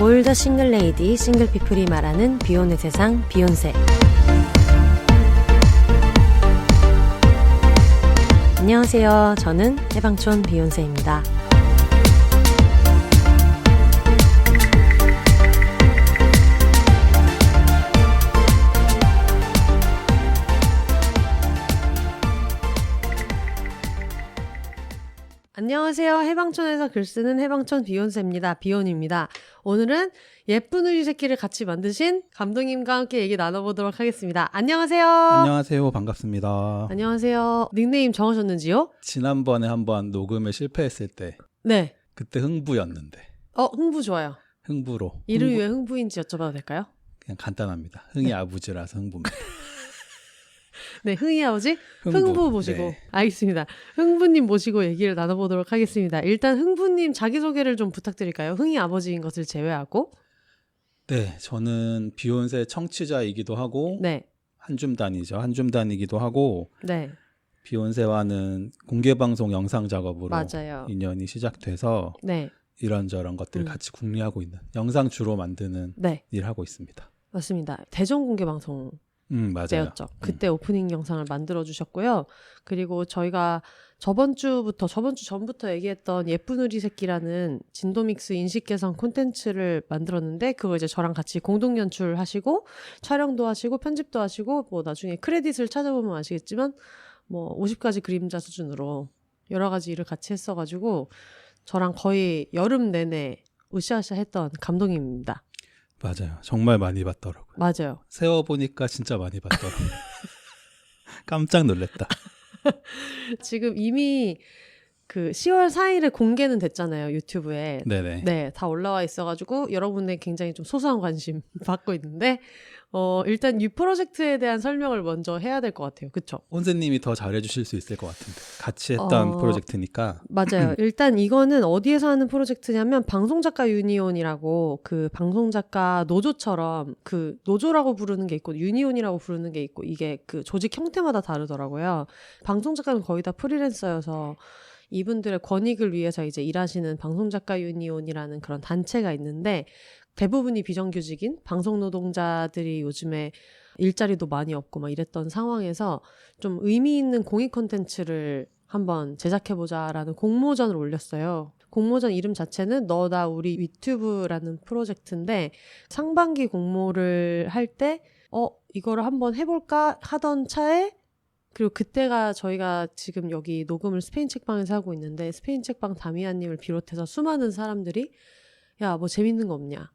올더 싱글 레이디, 싱글 피플이 말하는 비혼의 세상, 비혼세. 안녕하세요. 저는 해방촌 비혼세입니다. 안녕하세요. 해방촌에서 글 쓰는 해방촌 비혼세입니다. 비혼입니다. 오늘은 예쁜 우리 새끼를 같이 만드신 감독님과 함께 얘기 나눠보도록 하겠습니다. 안녕하세요. 안녕하세요. 반갑습니다. 안녕하세요. 닉네임 정하셨는지요? 지난번에 한번 녹음에 실패했을 때 네. 그때 흥부였는데 흥부 좋아요. 흥부로. 이름이 왜 흥부인지 여쭤봐도 될까요? 그냥 간단합니다. 흥이 아버지라서 흥부입니다. 네, 흥이 아버지 흥부 모시고. 네. 알겠습니다. 흥부님 모시고 얘기를 나눠보도록 하겠습니다. 일단 흥부님 자기소개를 좀 부탁드릴까요? 흥이 아버지인 것을 제외하고. 네, 저는 비욘세 청취자이기도 하고 네. 한줌단이죠. 한줌단이기도 하고 네. 비욘세와는 공개방송 영상 작업으로 맞아요. 인연이 시작돼서 네. 이런저런 것들을 같이 궁리하고 있는 영상 주로 만드는 네. 일을 하고 있습니다. 맞습니다. 대전 공개 방송 맞아요. 때였죠. 그때 오프닝 영상을 만들어 주셨고요. 그리고 저희가 저번 주 전부터 얘기했던 예쁜 우리 새끼라는 진도믹스 인식 개선 콘텐츠를 만들었는데 그거 이제 저랑 같이 공동 연출하시고 촬영도 하시고 편집도 하시고 뭐 나중에 크레딧을 찾아보면 아시겠지만 뭐 50가지 그림자 수준으로 여러 가지 일을 같이 했어가지고 저랑 거의 여름 내내 으쌰으쌰 했던 감독님입니다. 맞아요. 정말 많이 봤더라고요. 맞아요. 세워보니까 진짜 많이 봤더라고요. 깜짝 놀랐다. 지금 이미 그 10월 4일에 공개는 됐잖아요. 유튜브에. 네네. 네, 다 올라와 있어가지고 여러분의 굉장히 좀 소소한 관심 받고 있는데 일단 이 프로젝트에 대한 설명을 먼저 해야 될 것 같아요. 그쵸? 혼세님이 더 잘해주실 수 있을 것 같은데 같이 했던 프로젝트니까. 맞아요. 일단 이거는 어디에서 하는 프로젝트냐면 방송작가 유니온이라고 그 방송작가 노조처럼 그 노조라고 부르는 게 있고 유니온이라고 부르는 게 있고 이게 그 조직 형태마다 다르더라고요. 방송작가는 거의 다 프리랜서여서 이분들의 권익을 위해서 이제 일하시는 방송작가 유니온이라는 그런 단체가 있는데 대부분이 비정규직인 방송 노동자들이 요즘에 일자리도 많이 없고 막 이랬던 상황에서 좀 의미 있는 공익 콘텐츠를 한번 제작해보자라는 공모전을 올렸어요. 공모전 이름 자체는 너, 나, 우리 유튜브라는 프로젝트인데 상반기 공모를 할 때 이거를 한번 해볼까 하던 차에 그리고 그때가 저희가 지금 여기 녹음을 스페인 책방에서 하고 있는데 스페인 책방 다미안님을 비롯해서 수많은 사람들이 야, 뭐 재밌는 거 없냐?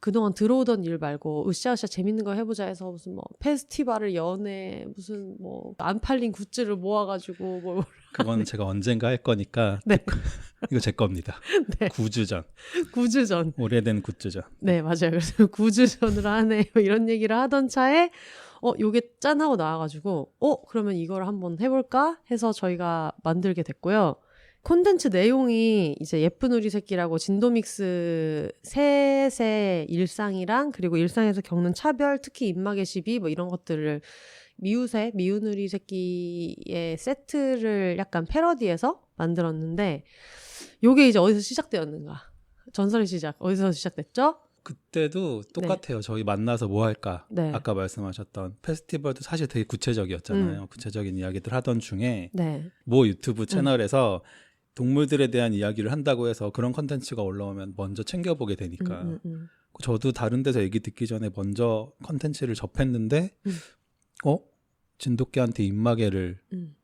그동안 들어오던 일 말고 으쌰으쌰 재밌는 거 해보자 해서 무슨 뭐 페스티벌을 연애 무슨 뭐 안 팔린 굿즈를 모아가지고 뭐 그건 제가 언젠가 할 거니까. 네. 이거 제 겁니다. 네. 구주전. 구주전. 오래된 굿즈전. 네, 맞아요. 그래서 구주전을 하네 이런 얘기를 하던 차에 요게 짠 하고 나와가지고 그러면 이걸 한번 해볼까 해서 저희가 만들게 됐고요. 콘텐츠 내용이 이제 예쁜 우리 새끼라고 진도믹스 셋의 일상이랑 그리고 일상에서 겪는 차별, 특히 입마개 시비 뭐 이런 것들을 미운 우리 새끼의 세트를 약간 패러디해서 만들었는데 요게 이제 어디서 시작되었는가? 전설의 시작 어디서 시작됐죠? 그때도 똑같아요. 저희 만나서 뭐 할까? 네. 아까 말씀하셨던 페스티벌도 사실 되게 구체적이었잖아요. 구체적인 이야기들 하던 중에 네. 모 유튜브 채널에서 동물들에 대한 이야기를 한다고 해서 그런 컨텐츠가 올라오면 먼저 챙겨보게 되니까 저도 다른 데서 얘기 듣기 전에 먼저 컨텐츠를 접했는데 진돗개한테 입마개를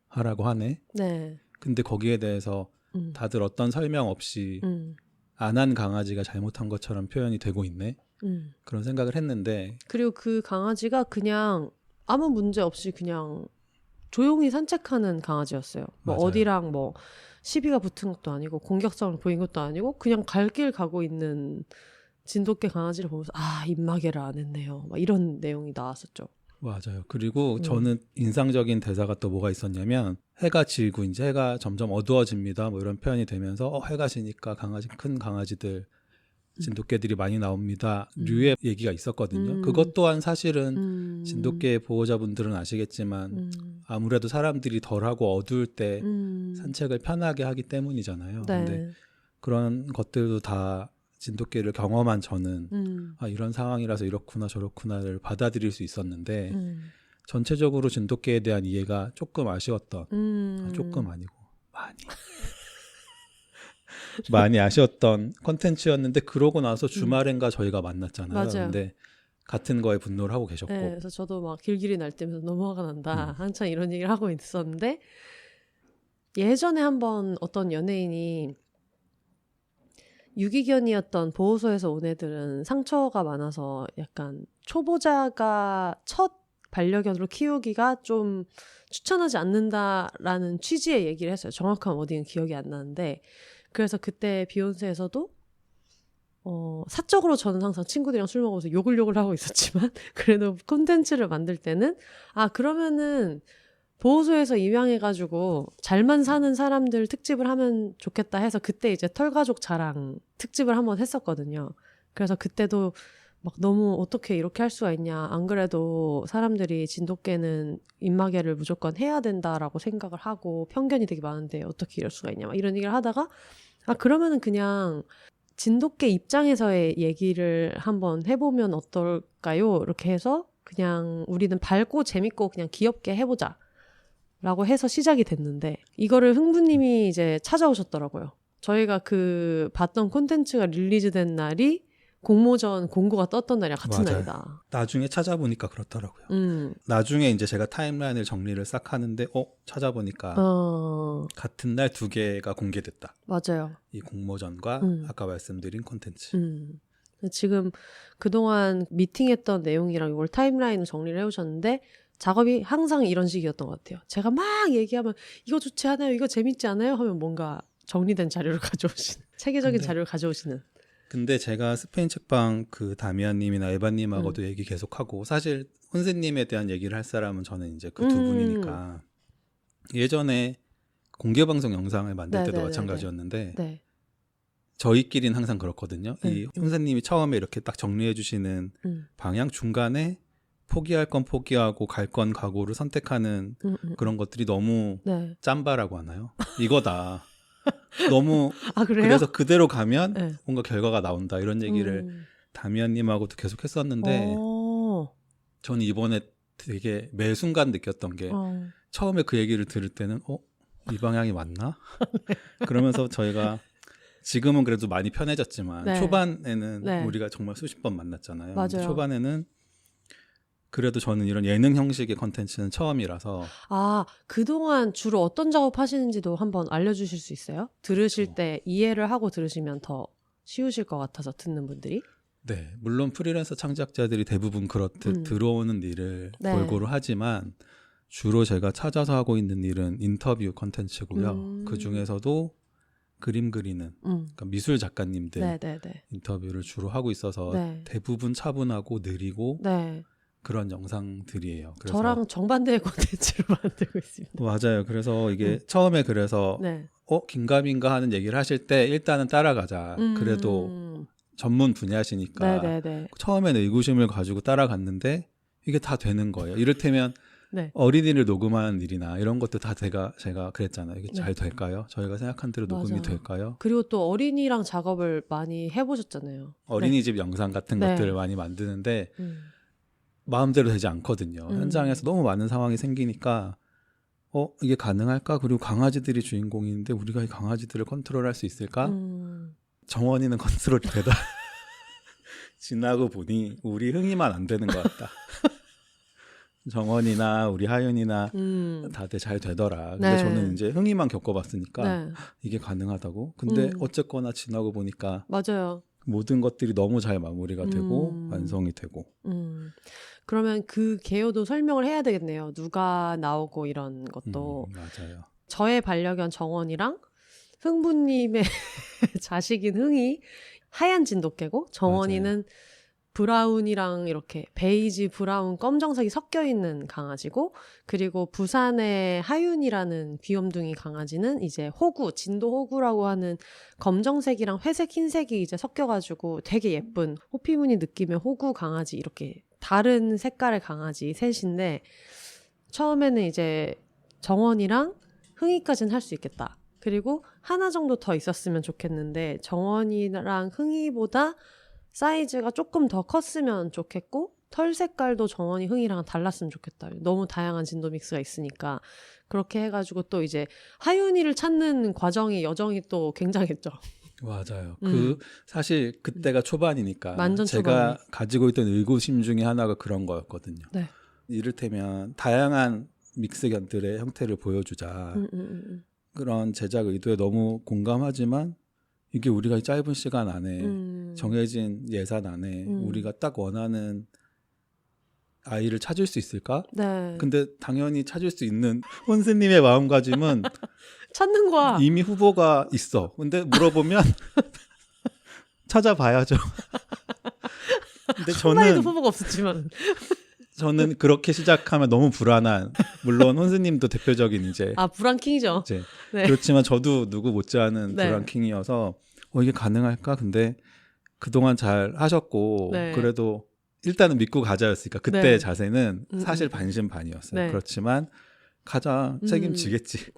하라고 하네. 네. 근데 거기에 대해서 다들 어떤 설명 없이 안 한 강아지가 잘못한 것처럼 표현이 되고 있네. 그런 생각을 했는데 그리고 그 강아지가 그냥 아무 문제 없이 그냥 조용히 산책하는 강아지였어요. 뭐 맞아요. 어디랑 뭐 시비가 붙은 것도 아니고 공격성을 보인 것도 아니고 그냥 갈 길 가고 있는 진돗개 강아지를 보면서 입마개를 안 했네요. 막 이런 내용이 나왔었죠. 맞아요. 그리고 저는 인상적인 대사가 또 뭐가 있었냐면 해가 지고 이제 해가 점점 어두워집니다. 뭐 이런 표현이 되면서 해가 지니까 큰 강아지들 진돗개들이 많이 나옵니다. 류의 얘기가 있었거든요. 그것 또한 사실은 진돗개 보호자분들은 아시겠지만 아무래도 사람들이 덜하고 어두울 때 산책을 편하게 하기 때문이잖아요. 네. 근데 그런 것들도 다 진돗개를 경험한 저는 아, 이런 상황이라서 이렇구나 저렇구나를 받아들일 수 있었는데 전체적으로 진돗개에 대한 이해가 조금 아쉬웠던 아, 조금 아니고 많이 아쉬웠던 콘텐츠였는데 그러고 나서 주말엔가 저희가 만났잖아요. 맞아요. 근데 같은 거에 분노를 하고 계셨고 네, 그래서 저도 막 길길이 날뛰면서 너무 화가 난다. 한참 이런 얘기를 하고 있었는데 예전에 한번 어떤 연예인이 유기견이었던 보호소에서 온 애들은 상처가 많아서 약간 초보자가 첫 반려견으로 키우기가 좀 추천하지 않는다라는 취지의 얘기를 했어요. 정확한 워딩은 기억이 안 나는데 그래서 그때 비욘세에서도 사적으로 저는 항상 친구들이랑 술 먹으면서 욕을 하고 있었지만 그래도 콘텐츠를 만들 때는 아 그러면은 보호소에서 입양해가지고 잘만 사는 사람들 특집을 하면 좋겠다 해서 그때 이제 털가족 자랑 특집을 한번 했었거든요. 그래서 그때도 막 너무 어떻게 이렇게 할 수가 있냐. 안 그래도 사람들이 진돗개는 입마개를 무조건 해야 된다라고 생각을 하고 편견이 되게 많은데 어떻게 이럴 수가 있냐. 막 이런 얘기를 하다가 아 그러면은 그냥 진돗개 입장에서의 얘기를 한번 해보면 어떨까요? 이렇게 해서 그냥 우리는 밝고 재밌고 그냥 귀엽게 해보자 라고 해서 시작이 됐는데 이거를 흥부님이 이제 찾아오셨더라고요. 저희가 그 봤던 콘텐츠가 릴리즈된 날이 공모전 공고가 떴던 날이랑 같은 맞아요. 날이다. 나중에 찾아보니까 그렇더라고요. 나중에 이제 제가 타임라인을 정리를 싹 하는데 찾아보니까 같은 날 2개가 공개됐다. 맞아요. 이 공모전과 아까 말씀드린 콘텐츠. 지금 그동안 미팅했던 내용이랑 이걸 타임라인을 정리를 해오셨는데 작업이 항상 이런 식이었던 것 같아요. 제가 막 얘기하면 이거 좋지 않아요? 이거 재밌지 않아요? 하면 뭔가 정리된 자료를 가져오시는 체계적인 자료를 가져오시는. 근데 제가 스페인 책방 그 다미안님이나 에바님하고도 얘기 계속하고 사실 혼세님에 대한 얘기를 할 사람은 저는 이제 그 두 분이니까 예전에 공개방송 영상을 만들 때도 마찬가지였는데 네. 저희끼리는 항상 그렇거든요. 이 혼세님이 처음에 이렇게 딱 정리해 주시는 방향 중간에 포기할 건 포기하고 갈 건 가고를 선택하는 그런 것들이 너무 짬바라고 하나요? 이거다. 너무 그래요? 그래서 그대로 가면 뭔가 결과가 나온다 이런 얘기를 다미안님하고도 계속 했었는데 저는 이번에 되게 매 순간 느꼈던 게 처음에 그 얘기를 들을 때는 이 방향이 맞나? 그러면서 저희가 지금은 그래도 많이 편해졌지만 초반에는 우리가 정말 수십 번 만났잖아요. 맞아요. 근데 초반에는 그래도 저는 이런 예능 형식의 컨텐츠는 처음이라서 그동안 주로 어떤 작업 하시는지도 한번 알려주실 수 있어요? 들으실 때 이해를 하고 들으시면 더 쉬우실 것 같아서 듣는 분들이. 네, 물론 프리랜서 창작자들이 대부분 그렇듯 들어오는 일을 골고루 하지만 주로 제가 찾아서 하고 있는 일은 인터뷰 컨텐츠고요. 그중에서도 그림 그리는 그러니까 미술 작가님들 인터뷰를 주로 하고 있어서 대부분 차분하고 느리고 그런 영상들이에요. 그래서 저랑 정반대의 콘텐츠를 만들고 있습니다. 맞아요. 그래서 이게 처음에 그래서 긴가민가 하는 얘기를 하실 때 일단은 따라가자. 그래도 전문 분야시니까 처음에는 의구심을 가지고 따라갔는데 이게 다 되는 거예요. 이를테면 어린이를 녹음하는 일이나 이런 것도 다 제가 그랬잖아요. 이게 잘 될까요? 저희가 생각한 대로 녹음이 될까요? 그리고 또 어린이랑 작업을 많이 해보셨잖아요. 어린이집 영상 같은 것들을 많이 만드는데 마음대로 되지 않거든요. 현장에서 너무 많은 상황이 생기니까 이게 가능할까? 그리고 강아지들이 주인공인데 우리가 이 강아지들을 컨트롤할 수 있을까? 정원이는 컨트롤이 되다. 지나고 보니 우리 흥이만 안 되는 것 같다. 정원이나 우리 하윤이나 다들 잘 되더라. 근데 저는 이제 흥이만 겪어봤으니까 이게 가능하다고. 근데 어쨌거나 지나고 보니까 맞아요. 모든 것들이 너무 잘 마무리가 되고 완성이 되고. 그러면 그 개요도 설명을 해야 되겠네요. 누가 나오고 이런 것도. 맞아요. 저의 반려견 정원이랑 흥부님의 자식인 흥이 하얀 진돗개고 정원이는 브라운이랑 이렇게 베이지, 브라운, 검정색이 섞여 있는 강아지고 그리고 부산의 하윤이라는 귀염둥이 강아지는 이제 호구, 진도 호구라고 하는 검정색이랑 회색, 흰색이 이제 섞여가지고 되게 예쁜 호피무늬 느낌의 호구 강아지 이렇게 다른 색깔의 강아지 셋인데 처음에는 이제 정원이랑 흥이까지는 할 수 있겠다. 그리고 하나 정도 더 있었으면 좋겠는데 정원이랑 흥이보다 사이즈가 조금 더 컸으면 좋겠고 털 색깔도 정원이 흥이랑 달랐으면 좋겠다. 너무 다양한 진도 믹스가 있으니까 그렇게 해가지고 또 이제 하윤이를 찾는 여정이 또 굉장했죠. 맞아요. 사실 그때가 초반이니까 완전 제가 초반에. 가지고 있던 의구심 중에 하나가 그런 거였거든요. 네. 이를테면 다양한 믹스견들의 형태를 보여주자. 그런 제작 의도에 너무 공감하지만 이게 우리가 짧은 시간 안에 정해진 예산 안에 우리가 딱 원하는 아이를 찾을 수 있을까? 네. 근데 당연히 찾을 수 있는 혼세님의 마음가짐은 찾는 거야. 이미 후보가 있어. 근데 물어보면 찾아봐야죠. 근데 한 마리도 후보가 없었지만. 저는 그렇게 시작하면 너무 불안한. 물론 혼세님도 대표적인 이제 불안킹이죠. 이제 네. 그렇지만 저도 누구 못지않은 네. 불안킹이어서 이게 가능할까? 근데 그동안 잘 하셨고 네. 그래도 일단은 믿고 가자였으니까 그때 네. 자세는 사실 반신반의였어요. 네. 그렇지만 가자, 책임지겠지.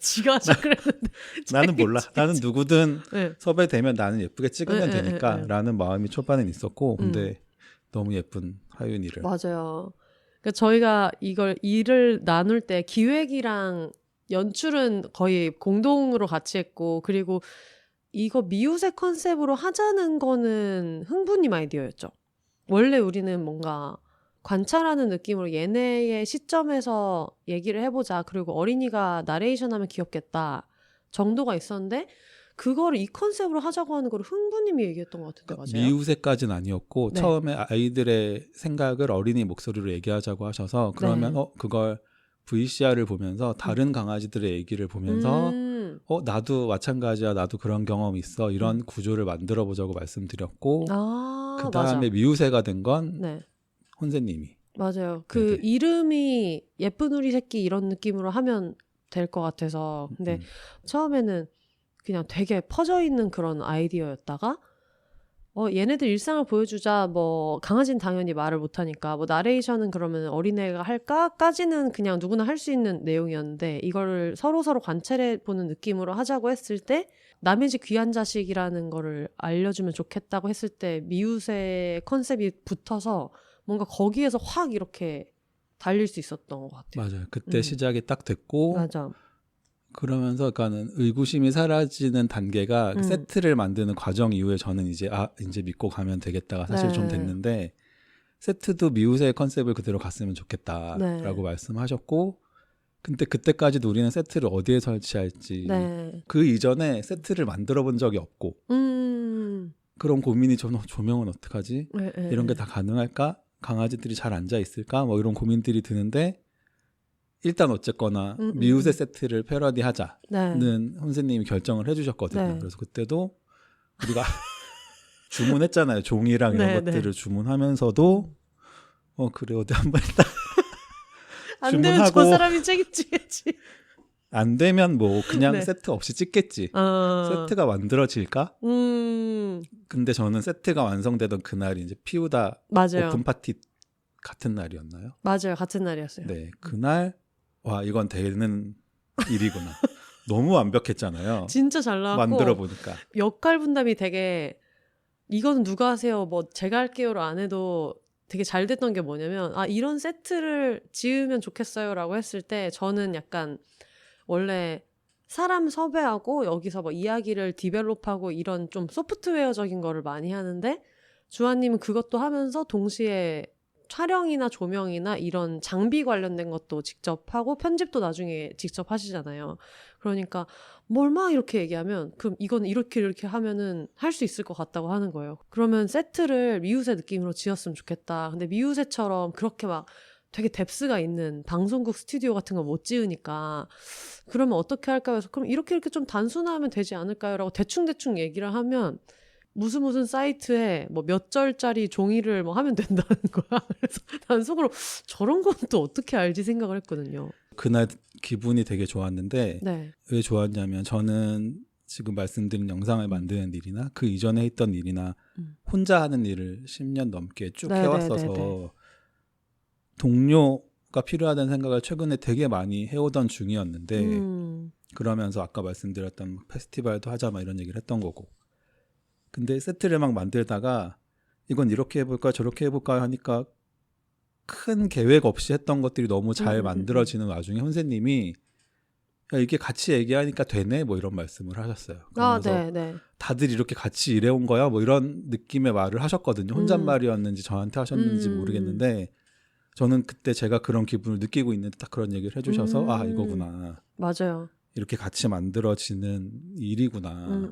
지가 하자 그랬는데 나는 몰라. 나는 누구든 네. 섭외되면 나는 예쁘게 찍으면 네, 되니까 네. 라는 마음이 초반엔 있었고 근데 너무 예쁜 하윤이를. 맞아요. 그러니까 저희가 일을 나눌 때 기획이랑 연출은 거의 공동으로 같이 했고 그리고 이거 미우새 컨셉으로 하자는 거는 흥부님 아이디어였죠. 원래 우리는 뭔가 관찰하는 느낌으로 얘네의 시점에서 얘기를 해보자. 그리고 어린이가 나레이션하면 귀엽겠다 정도가 있었는데 그거를 이 컨셉으로 하자고 하는 걸 흥부님이 얘기했던 것 같은데 맞아요? 미우새까지는 아니었고 네. 처음에 아이들의 생각을 어린이 목소리로 얘기하자고 하셔서 그러면 네. 그걸 VCR을 보면서 다른 강아지들의 얘기를 보면서 나도 마찬가지야. 나도 그런 경험이 있어. 이런 구조를 만들어 보자고 말씀드렸고 그 다음에 미우새가 된 건 네. 혼세님이. 맞아요. 그 네네. 이름이 예쁜 우리 새끼 이런 느낌으로 하면 될 것 같아서 근데 처음에는 그냥 되게 퍼져 있는 그런 아이디어였다가 얘네들 일상을 보여주자. 뭐 강아지는 당연히 말을 못하니까 뭐 나레이션은 그러면 어린애가 할까까지는 그냥 누구나 할 수 있는 내용이었는데 이거를 서로 관찰해 보는 느낌으로 하자고 했을 때 남의 집 귀한 자식이라는 거를 알려주면 좋겠다고 했을 때 미우새 컨셉이 붙어서 뭔가 거기에서 확 이렇게 달릴 수 있었던 것 같아요. 맞아요. 그때 시작이 딱 됐고 맞아. 그러면서 그러니까는 의구심이 사라지는 단계가 세트를 만드는 과정 이후에 저는 이제 이제 믿고 가면 되겠다가 사실 네. 좀 됐는데 세트도 미우새의 컨셉을 그대로 갔으면 좋겠다라고 네. 말씀하셨고 근데 그때까지도 우리는 세트를 어디에 설치할지 네. 그 이전에 세트를 만들어 본 적이 없고 그런 고민이 저는 조명은 어떡하지? 네, 네, 이런 게 다 가능할까? 강아지들이 잘 앉아 있을까? 뭐 이런 고민들이 드는데 일단 어쨌거나 미우새 세트를 패러디하자는 네. 혼세님이 결정을 해주셨거든요. 네. 그래서 그때도 우리가 주문했잖아요. 종이랑 이런 네, 것들을 네. 주문하면서도 그래 어디 한번 일단 안 되면 저 주문하고 사람이 책임지겠지. 안 되면 뭐 그냥 네. 세트 없이 찍겠지. 세트가 만들어질까? 근데 저는 세트가 완성되던 그날이 이제 피우다 맞아요. 오픈 파티 같은 날이었나요? 맞아요. 같은 날이었어요. 네, 그날 와 이건 되는 일이구나. 너무 완벽했잖아요. 진짜 잘 나왔고 만들어 보니까 역할 분담이 되게 이거는 누가 하세요? 뭐 제가 할게요로 안 해도 되게 잘 됐던 게 뭐냐면 이런 세트를 지으면 좋겠어요라고 했을 때 저는 약간 원래 사람 섭외하고 여기서 뭐 이야기를 디벨롭하고 이런 좀 소프트웨어적인 거를 많이 하는데 주한님은 그것도 하면서 동시에 촬영이나 조명이나 이런 장비 관련된 것도 직접 하고 편집도 나중에 직접 하시잖아요. 그러니까 뭘 막 이렇게 얘기하면 그럼 이건 이렇게 하면은 할 수 있을 것 같다고 하는 거예요. 그러면 세트를 미우새 느낌으로 지었으면 좋겠다. 근데 미우새처럼 그렇게 막 되게 뎁스가 있는 방송국 스튜디오 같은 거 못 지으니까 그러면 어떻게 할까요? 그래서 그럼 이렇게 좀 단순화하면 되지 않을까요? 라고 대충 얘기를 하면 무슨 사이트에 뭐 몇 절짜리 종이를 뭐 하면 된다는 거야. 그래서 난 속으로 저런 건 또 어떻게 알지 생각을 했거든요. 그날 기분이 되게 좋았는데 네. 왜 좋았냐면 저는 지금 말씀드린 영상을 만드는 일이나 그 이전에 했던 일이나 혼자 하는 일을 10년 넘게 쭉 해왔어서 동료가 필요하다는 생각을 최근에 되게 많이 해오던 중이었는데 그러면서 아까 말씀드렸던 페스티벌도 하자 막 이런 얘기를 했던 거고. 근데 세트를 막 만들다가 이건 이렇게 해볼까 저렇게 해볼까 하니까 큰 계획 없이 했던 것들이 너무 잘 만들어지는 와중에 혼세님이 야, 이게 같이 얘기하니까 되네 뭐 이런 말씀을 하셨어요. 그러면서 네. 다들 이렇게 같이 일해온 거야 뭐 이런 느낌의 말을 하셨거든요. 혼잣말이었는지 저한테 하셨는지 모르겠는데 저는 그때 제가 그런 기분을 느끼고 있는데 딱 그런 얘기를 해주셔서 아 이거구나. 맞아요. 이렇게 같이 만들어지는 일이구나.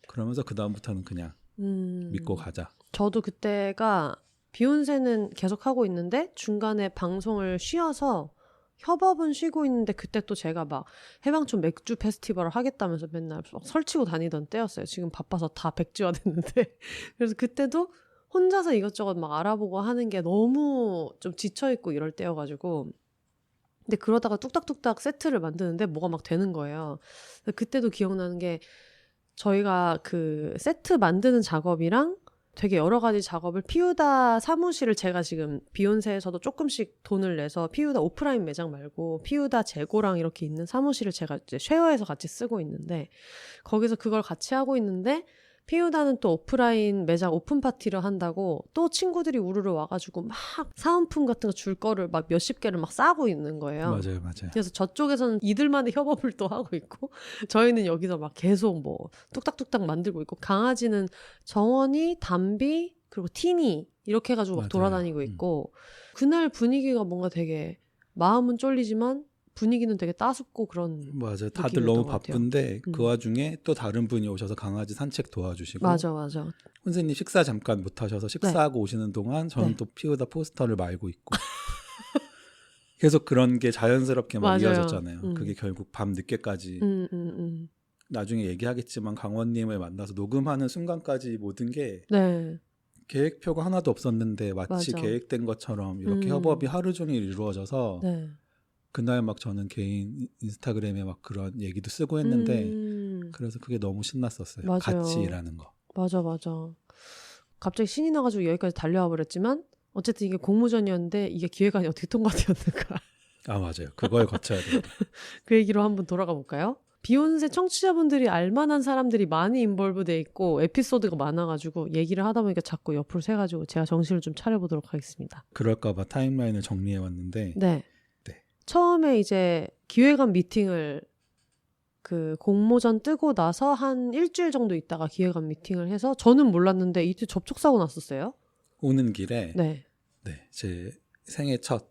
그러면서 그 다음부터는 그냥 믿고 가자. 저도 그때가 비욘세는 계속 하고 있는데 중간에 방송을 쉬어서 협업은 쉬고 있는데 그때 또 제가 막 해방촌 맥주 페스티벌을 하겠다면서 맨날 막 설치고 다니던 때였어요. 지금 바빠서 다 백지화 됐는데. 그래서 그때도 혼자서 이것저것 막 알아보고 하는 게 너무 좀 지쳐있고 이럴 때여가지고 근데 그러다가 뚝딱뚝딱 세트를 만드는데 뭐가 막 되는 거예요. 그때도 기억나는 게 저희가 그 세트 만드는 작업이랑 되게 여러 가지 작업을 피우다 사무실을 제가 지금 비욘세에서도 조금씩 돈을 내서 피우다 오프라인 매장 말고 피우다 재고랑 이렇게 있는 사무실을 제가 이제 쉐어해서 같이 쓰고 있는데 거기서 그걸 같이 하고 있는데 피우다는 또 오프라인 매장 오픈 파티를 한다고 또 친구들이 우르르 와가지고 막 사은품 같은 거 줄 거를 막 몇십 개를 막 싸고 있는 거예요. 맞아요. 그래서 저쪽에서는 이들만의 협업을 또 하고 있고 저희는 여기서 막 계속 뭐 뚝딱뚝딱 만들고 있고 강아지는 정원이, 담비, 그리고 티니 이렇게 해가지고 막 맞아요. 돌아다니고 있고 그날 분위기가 뭔가 되게 마음은 쫄리지만 분위기는 되게 따숩고 그런 맞아요. 다들 느낌이었던 너무 것 같아요. 바쁜데 그 와중에 또 다른 분이 오셔서 강아지 산책 도와주시고 맞아. 혼세님 식사 잠깐 못 하셔서 식사하고 오시는 동안 저는 네. 또 피우다 포스터를 말고 있고 계속 그런 게 자연스럽게 막 맞아요. 이어졌잖아요. 그게 결국 밤 늦게까지 나중에 얘기하겠지만 강원님을 만나서 녹음하는 순간까지 모든 게 네. 계획표가 하나도 없었는데 마치 맞아. 계획된 것처럼 이렇게 협업이 하루 종일 이루어져서 네. 그날 막 저는 개인 인스타그램에 막 그런 얘기도 쓰고 했는데 그래서 그게 너무 신났었어요. 맞아요. 같이 일하는 거. 맞아. 갑자기 신이 나가지고 여기까지 달려와 버렸지만 어쨌든 이게 공모전이었는데 이게 기획안이 어떻게 통과되었는가. 아 맞아요. 그걸 거쳐야 돼요. 그 얘기로 한번 돌아가 볼까요? 비욘세 청취자분들이 알만한 사람들이 많이 인볼브돼 있고 에피소드가 많아가지고 얘기를 하다 보니까 자꾸 옆으로 새가지고 제가 정신을 좀 차려보도록 하겠습니다. 그럴까봐 타임라인을 정리해왔는데 네. 네. 처음에 이제 기획안 미팅을 그 공모전 뜨고 나서 한 일주일 정도 있다가 기획안 미팅을 해서 저는 몰랐는데 이때 접촉사고 났었어요. 오는 길에 네. 제 생애 첫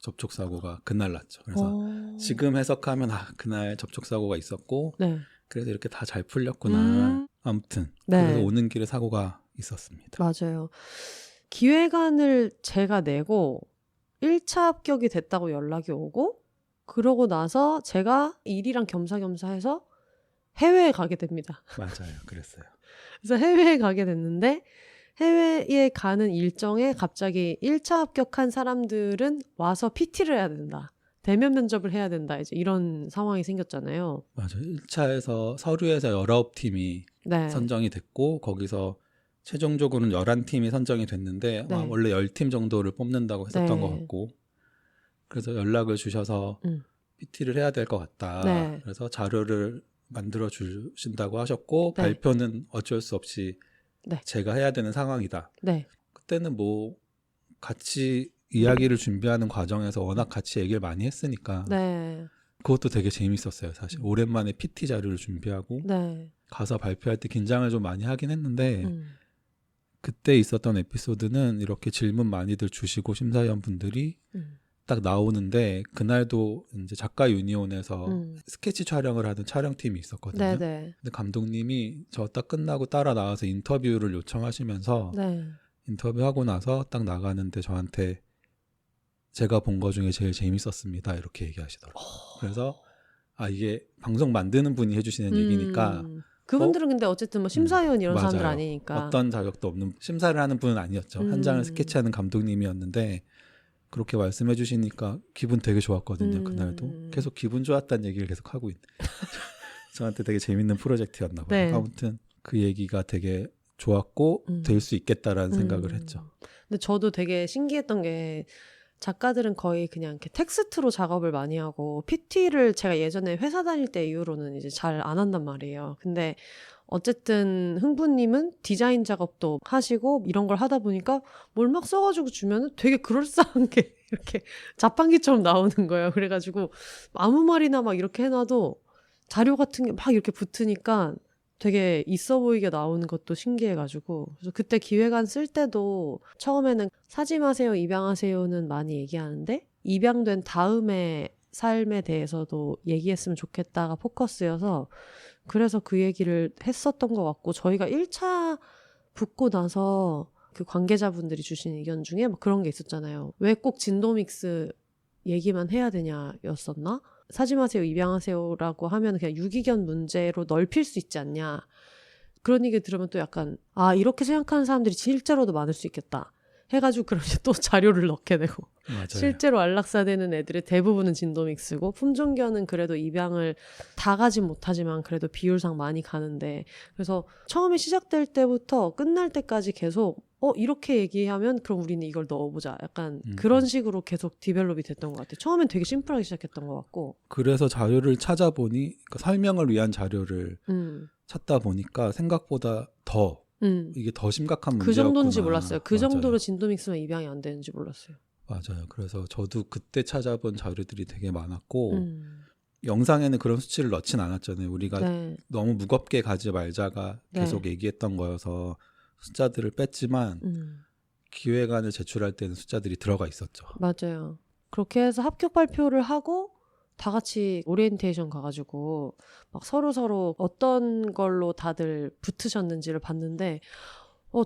접촉사고가 그날 났죠. 그래서 지금 해석하면 그날 접촉사고가 있었고 네. 그래서 이렇게 다 잘 풀렸구나. 아무튼 네. 그래서 오는 길에 사고가 있었습니다. 맞아요. 기획안을 제가 내고 1차 합격이 됐다고 연락이 오고 그러고 나서 제가 일이랑 겸사겸사 해외에 가게 됩니다. 맞아요. 그랬어요. 그래서 해외에 가게 됐는데 해외에 가는 일정에 갑자기 1차 합격한 사람들은 와서 PT를 해야 된다. 대면 면접을 해야 된다. 이제 이런 상황이 생겼잖아요. 맞아요. 1차에서 서류에서 19팀이 네. 선정이 됐고 거기서 최종적으로는 11팀이 선정이 됐는데 네. 원래 10팀 정도를 뽑는다고 했었던 네. 것 같고 그래서 연락을 주셔서 PT를 해야 될 것 같다. 네. 그래서 자료를 만들어 주신다고 하셨고 네. 발표는 어쩔 수 없이 네. 제가 해야 되는 상황이다. 네. 그때는 뭐 같이 이야기를 준비하는 과정에서 워낙 같이 얘기를 많이 했으니까 네. 그것도 되게 재밌었어요. 사실 오랜만에 PT 자료를 준비하고 네. 가서 발표할 때 긴장을 좀 많이 하긴 했는데 그때 있었던 에피소드는 이렇게 질문 많이들 주시고 심사위원분들이 딱 나오는데 그날도 이제 작가 유니온에서 스케치 촬영을 하는 촬영팀이 있었거든요. 네네. 근데 감독님이 저 딱 끝나고 따라 나와서 인터뷰를 요청하시면서 네. 인터뷰하고 나서 딱 나가는데 저한테 제가 본 거 중에 제일 재밌었습니다. 이렇게 얘기하시더라고요. 그래서 이게 방송 만드는 분이 해주시는 얘기니까 그분들은 근데 어쨌든 뭐 심사위원 이런 맞아요. 사람들 아니니까 어떤 자격도 없는 심사를 하는 분은 아니었죠. 현장을 스케치하는 감독님이었는데 그렇게 말씀해 주시니까 기분 되게 좋았거든요. 그날도 계속 기분 좋았다는 얘기를 계속 하고 있는 저한테 되게 재밌는 프로젝트였나 봐요. 네. 아무튼 그 얘기가 되게 좋았고 될 수 있겠다라는 생각을 했죠. 근데 저도 되게 신기했던 게 작가들은 거의 그냥 이렇게 텍스트로 작업을 많이 하고 PT를 제가 예전에 회사 다닐 때 이후로는 이제 잘 안 한단 말이에요. 근데 어쨌든 흥부님은 디자인 작업도 하시고 이런 걸 하다 보니까 뭘 막 써가지고 주면은 되게 그럴싸한 게 이렇게 자판기처럼 나오는 거예요. 그래가지고 아무 말이나 막 이렇게 해놔도 자료 같은 게 막 이렇게 붙으니까 되게 있어 보이게 나오는 것도 신기해가지고 그래서 그때 기획안 쓸 때도 처음에는 사지 마세요, 입양하세요는 많이 얘기하는데 입양된 다음에 삶에 대해서도 얘기했으면 좋겠다가 포커스여서 그래서 그 얘기를 했었던 것 같고 저희가 1차 붙고 나서 그 관계자분들이 주신 의견 중에 막 그런 게 있었잖아요. 왜 꼭 진도믹스 얘기만 해야 되냐였었나? 사지 마세요, 입양하세요라고 하면 그냥 유기견 문제로 넓힐 수 있지 않냐. 그런 얘기 들으면 또 약간 아 이렇게 생각하는 사람들이 실제로도 많을 수 있겠다. 해가지고 그럼 이제 또 자료를 넣게 되고 맞아요. 실제로 안락사되는 애들의 대부분은 진도믹스고 품종견은 그래도 입양을 다 가진 못하지만 그래도 비율상 많이 가는데 그래서 처음에 시작될 때부터 끝날 때까지 계속 이렇게 얘기하면 그럼 우리는 이걸 넣어보자 약간 그런 식으로 계속 디벨롭이 됐던 것 같아요. 처음엔 되게 심플하게 시작했던 것 같고 그래서 자료를 찾아보니 그러니까 설명을 위한 자료를 찾다 보니까 생각보다 더 이게 더 심각한 문제였구나. 그 정도인지 몰랐어요. 그 맞아요. 정도로 진도믹스만 입양이 안 되는지 몰랐어요. 맞아요. 그래서 저도 그때 찾아본 자료들이 되게 많았고 영상에는 그런 수치를 넣진 않았잖아요. 우리가 네. 너무 무겁게 가지 말자가 계속 얘기했던 거여서 숫자들을 뺐지만 기획안을 제출할 때는 숫자들이 들어가 있었죠. 맞아요. 그렇게 해서 합격 발표를 하고 다 같이 오리엔테이션 가가지고 막 서로 어떤 걸로 다들 붙으셨는지를 봤는데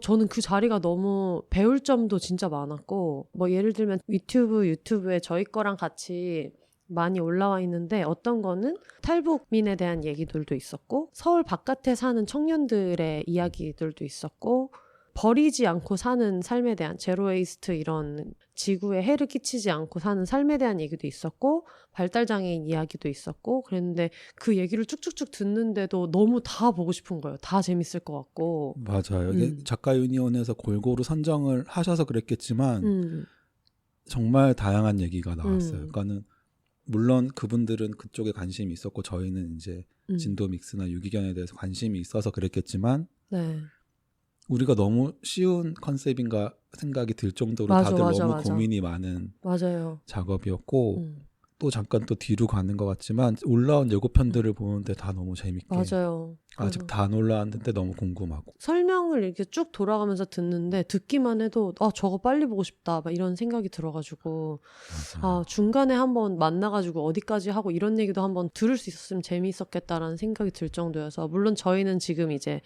저는 그 자리가 너무 배울 점도 진짜 많았고 뭐 예를 들면 유튜브에 저희 거랑 같이 많이 올라와 있는데 어떤 거는 탈북민에 대한 얘기들도 있었고 서울 바깥에 사는 청년들의 이야기들도 있었고 버리지 않고 사는 삶에 대한 제로웨이스트 이런 지구에 해를 끼치지 않고 사는 삶에 대한 얘기도 있었고 발달장애인 이야기도 있었고 그랬는데 그 얘기를 쭉쭉쭉 듣는데도 너무 다 보고 싶은 거예요. 다 재밌을 것 같고. 맞아요. 이게 작가 유니온에서 골고루 선정을 하셔서 그랬겠지만 정말 다양한 얘기가 나왔어요. 그러니까는 물론 그분들은 그쪽에 관심이 있었고 저희는 이제 진도믹스나 유기견에 대해서 관심이 있어서 그랬겠지만 네. 우리가 너무 쉬운 컨셉인가 생각이 들 정도로 맞아, 다들 맞아, 너무 맞아. 고민이 많은 맞아요. 작업이었고 또 잠깐 또 뒤로 가는 것 같지만 올라온 예고편들을 보는데 다 너무 재밌게 맞아요. 아직 다 안 올라왔는데 너무 궁금하고 설명을 이렇게 쭉 돌아가면서 듣는데 듣기만 해도 저거 빨리 보고 싶다 막 이런 생각이 들어가지고 중간에 한번 만나가지고 어디까지 하고 이런 얘기도 한번 들을 수 있었으면 재미있었겠다라는 생각이 들 정도여서 물론 저희는 지금 이제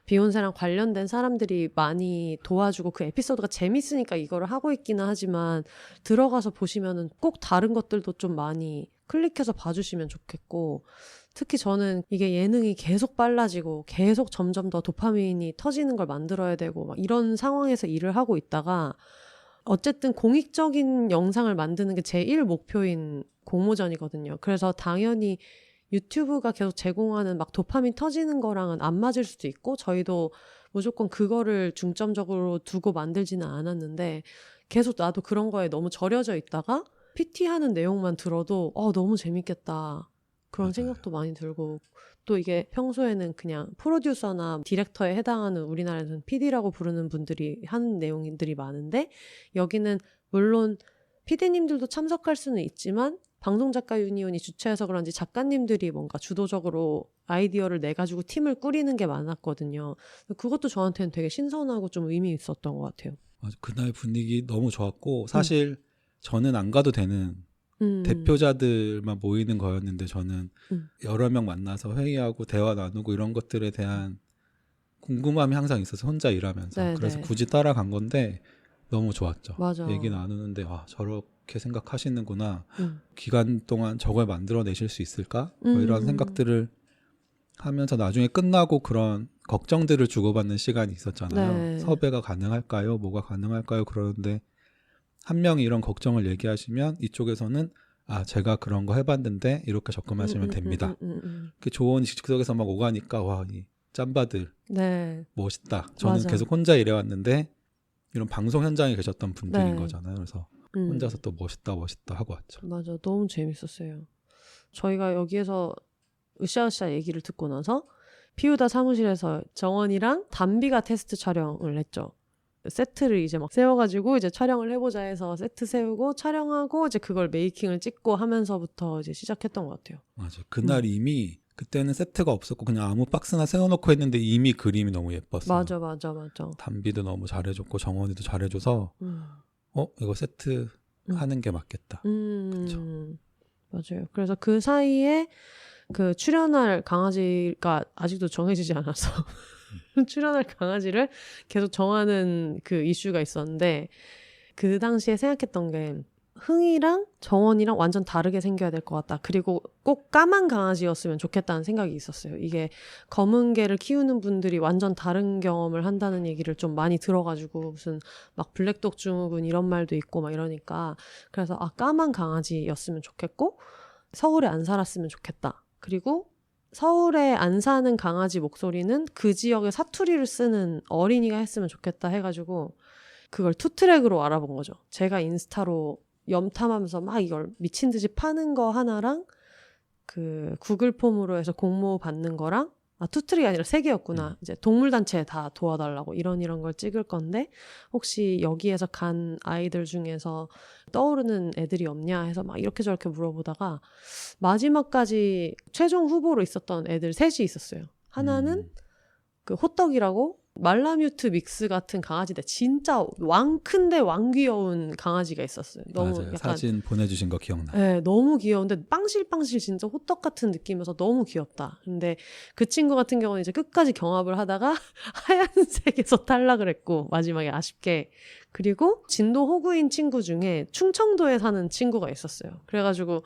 비욘세랑 관련된 사람들이 많이 도와주고 그 에피소드가 재밌으니까 이거를 하고 있기는 하지만 들어가서 보시면은 꼭 다른 것들도 좀 많이 클릭해서 봐주시면 좋겠고 특히 저는 이게 예능이 계속 빨라지고 계속 점점 더 도파민이 터지는 걸 만들어야 되고 막 이런 상황에서 일을 하고 있다가 어쨌든 공익적인 영상을 만드는 게 제1 목표인 공모전이거든요. 그래서 당연히 유튜브가 계속 제공하는 막 도파민 터지는 거랑은 안 맞을 수도 있고 저희도 무조건 그거를 중점적으로 두고 만들지는 않았는데 계속 나도 그런 거에 너무 절여져 있다가 PT 하는 내용만 들어도 너무 재밌겠다. 그런 맞아요. 생각도 많이 들고 또 이게 평소에는 그냥 프로듀서나 디렉터에 해당하는 우리나라에서는 PD라고 부르는 분들이 하는 내용들이 많은데 여기는 물론 PD님들도 참석할 수는 있지만 방송작가 유니온이 주최해서 그런지 작가님들이 뭔가 주도적으로 아이디어를 내가지고 팀을 꾸리는 게 많았거든요. 그것도 저한테는 되게 신선하고 좀 의미 있었던 것 같아요. 그날 분위기 너무 좋았고 사실 저는 안 가도 되는 대표자들만 모이는 거였는데 저는 여러 명 만나서 회의하고 대화 나누고 이런 것들에 대한 궁금함이 항상 있어서 혼자 일하면서 네, 그래서 네. 굳이 따라간 건데 너무 좋았죠. 맞아. 얘기 나누는데 저렇게 생각하시는구나. 기간 동안 저걸 만들어내실 수 있을까? 뭐 이런 생각들을 하면서 나중에 끝나고 그런 걱정들을 주고받는 시간이 있었잖아요. 네. 섭외가 가능할까요? 뭐가 가능할까요? 그러는데 한 명이 이런 걱정을 얘기하시면 이쪽에서는 제가 그런 거 해봤는데 이렇게 접근하시면 됩니다. 그 조언이 즉석에서 막 오가니까 이 짬바들 네. 멋있다. 저는 맞아. 계속 혼자 일해왔는데 이런 방송 현장에 계셨던 분들인 네. 거잖아요. 그래서 혼자서 또 멋있다 하고 왔죠. 맞아. 너무 재밌었어요. 저희가 여기에서 으쌰으쌰 얘기를 듣고 나서 피우다 사무실에서 정원이랑 담비가 테스트 촬영을 했죠. 세트를 이제 막 세워가지고 이제 촬영을 해보자 해서 세트 세우고 촬영하고 이제 그걸 메이킹을 찍고 하면서부터 이제 시작했던 것 같아요. 맞아. 그날 이미 그때는 세트가 없었고 그냥 아무 박스나 세워놓고 했는데 이미 그림이 너무 예뻤어요. 맞아. 담비도 너무 잘해줬고 정원이도 잘해줘서 이거 세트 하는 게 맞겠다. 그쵸. 맞아요. 그래서 그 사이에 그 출연할 강아지가 아직도 정해지지 않아서 출연할 강아지를 계속 정하는 그 이슈가 있었는데 그 당시에 생각했던 게 흥이랑 정원이랑 완전 다르게 생겨야 될 것 같다. 그리고 꼭 까만 강아지였으면 좋겠다는 생각이 있었어요. 이게 검은 개를 키우는 분들이 완전 다른 경험을 한다는 얘기를 좀 많이 들어가지고 무슨 막 블랙독 증후군 이런 말도 있고 막 이러니까 그래서 까만 강아지였으면 좋겠고 서울에 안 살았으면 좋겠다. 그리고 서울에 안 사는 강아지 목소리는 그 지역의 사투리를 쓰는 어린이가 했으면 좋겠다 해가지고 그걸 투트랙으로 알아본 거죠. 제가 인스타로 염탐하면서 막 이걸 미친 듯이 파는 거 하나랑 그 구글 폼으로 해서 공모 받는 거랑 투트랙이 아니라 3개였구나. 이제 동물단체에 다 도와달라고 이런 걸 찍을 건데 혹시 여기에서 간 아이들 중에서 떠오르는 애들이 없냐 해서 막 이렇게 저렇게 물어보다가 마지막까지 최종 후보로 있었던 애들 3이 있었어요. 하나는 그 호떡이라고 말라뮤트 믹스 같은 강아지인데 진짜 왕큰데 왕귀여운 강아지가 있었어요. 너무 맞아요. 약간 사진 보내주신 거 기억나요. 네, 너무 귀여운데 빵실빵실 진짜 호떡 같은 느낌이어서 너무 귀엽다. 근데 그 친구 같은 경우는 이제 끝까지 경합을 하다가 하얀색에서 탈락을 했고 마지막에 아쉽게. 그리고 진도 호구인 친구 중에 충청도에 사는 친구가 있었어요. 그래가지고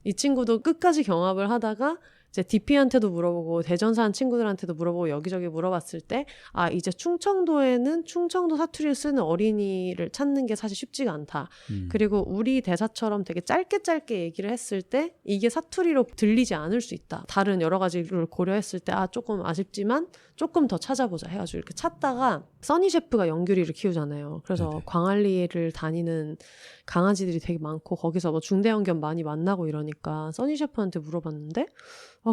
이 친구도 끝까지 경합을 하다가 이제 DP한테도 물어보고 대전 사는 친구들한테도 물어보고 여기저기 물어봤을 때 이제 충청도에는 충청도 사투리를 쓰는 어린이를 찾는 게 사실 쉽지가 않다. 그리고 우리 대사처럼 되게 짧게 얘기를 했을 때 이게 사투리로 들리지 않을 수 있다. 다른 여러 가지를 고려했을 때 조금 아쉽지만 조금 더 찾아보자 해가지고 이렇게 찾다가 써니 셰프가 영규리를 키우잖아요. 그래서 네네. 광안리를 다니는 강아지들이 되게 많고 거기서 뭐 중대형견 많이 만나고 이러니까 써니 셰프한테 물어봤는데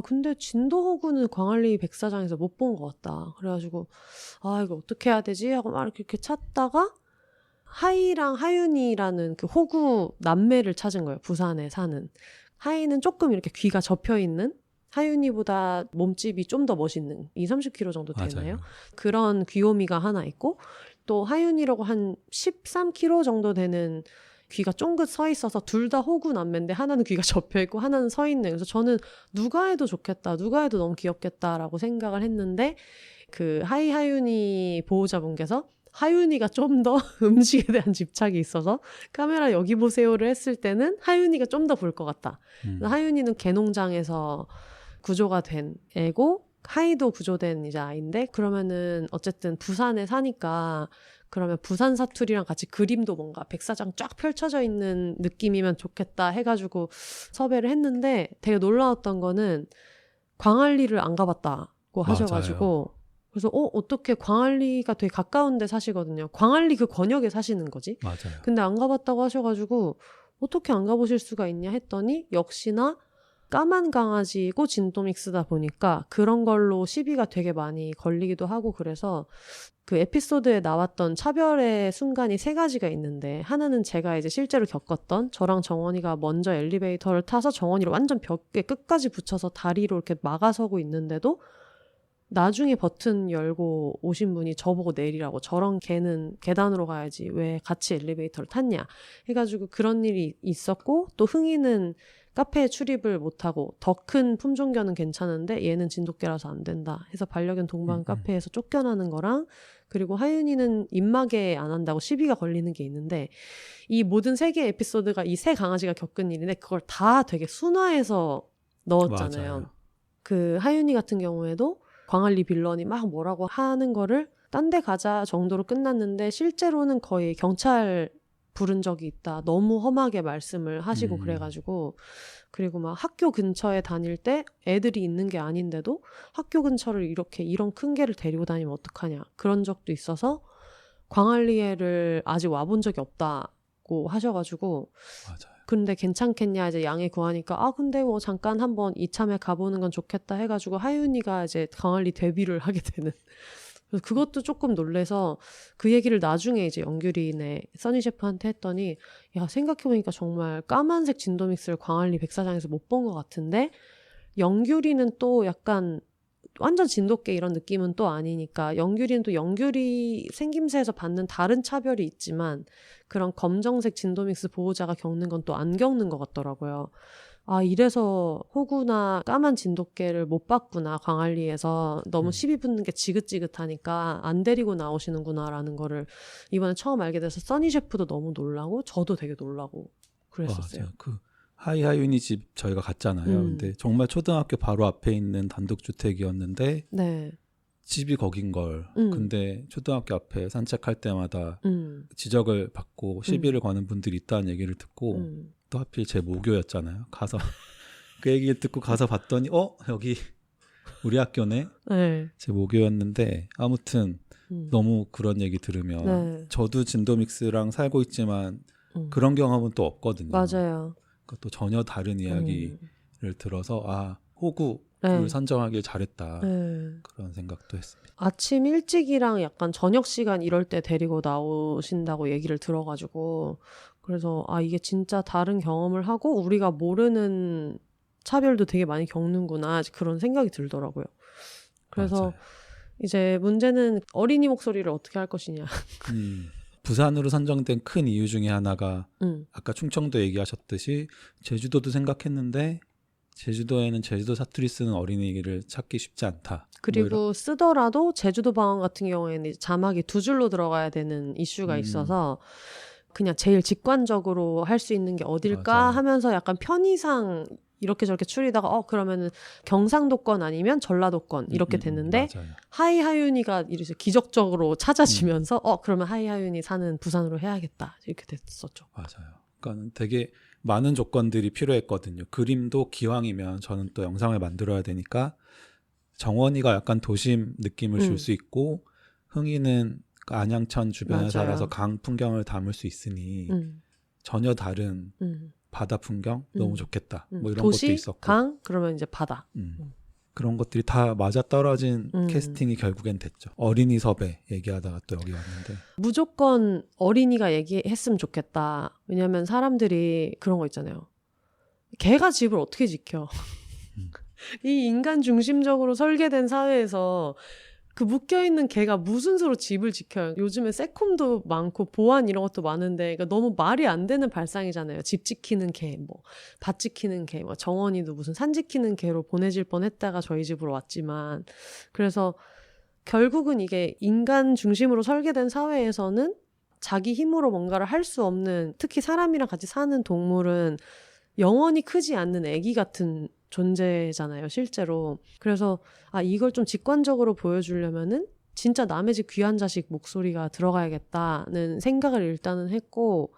근데 진도호구는 광안리 백사장에서 못 본 것 같다. 그래가지고 이거 어떻게 해야 되지? 하고 막 이렇게 찾다가 하이랑 하윤이라는 그 호구 남매를 찾은 거예요. 부산에 사는. 하이는 조금 이렇게 귀가 접혀있는 하윤이보다 몸집이 좀 더 멋있는 20-30kg 정도 되나요? 맞아요. 그런 귀요미가 하나 있고 또 하윤이라고 한 13kg 정도 되는 귀가 쫑긋 서 있어서 둘 다 호구 남매인데 하나는 귀가 접혀있고 하나는 서 있네. 그래서 저는 누가 해도 좋겠다. 누가 해도 너무 귀엽겠다라고 생각을 했는데 그 하윤이 보호자분께서 하윤이가 좀 더 음식에 대한 집착이 있어서 카메라 여기 보세요를 했을 때는 하윤이가 좀 더 볼 것 같다. 하윤이는 개농장에서 구조가 된 애고 하이도 구조된 이제 아이인데 그러면은 어쨌든 부산에 사니까 그러면 부산 사투리랑 같이 그림도 뭔가 백사장 쫙 펼쳐져 있는 느낌이면 좋겠다 해가지고 섭외를 했는데 되게 놀라웠던 거는 광안리를 안 가봤다고 하셔가지고 그래서 어떻게 광안리가 되게 가까운 데 사시거든요. 광안리 그 권역에 사시는 거지. 맞아요. 근데 안 가봤다고 하셔가지고 어떻게 안 가보실 수가 있냐 했더니 역시나 까만 강아지고 진도믹스다 보니까 그런 걸로 시비가 되게 많이 걸리기도 하고 그래서 그 에피소드에 나왔던 차별의 순간이 3가지가 있는데 하나는 제가 이제 실제로 겪었던 저랑 정원이가 먼저 엘리베이터를 타서 정원이를 완전 벽에 끝까지 붙여서 다리로 이렇게 막아서고 있는데도 나중에 버튼 열고 오신 분이 저보고 내리라고 저런 개는 계단으로 가야지 왜 같이 엘리베이터를 탔냐 해가지고 그런 일이 있었고 또 흥이는 카페에 출입을 못하고 더 큰 품종견은 괜찮은데 얘는 진돗개라서 안 된다 해서 반려견 동반 카페에서 쫓겨나는 거랑 그리고 하윤이는 입마개 안 한다고 시비가 걸리는 게 있는데 이 모든 3개의 에피소드가 이 3 강아지가 겪은 일인데 그걸 다 되게 순화해서 넣었잖아요. 맞아요. 그 하윤이 같은 경우에도 광안리 빌런이 막 뭐라고 하는 거를 딴 데 가자 정도로 끝났는데 실제로는 거의 경찰 부른 적이 있다. 너무 험하게 말씀을 하시고 그래가지고 그리고 막 학교 근처에 다닐 때 애들이 있는 게 아닌데도 학교 근처를 이렇게 이런 큰 개를 데리고 다니면 어떡하냐 그런 적도 있어서 광안리에를 아직 와본 적이 없다고 있다고 하셔가지고 맞아요. 근데 괜찮겠냐 이제 양해 구하니까 아 근데 뭐 잠깐 한번 이참에 가보는 건 좋겠다 해가지고 하윤이가 이제 광안리 데뷔를 하게 되는 그래서 그것도 조금 놀래서 그 얘기를 나중에 이제 영규린의 써니 셰프한테 했더니 야 생각해보니까 정말 까만색 진도믹스를 광안리 백사장에서 못 본 것 같은데 영규린은 또 약간 완전 진돗개 이런 느낌은 또 아니니까 영규리는 또 영규리 생김새에서 받는 다른 차별이 있지만 그런 검정색 진도믹스 보호자가 겪는 건 또 안 겪는 것 같더라고요. 아 이래서 호구나 까만 진돗개를 못 봤구나 광안리에서 너무 시비 붙는 게 지긋지긋하니까 안 데리고 나오시는구나라는 거를 이번에 처음 알게 돼서 써니 셰프도 너무 놀라고 저도 되게 놀라고 그랬었어요. 맞아요. 그 하이하윤이 집 저희가 갔잖아요. 근데 정말 초등학교 바로 앞에 있는 단독주택이었는데 네. 집이 거긴 걸. 근데 초등학교 앞에 산책할 때마다 지적을 받고 시비를 거는 분들이 있다는 얘기를 듣고 또 하필 제 모교였잖아요. 가서 그 얘기를 듣고 가서 봤더니 여기 우리 학교네. 네. 제 모교였는데 아무튼 너무 그런 얘기 들으면 네. 저도 진도믹스랑 살고 있지만 그런 경험은 또 없거든요. 맞아요. 그러니까 또 전혀 다른 이야기를 들어서 아 호구를 네. 선정하길 잘했다 네. 그런 생각도 했습니다. 아침 일찍이랑 약간 저녁 시간 이럴 때 데리고 나오신다고 얘기를 들어가지고 그래서 아 이게 진짜 다른 경험을 하고 우리가 모르는 차별도 되게 많이 겪는구나 그런 생각이 들더라고요. 그래서 맞아요. 이제 문제는 어린이 목소리를 어떻게 할 것이냐. 부산으로 선정된 큰 이유 중에 하나가 아까 충청도 얘기하셨듯이 제주도도 생각했는데 제주도에는 제주도 사투리 쓰는 어린이를 찾기 쉽지 않다. 그리고 쓰더라도 제주도 방언 같은 경우에는 자막이 2줄로 들어가야 되는 이슈가 있어서 그냥 제일 직관적으로 할 수 있는 게 어딜까 맞아요. 하면서 약간 편의상 이렇게 저렇게 추리다가 그러면은 경상도권 아니면 전라도권 이렇게 됐는데 맞아요. 하이하윤이가 이래서 기적적으로 찾아지면서 그러면 하이하윤이 사는 부산으로 해야겠다 이렇게 됐었죠. 맞아요. 그러니까 되게 많은 조건들이 필요했거든요. 그림도 기왕이면 저는 또 영상을 만들어야 되니까 정원이가 약간 도심 느낌을 줄 수 있고 흥이는 안양천 주변에 맞아요. 살아서 강 풍경을 담을 수 있으니 전혀 다른 바다 풍경 너무 좋겠다. 뭐 이런 도시, 것도 있었고 강 그러면 이제 바다. 그런 것들이 다 맞아떨어진 캐스팅이 결국엔 됐죠. 어린이 섭외 얘기하다가 또 여기 왔는데 무조건 어린이가 얘기했으면 좋겠다. 왜냐면 사람들이 그런 거 있잖아요. 개가 집을 어떻게 지켜? 이 인간 중심적으로 설계된 사회에서 그 묶여있는 개가 무슨 수로 집을 지켜요. 요즘에 세콤도 많고 보안 이런 것도 많은데 그러니까 너무 말이 안 되는 발상이잖아요. 집 지키는 개, 뭐 밭 지키는 개, 뭐 정원이도 무슨 산 지키는 개로 보내질 뻔했다가 저희 집으로 왔지만 그래서 결국은 이게 인간 중심으로 설계된 사회에서는 자기 힘으로 뭔가를 할 수 없는 특히 사람이랑 같이 사는 동물은 영원히 크지 않는 아기 같은 존재잖아요, 실제로. 그래서 이걸 좀 직관적으로 보여주려면은 진짜 남의 집 귀한 자식 목소리가 들어가야겠다는 생각을 일단은 했고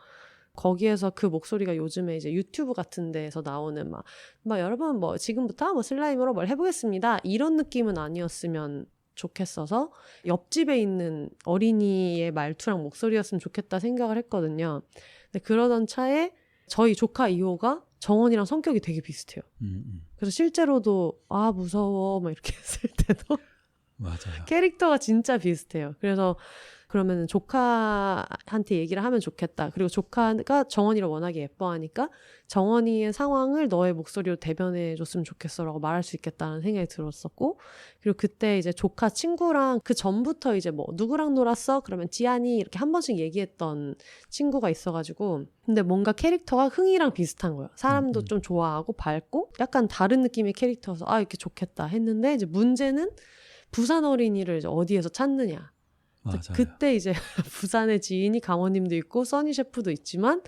거기에서 그 목소리가 요즘에 이제 유튜브 같은 데에서 나오는 막 여러분 뭐 지금부터 뭐 슬라임으로 뭘 해보겠습니다 이런 느낌은 아니었으면 좋겠어서 옆집에 있는 어린이의 말투랑 목소리였으면 좋겠다 생각을 했거든요. 근데 그러던 차에 저희 조카 2호가 정원이랑 성격이 되게 비슷해요. 그래서 실제로도 무서워 막 이렇게 했을 때도 맞아요. 캐릭터가 진짜 비슷해요. 그래서 그러면 조카한테 얘기를 하면 좋겠다. 그리고 조카가 정원이를 워낙에 예뻐하니까 정원이의 상황을 너의 목소리로 대변해 줬으면 좋겠어라고 말할 수 있겠다는 생각이 들었었고 그리고 그때 이제 조카 친구랑 그 전부터 이제 뭐 누구랑 놀았어? 그러면 지안이 이렇게 한 번씩 얘기했던 친구가 있어가지고 근데 뭔가 캐릭터가 흥이랑 비슷한 거예요. 사람도 좀 좋아하고 밝고 약간 다른 느낌의 캐릭터여서 이렇게 좋겠다 했는데 이제 문제는 부산 어린이를 이제 어디에서 찾느냐. 맞아요. 그때 이제 부산의 지인이 강원님도 있고 써니 셰프도 있지만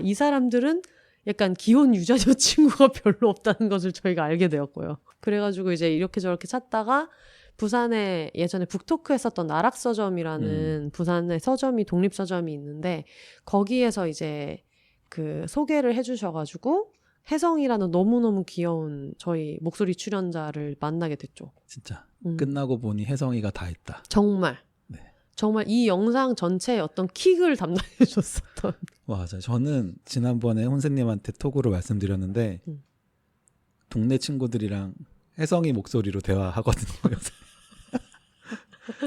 이 사람들은 약간 기혼 유전자 친구가 별로 없다는 것을 저희가 알게 되었고요. 그래가지고 이제 이렇게 저렇게 찾다가 부산에 예전에 북토크 했었던 나락서점이라는 부산의 서점이 독립서점이 있는데 거기에서 이제 그 소개를 해주셔가지고 혜성이라는 너무너무 귀여운 저희 목소리 출연자를 만나게 됐죠. 진짜 끝나고 보니 혜성이가 다 했다. 정말. 네. 정말 이 영상 전체의 어떤 킥을 담당해 줬었던. 맞아요. 저는 지난번에 혼세님한테 톡으로 말씀드렸는데 동네 친구들이랑 혜성이 목소리로 대화하거든요. 요새.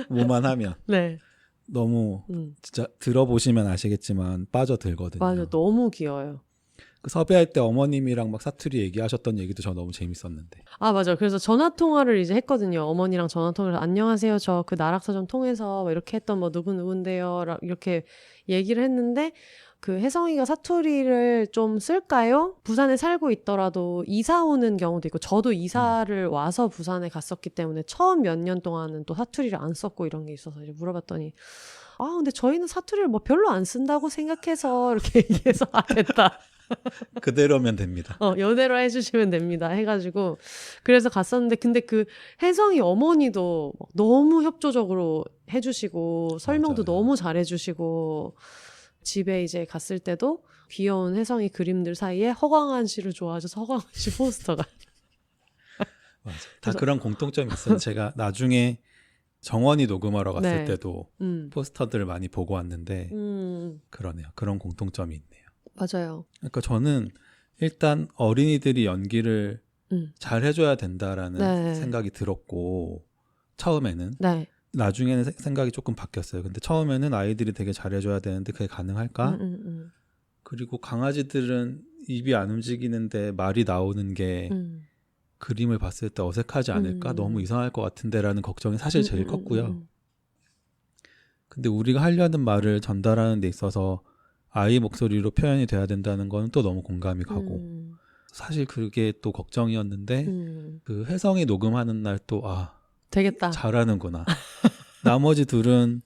뭐만 하면 네. 너무 진짜 들어보시면 아시겠지만 빠져들거든요. 맞아, 너무 귀여워요. 그 섭외할 때 어머님이랑 막 사투리 얘기하셨던 얘기도 저 너무 재밌었는데. 아, 맞아. 그래서 전화 통화를 이제 했거든요. 어머니랑 전화 통화를 안녕하세요. 저 그 나락서점 통해서 뭐 이렇게 했던 뭐 누군데요. 이렇게 얘기를 했는데 그 혜성이가 사투리를 좀 쓸까요? 부산에 살고 있더라도 이사 오는 경우도 있고 저도 이사를 와서 부산에 갔었기 때문에 처음 몇 년 동안은 또 사투리를 안 썼고 이런 게 있어서 이제 물어봤더니 아, 근데 저희는 사투리를 뭐 별로 안 쓴다고 생각해서 이렇게 얘기해서 아, 됐다. 그대로면 됩니다. 연애로 해주시면 됩니다. 해가지고 그래서 갔었는데 근데 그 혜성이 어머니도 너무 협조적으로 해주시고 설명도 맞아요. 너무 잘해주시고 집에 이제 갔을 때도 귀여운 혜성이 그림들 사이에 허광한 씨를 좋아하셔서 허광한 씨 포스터가 맞아. 다 그런 공통점이 있어요. 제가 나중에 정원이 녹음하러 갔을 네. 때도 포스터들을 많이 보고 왔는데 그러네요. 그런 공통점이 있네요. 맞아요. 그러니까 저는 일단 어린이들이 연기를 잘 해줘야 된다라는 네. 생각이 들었고 처음에는 네. 나중에는 생각이 조금 바뀌었어요. 근데 처음에는 아이들이 되게 잘해줘야 되는데 그게 가능할까? 그리고 강아지들은 입이 안 움직이는데 말이 나오는 게 그림을 봤을 때 어색하지 않을까? 너무 이상할 것 같은데라는 걱정이 사실 제일 컸고요. 근데 우리가 하려는 말을 전달하는 데 있어서 아이 목소리로 표현이 돼야 된다는 건 또 너무 공감이 가고 사실 그게 또 걱정이었는데 그 혜성이 녹음하는 날 또 되겠다. 잘하는구나. 나머지 둘은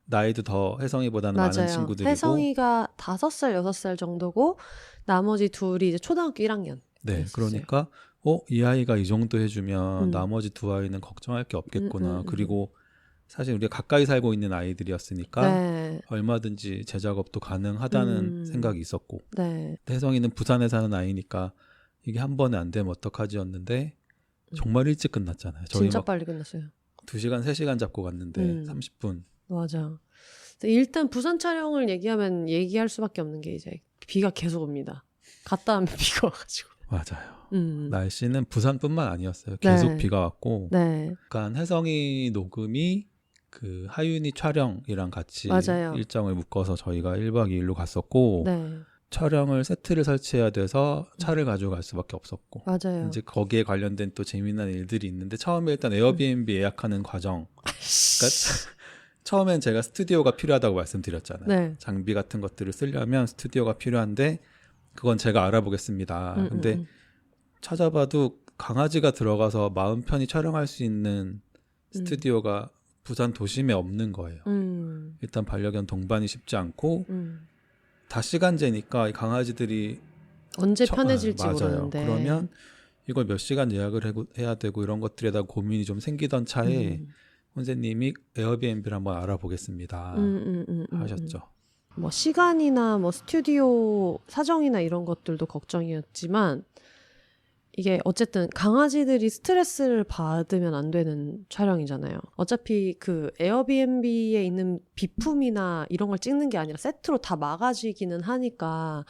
나이도 더 혜성이보다는 맞아요. 많은 친구들이고 혜성이가 5살, 6살 정도고 나머지 둘이 이제 초등학교 1학년. 네, 있었어요. 그러니까 이 아이가 이 정도 해주면 나머지 두 아이는 걱정할 게 없겠구나. 그리고 사실 우리가 가까이 살고 있는 아이들이었으니까 네. 얼마든지 재작업도 가능하다는 생각이 있었고 네. 혜성이는 부산에 사는 아이니까 이게 한 번에 안 되면 어떡하지였는데 정말 일찍 끝났잖아요. 저희 진짜 막 빨리 끝났어요. 2시간, 3시간 잡고 갔는데 30분. 맞아. 일단 부산 촬영을 얘기하면 얘기할 수밖에 없는 게 이제 비가 계속 옵니다. 갔다 오면 비가 와가지고. 맞아요. 날씨는 부산뿐만 아니었어요. 계속 네. 비가 왔고 네. 그러니까 혜성이 녹음이 그 하윤이 촬영이랑 같이 맞아요. 일정을 묶어서 저희가 1박 2일로 갔었고 네. 촬영을 세트를 설치해야 돼서 차를 가져갈 수밖에 없었고 맞아요. 이제 거기에 관련된 또 재미난 일들이 있는데 처음에 일단 에어비앤비 예약하는 과정 그러니까 처음엔 제가 스튜디오가 필요하다고 말씀드렸잖아요. 네. 장비 같은 것들을 쓰려면 스튜디오가 필요한데 그건 제가 알아보겠습니다. 근데 찾아봐도 강아지가 들어가서 마음 편히 촬영할 수 있는 스튜디오가 부산 도심에 없는 거예요. 일단 반려견 동반이 쉽지 않고 다 시간제니까 이 강아지들이 언제 편해질지 맞아요. 모르는데. 그러면 이걸 몇 시간 예약을 해야 되고 이런 것들에다 고민이 좀 생기던 차에 혼세님이 에어비앤비를 한번 알아보겠습니다 하셨죠. 뭐 시간이나 뭐 스튜디오 사정이나 이런 것들도 걱정이었지만 이게 어쨌든 강아지들이 스트레스를 받으면 안 되는 촬영이잖아요. 어차피 그 에어비앤비에 있는 비품이나 이런 걸 찍는 게 아니라 세트로 다 막아지기는 하니까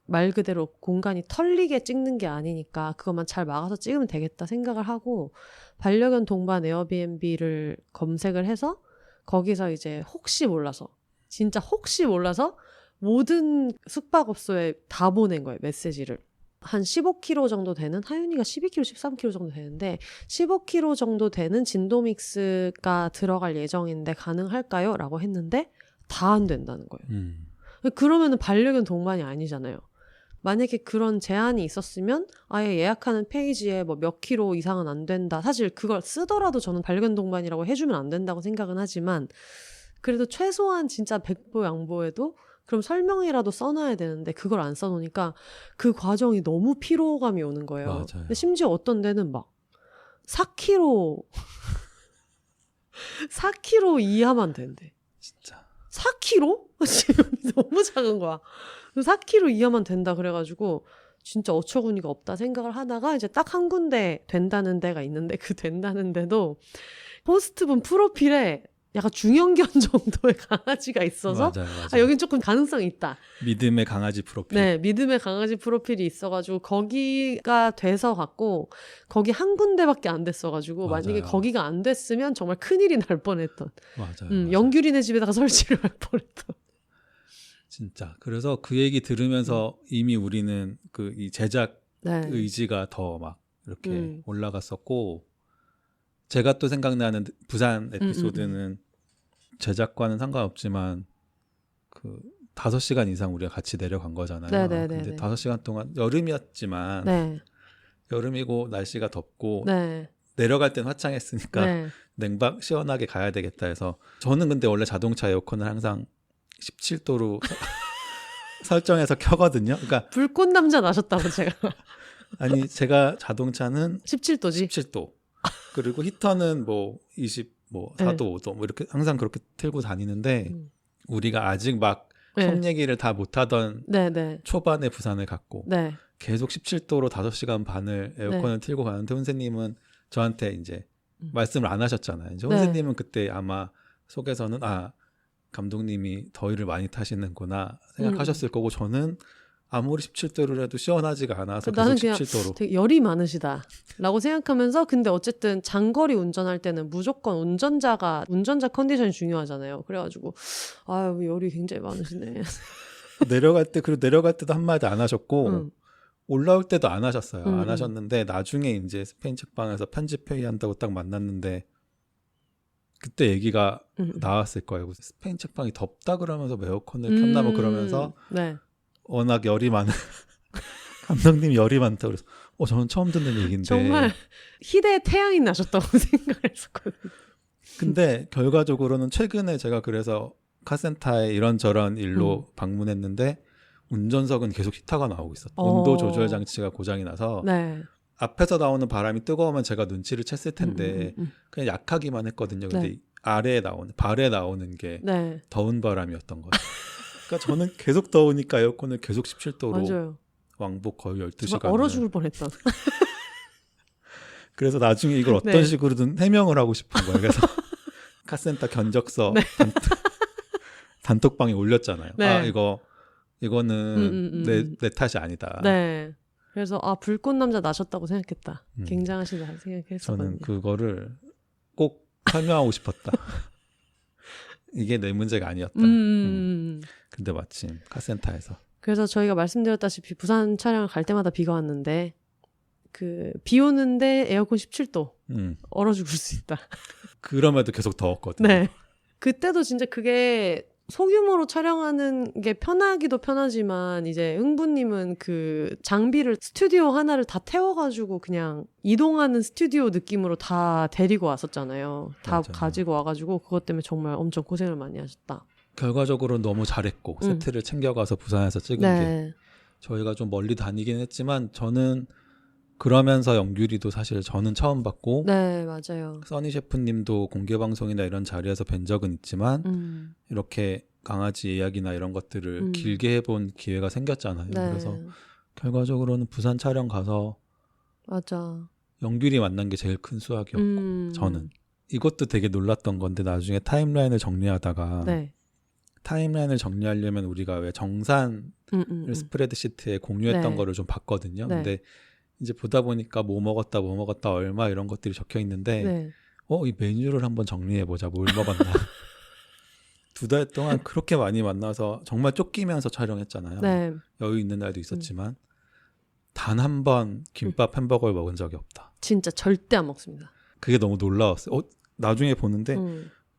말 그대로 공간이 털리게 찍는 게 아니니까 그것만 잘 막아서 찍으면 되겠다 생각을 하고 반려견 동반 에어비앤비를 검색을 해서 거기서 이제 혹시 몰라서 진짜 혹시 몰라서 모든 숙박업소에 다 보낸 거예요. 메시지를. 한 15kg 정도 되는 하윤이가 12kg, 13kg 정도 되는데 15kg 정도 되는 진도믹스가 들어갈 예정인데 가능할까요? 라고 했는데 다 안 된다는 거예요. 그러면은 반려견 동반이 아니잖아요. 만약에 그런 제한이 있었으면 아예 예약하는 페이지에 뭐 몇 킬로 이상은 안 된다. 사실 그걸 쓰더라도 저는 반려견 동반이라고 해주면 안 된다고 생각은 하지만 그래도 최소한 진짜 백보 양보에도 그럼 설명이라도 써놔야 되는데 그걸 안 써놓으니까 그 과정이 너무 피로감이 오는 거예요. 맞아요. 근데 심지어 어떤 데는 막 4kg 4kg 이하만 된대. 진짜 4kg? 지금 너무 작은 거야. 4kg 이하만 된다 그래가지고 진짜 어처구니가 없다 생각을 하다가 이제 딱 한 군데 된다는 데가 있는데 그 된다는 데도 포스트분 프로필에 약간 중형견 정도의 강아지가 있어서 맞아요, 맞아요. 아, 여긴 조금 가능성이 있다. 믿음의 강아지 프로필. 네, 믿음의 강아지 프로필이 있어가지고 거기가 돼서 갔고 거기 한 군데밖에 안 됐어가지고 맞아요. 만약에 거기가 안 됐으면 정말 큰일이 날 뻔했던. 맞아요, 맞아요. 영규리네 집에다가 설치를 할 뻔했던. 진짜. 그래서 그 얘기 들으면서 이미 우리는 그 이 제작 네. 의지가 더 막 이렇게 올라갔었고, 제가 또 생각나는 부산 에피소드는 제작과는 상관없지만 그 5시간 이상 우리가 같이 내려간 거잖아요. 네네네네. 근데 5시간 동안 여름이었지만 네. 여름이고 날씨가 덥고 네. 내려갈 땐 화창했으니까 네. 냉방 시원하게 가야 되겠다 해서, 저는 근데 원래 자동차 에어컨을 항상 17도로 설정해서 켜거든요. 그러니까 불꽃 남자 나셨다고 제가. 아니 제가 자동차는 17도지. 17도. 그리고 히터는 뭐 20, 뭐 4도, 5도 뭐 이렇게 항상 그렇게 틀고 다니는데 우리가 아직 막 속 얘기를 다 못하던 네네. 초반에 부산을 갔고 네. 계속 17도로 5시간 반을 에어컨을 틀고 가는데 혼세님은 저한테 이제 말씀을 안 하셨잖아요. 이제 혼세님은 그때 아마 속에서는 아, 감독님이 더위를 많이 타시는구나 생각하셨을 거고, 저는 아무리 17도로라도 시원하지가 않아서 나는 계속 그냥 17도로. 되게 열이 많으시다 라고 생각하면서, 근데 어쨌든 장거리 운전할 때는 무조건 운전자 컨디션이 중요하잖아요. 그래가지고 아유, 열이 굉장히 많으시네. 내려갈 때, 그리고 내려갈 때도 한마디 안 하셨고 올라올 때도 안 하셨어요. 안 하셨는데 나중에 이제 스페인 책방에서 편집회의 한다고 딱 만났는데 그때 얘기가 나왔을 거예요. 스페인 책방이 덥다 그러면서 뭐 에어컨을 켰나 뭐 그러면서 네. 워낙 열이 많은 감독님이 열이 많다 그래서 저는 처음 듣는 얘기인데 정말 희대의 태양이 나셨다고 생각했었거든요. 근데 결과적으로는 최근에 제가 그래서 카센터에 이런저런 일로 방문했는데 운전석은 계속 히터가 나오고 있었어요. 온도 조절 장치가 고장이 나서 네. 앞에서 나오는 바람이 뜨거우면 제가 눈치를 챘을 텐데 그냥 약하기만 했거든요. 근데 네. 발에 나오는 게 네. 더운 바람이었던 거예요. 그러니까 저는 계속 더우니까 에어컨을 계속 17도로 맞아요. 왕복 거의 12시간. 정말 얼어 죽을 뻔했던. 그래서 나중에 이걸 어떤 네. 식으로든 해명을 하고 싶은 거예요. 그래서 카센터 견적서 네. 단톡방에 올렸잖아요. 네. 아, 이거는 내 탓이 아니다. 네. 그래서 아, 불꽃 남자 나셨다고 생각했다. 굉장하시다 생각했었거든요. 저는 그거를 꼭 설명하고 싶었다. 이게 내 문제가 아니었다. 근데 마침 카센터에서. 그래서 저희가 말씀드렸다시피 부산 촬영을 갈 때마다 비가 왔는데 그 비 오는데 에어컨 17도 얼어 죽을 수 있다. 그럼에도 계속 더웠거든요. 네. 그때도 진짜 그게 소규모로 촬영하는 게 편하기도 편하지만 이제 흥부님은 그 장비를 스튜디오 하나를 다 태워가지고 그냥 이동하는 스튜디오 느낌으로 다 데리고 왔었잖아요. 다 맞아요. 가지고 와가지고 그것 때문에 정말 엄청 고생을 많이 하셨다. 결과적으로 너무 잘했고 세트를 챙겨가서 부산에서 찍은 게 네. 저희가 좀 멀리 다니긴 했지만 저는 그러면서 영규리도 사실 저는 처음 봤고 네, 맞아요. 써니 셰프님도 공개방송이나 이런 자리에서 뵌 적은 있지만 이렇게 강아지 이야기나 이런 것들을 길게 해본 기회가 생겼잖아요. 네. 그래서 결과적으로는 부산 촬영 가서 맞아. 영규리 만난 게 제일 큰 수확이었고 저는 이것도 되게 놀랐던 건데 나중에 타임라인을 정리하다가 네. 타임라인을 정리하려면 우리가 왜 정산을 스프레드시트에 공유했던 네. 거를 좀 봤거든요. 네. 근데 이제 보다 보니까 뭐 먹었다 얼마 이런 것들이 적혀 있는데 네. 이 메뉴를 한번 정리해보자. 뭘 먹었나. 2달 동안 그렇게 많이 만나서 정말 쫓기면서 촬영했잖아요. 네. 여유 있는 날도 있었지만 단 한 번 김밥 햄버거를 먹은 적이 없다. 진짜 절대 안 먹습니다. 그게 너무 놀라웠어요. 나중에 보는데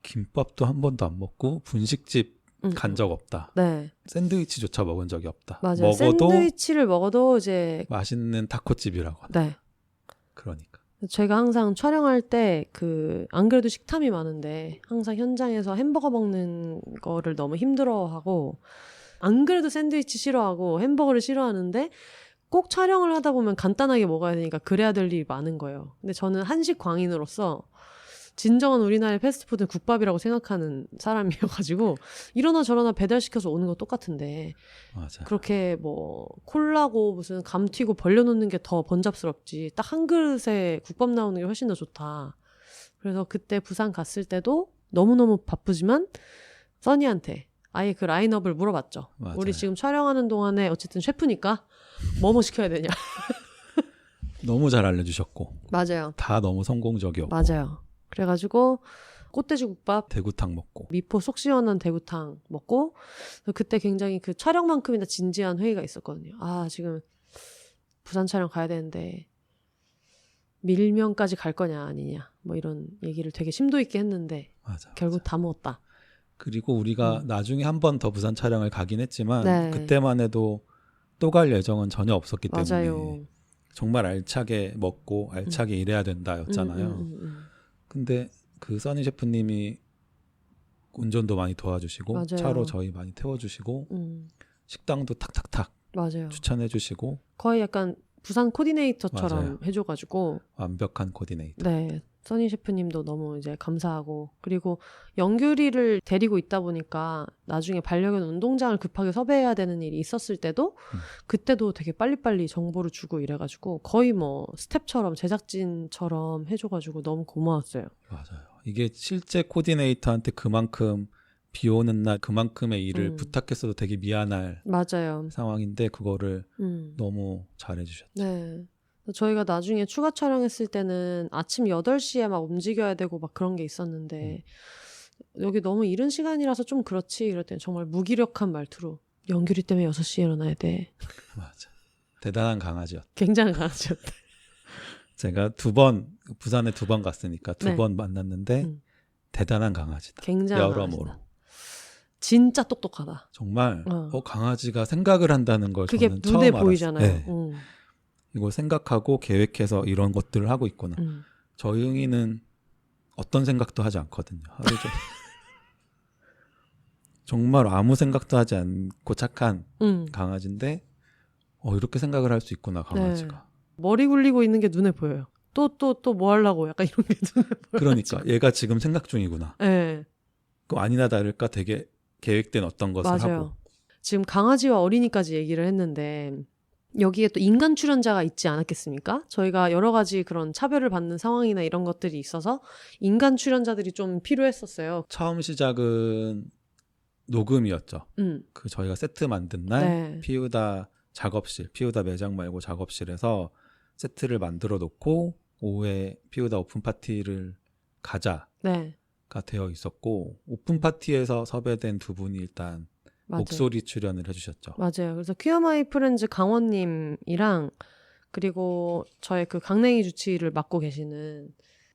김밥도 한 번도 안 먹고 분식집 간 적 없다. 네. 샌드위치조차 먹은 적이 없다. 맞아요. 먹어도 샌드위치를 먹어도 이제 맛있는 타코집이라고 하나. 네. 그러니까. 제가 항상 촬영할 때 안 그래도 식탐이 많은데 항상 현장에서 햄버거 먹는 거를 너무 힘들어하고 안 그래도 샌드위치 싫어하고 햄버거를 싫어하는데 꼭 촬영을 하다 보면 간단하게 먹어야 되니까 그래야 될 일이 많은 거예요. 근데 저는 한식 광인으로서 진정한 우리나라의 패스트푸드는 국밥이라고 생각하는 사람이어가지고 이러나 저러나 배달시켜서 오는 거 똑같은데 맞아. 그렇게 뭐 콜라고 무슨 감 튀고 벌려놓는 게 더 번잡스럽지 딱 한 그릇에 국밥 나오는 게 훨씬 더 좋다. 그래서 그때 부산 갔을 때도 너무너무 바쁘지만 써니한테 아예 그 라인업을 물어봤죠. 맞아요. 우리 지금 촬영하는 동안에 어쨌든 셰프니까 뭐 시켜야 되냐. 너무 잘 알려주셨고 맞아요. 다 너무 성공적이었고 맞아요. 그래가지고 꽃돼지국밥, 대구탕 먹고 미포 속 시원한 대구탕 먹고 그때 굉장히 그 촬영만큼이나 진지한 회의가 있었거든요. 아 지금 부산 촬영 가야 되는데 밀면까지 갈 거냐 아니냐 뭐 이런 얘기를 되게 심도 있게 했는데 맞아. 결국 다 먹었다. 그리고 우리가 나중에 한 번 더 부산 촬영을 가긴 했지만 네. 그때만 해도 또 갈 예정은 전혀 없었기 때문에 맞아요. 정말 알차게 먹고 알차게 일해야 된다였잖아요. 근데 그 써니 셰프님이 운전도 많이 도와주시고 맞아요. 차로 저희 많이 태워주시고 식당도 탁탁탁 맞아요. 추천해주시고 거의 약간 부산 코디네이터처럼 맞아요. 해줘가지고 완벽한 코디네이터. 네. 써니 셰프님도 너무 이제 감사하고 그리고 영규리를 데리고 있다 보니까 나중에 반려견 운동장을 급하게 섭외해야 되는 일이 있었을 때도 그때도 되게 빨리빨리 정보를 주고 이래가지고 거의 뭐 스텝처럼 제작진처럼 해줘가지고 너무 고마웠어요. 맞아요. 이게 실제 코디네이터한테 그만큼 비 오는 날 그만큼의 일을 부탁했어도 되게 미안할 맞아요. 상황인데 그거를 너무 잘해주셨죠. 네. 저희가 나중에 추가 촬영했을 때는 아침 8시에 막 움직여야 되고 막 그런 게 있었는데 여기 너무 이른 시간이라서 좀 그렇지 이럴 때는 정말 무기력한 말투로 연규리 때문에 6시에 일어나야 돼. 맞아. 대단한 강아지였다. 굉장히 강아지였다. 제가 부산에 2번 갔으니까 2번 네. 만났는데 대단한 강아지다. 굉장히 여러모로. 강아지다. 진짜 똑똑하다. 정말 강아지가 생각을 한다는 걸 그게 저는 눈에 처음 보이잖아요. 알았어요. 네. 이걸 생각하고 계획해서 이런 것들을 하고 있구나. 저희 흥이는 어떤 생각도 하지 않거든요. 하루 종일. 정말 아무 생각도 하지 않고 착한 강아지인데 이렇게 생각을 할 수 있구나 강아지가. 네. 머리 굴리고 있는 게 눈에 보여요. 또 뭐 하려고 약간 이런 게 눈에 보여요. 그러니까 얘가 지금 생각 중이구나. 네. 그럼 아니나 다를까 되게 계획된 어떤 것을 맞아요. 하고. 지금 강아지와 어린이까지 얘기를 했는데 여기에 또 인간 출연자가 있지 않았겠습니까? 저희가 여러 가지 그런 차별을 받는 상황이나 이런 것들이 있어서 인간 출연자들이 좀 필요했었어요. 처음 시작은 녹음이었죠. 그 저희가 세트 만든 날 네. 피우다 매장 말고 작업실에서 세트를 만들어 놓고 오후에 피우다 오픈 파티를 가자가 네. 되어 있었고 오픈 파티에서 섭외된 2분이 일단 맞아요. 목소리 출연을 해주셨죠. 맞아요. 그래서 퀴어마이 프렌즈 강원님이랑 그리고 저의 그 강냉이 주치를 맡고 계시는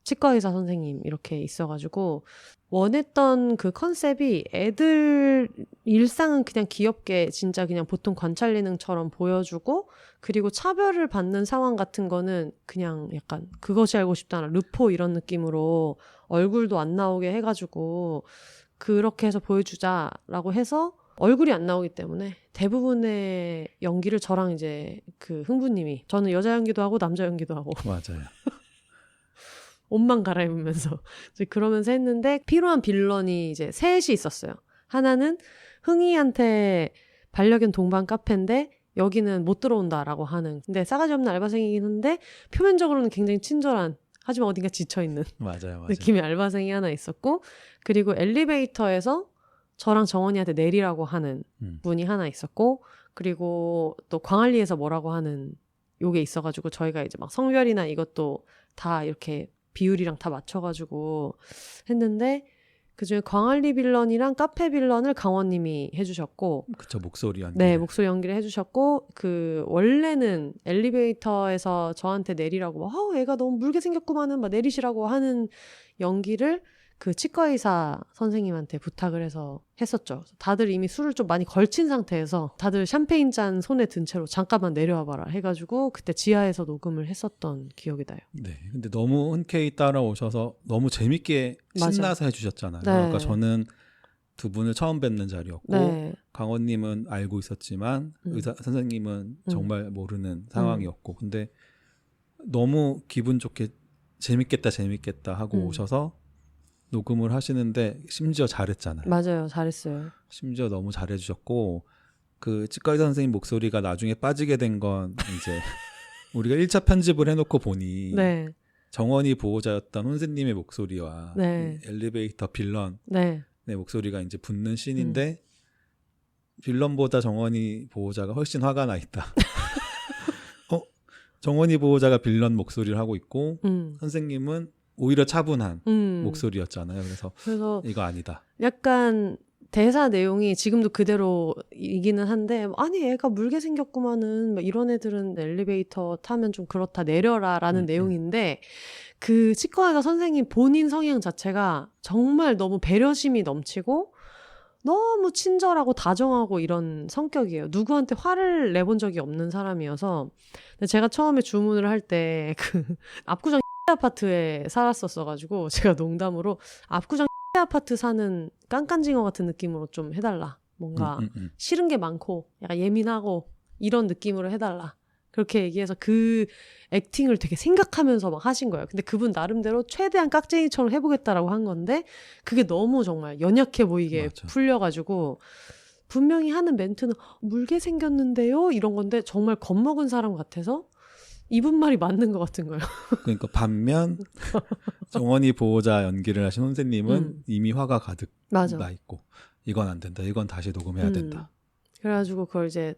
치과의사 선생님 이렇게 있어가지고 원했던 그 컨셉이 애들 일상은 그냥 귀엽게 진짜 그냥 보통 관찰 예능처럼 보여주고 그리고 차별을 받는 상황 같은 거는 그냥 약간 그것이 알고 싶다나 르포 이런 느낌으로 얼굴도 안 나오게 해가지고 그렇게 해서 보여주자라고 해서 얼굴이 안 나오기 때문에 대부분의 연기를 저랑 이제 그 흥부님이 저는 여자 연기도 하고 남자 연기도 하고 맞아요. 옷만 갈아입으면서 이제 그러면서 했는데 필요한 빌런이 이제 셋이 있었어요. 하나는 흥이한테 반려견 동반 카페인데 여기는 못 들어온다라고 하는 근데 싸가지 없는 알바생이긴 한데 표면적으로는 굉장히 친절한 하지만 어딘가 지쳐있는 맞아요. 느낌의 알바생이 하나 있었고 그리고 엘리베이터에서 저랑 정원이한테 내리라고 하는 분이 하나 있었고 그리고 또 광안리에서 뭐라고 하는 요게 있어가지고 저희가 이제 막 성별이나 이것도 다 이렇게 비율이랑 다 맞춰가지고 했는데 그중에 광안리 빌런이랑 카페 빌런을 강원님이 해주셨고 그쵸 목소리 연기. 네 목소리 연기를 해주셨고 그 원래는 엘리베이터에서 저한테 내리라고 막 애가 너무 물게 생겼구만은 막 내리시라고 하는 연기를 그 치과의사 선생님한테 부탁을 해서 했었죠. 다들 이미 술을 좀 많이 걸친 상태에서 다들 샴페인 잔 손에 든 채로 잠깐만 내려와 봐라 해가지고 그때 지하에서 녹음을 했었던 기억이 나요. 네, 근데 너무 흔쾌히 따라오셔서 너무 재밌게 신나서 맞아. 해주셨잖아요. 네. 그러니까 저는 2분을 처음 뵙는 자리였고 네. 강원님은 알고 있었지만 의사 선생님은 정말 모르는 상황이었고 근데 너무 기분 좋게 재밌겠다 하고 오셔서 녹음을 하시는데 심지어 잘했잖아요. 맞아요. 잘했어요. 심지어 너무 잘해주셨고 그 치과의사 선생님 목소리가 나중에 빠지게 된 건 이제 우리가 1차 편집을 해놓고 보니 네. 정원이 보호자였던 혼세님의 목소리와 네. 이 엘리베이터 빌런의 네. 목소리가 이제 붙는 씬인데 빌런보다 정원이 보호자가 훨씬 화가 나 있다. 정원이 보호자가 빌런 목소리를 하고 있고 선생님은 오히려 차분한 목소리였잖아요. 그래서 이거 아니다. 약간 대사 내용이 지금도 그대로이기는 한데 아니 애가 물게 생겼구만은 막 이런 애들은 엘리베이터 타면 좀 그렇다 내려라 라는 내용인데 그 치과의사 선생님 본인 성향 자체가 정말 너무 배려심이 넘치고 너무 친절하고 다정하고 이런 성격이에요. 누구한테 화를 내본 적이 없는 사람이어서. 근데 제가 처음에 주문을 할 때 그 압구정 아파트에 살았었어가지고 제가 농담으로 압구정 아파트 사는 깐깐징어 같은 느낌으로 좀 해달라. 뭔가 싫은 게 많고 약간 예민하고 이런 느낌으로 해달라. 그렇게 얘기해서 그 액팅을 되게 생각하면서 막 하신 거예요. 근데 그분 나름대로 최대한 깍쟁이처럼 해보겠다라고 한 건데 그게 너무 정말 연약해 보이게 맞아. 풀려가지고 분명히 하는 멘트는 물게 생겼는데요? 이런 건데 정말 겁먹은 사람 같아서 이분 말이 맞는 것 같은 거예요. 그러니까 반면 정원이 보호자 연기를 하신 혼세님은 이미 화가 가득 맞아. 나 있고 이건 안 된다. 이건 다시 녹음해야 된다. 그래가지고 그걸 이제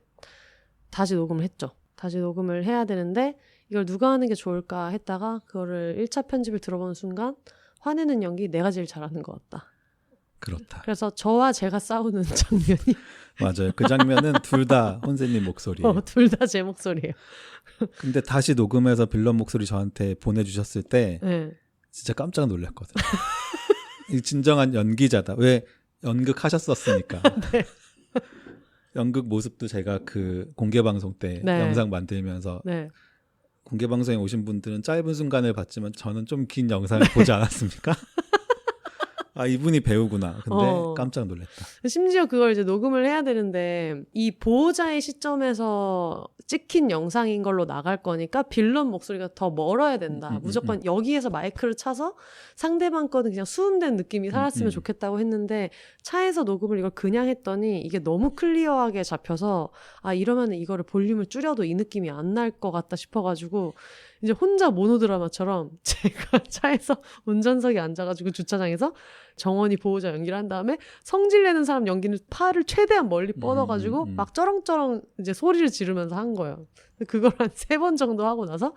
다시 녹음을 했죠. 다시 녹음을 해야 되는데 이걸 누가 하는 게 좋을까 했다가 그거를 1차 편집을 들어보는 순간 화내는 연기 내가 제일 잘하는 것 같다. 그렇다. 그래서 저와 제가 싸우는 장면이 맞아요. 그 장면은 둘 다 혼세님 목소리예요. 둘 다 제 목소리예요. 근데 다시 녹음해서 빌런 목소리 저한테 보내주셨을 때 네. 진짜 깜짝 놀랐거든요. 이 진정한 연기자다. 왜 연극하셨었으니까. 네. 연극 모습도 제가 그 공개 방송 때 네. 영상 만들면서 네. 공개 방송에 오신 분들은 짧은 순간을 봤지만 저는 좀 긴 영상을 보지 않았습니까? 아 이분이 배우구나. 근데 깜짝 놀랐다. 심지어 그걸 이제 녹음을 해야 되는데 이 보호자의 시점에서 찍힌 영상인 걸로 나갈 거니까 빌런 목소리가 더 멀어야 된다. 무조건 여기에서 마이크를 차서 상대방 거는 그냥 수음된 느낌이 살았으면 좋겠다고 했는데 차에서 녹음을 이걸 그냥 했더니 이게 너무 클리어하게 잡혀서 아 이러면 이거를 볼륨을 줄여도 이 느낌이 안 날 것 같다 싶어가지고 이제 혼자 모노드라마처럼 제가 차에서 운전석에 앉아가지고 주차장에서 정원이 보호자 연기를 한 다음에 성질내는 사람 연기는 팔을 최대한 멀리 뻗어가지고 막 쩌렁쩌렁 이제 소리를 지르면서 한 거예요. 그걸 한 3번 정도 하고 나서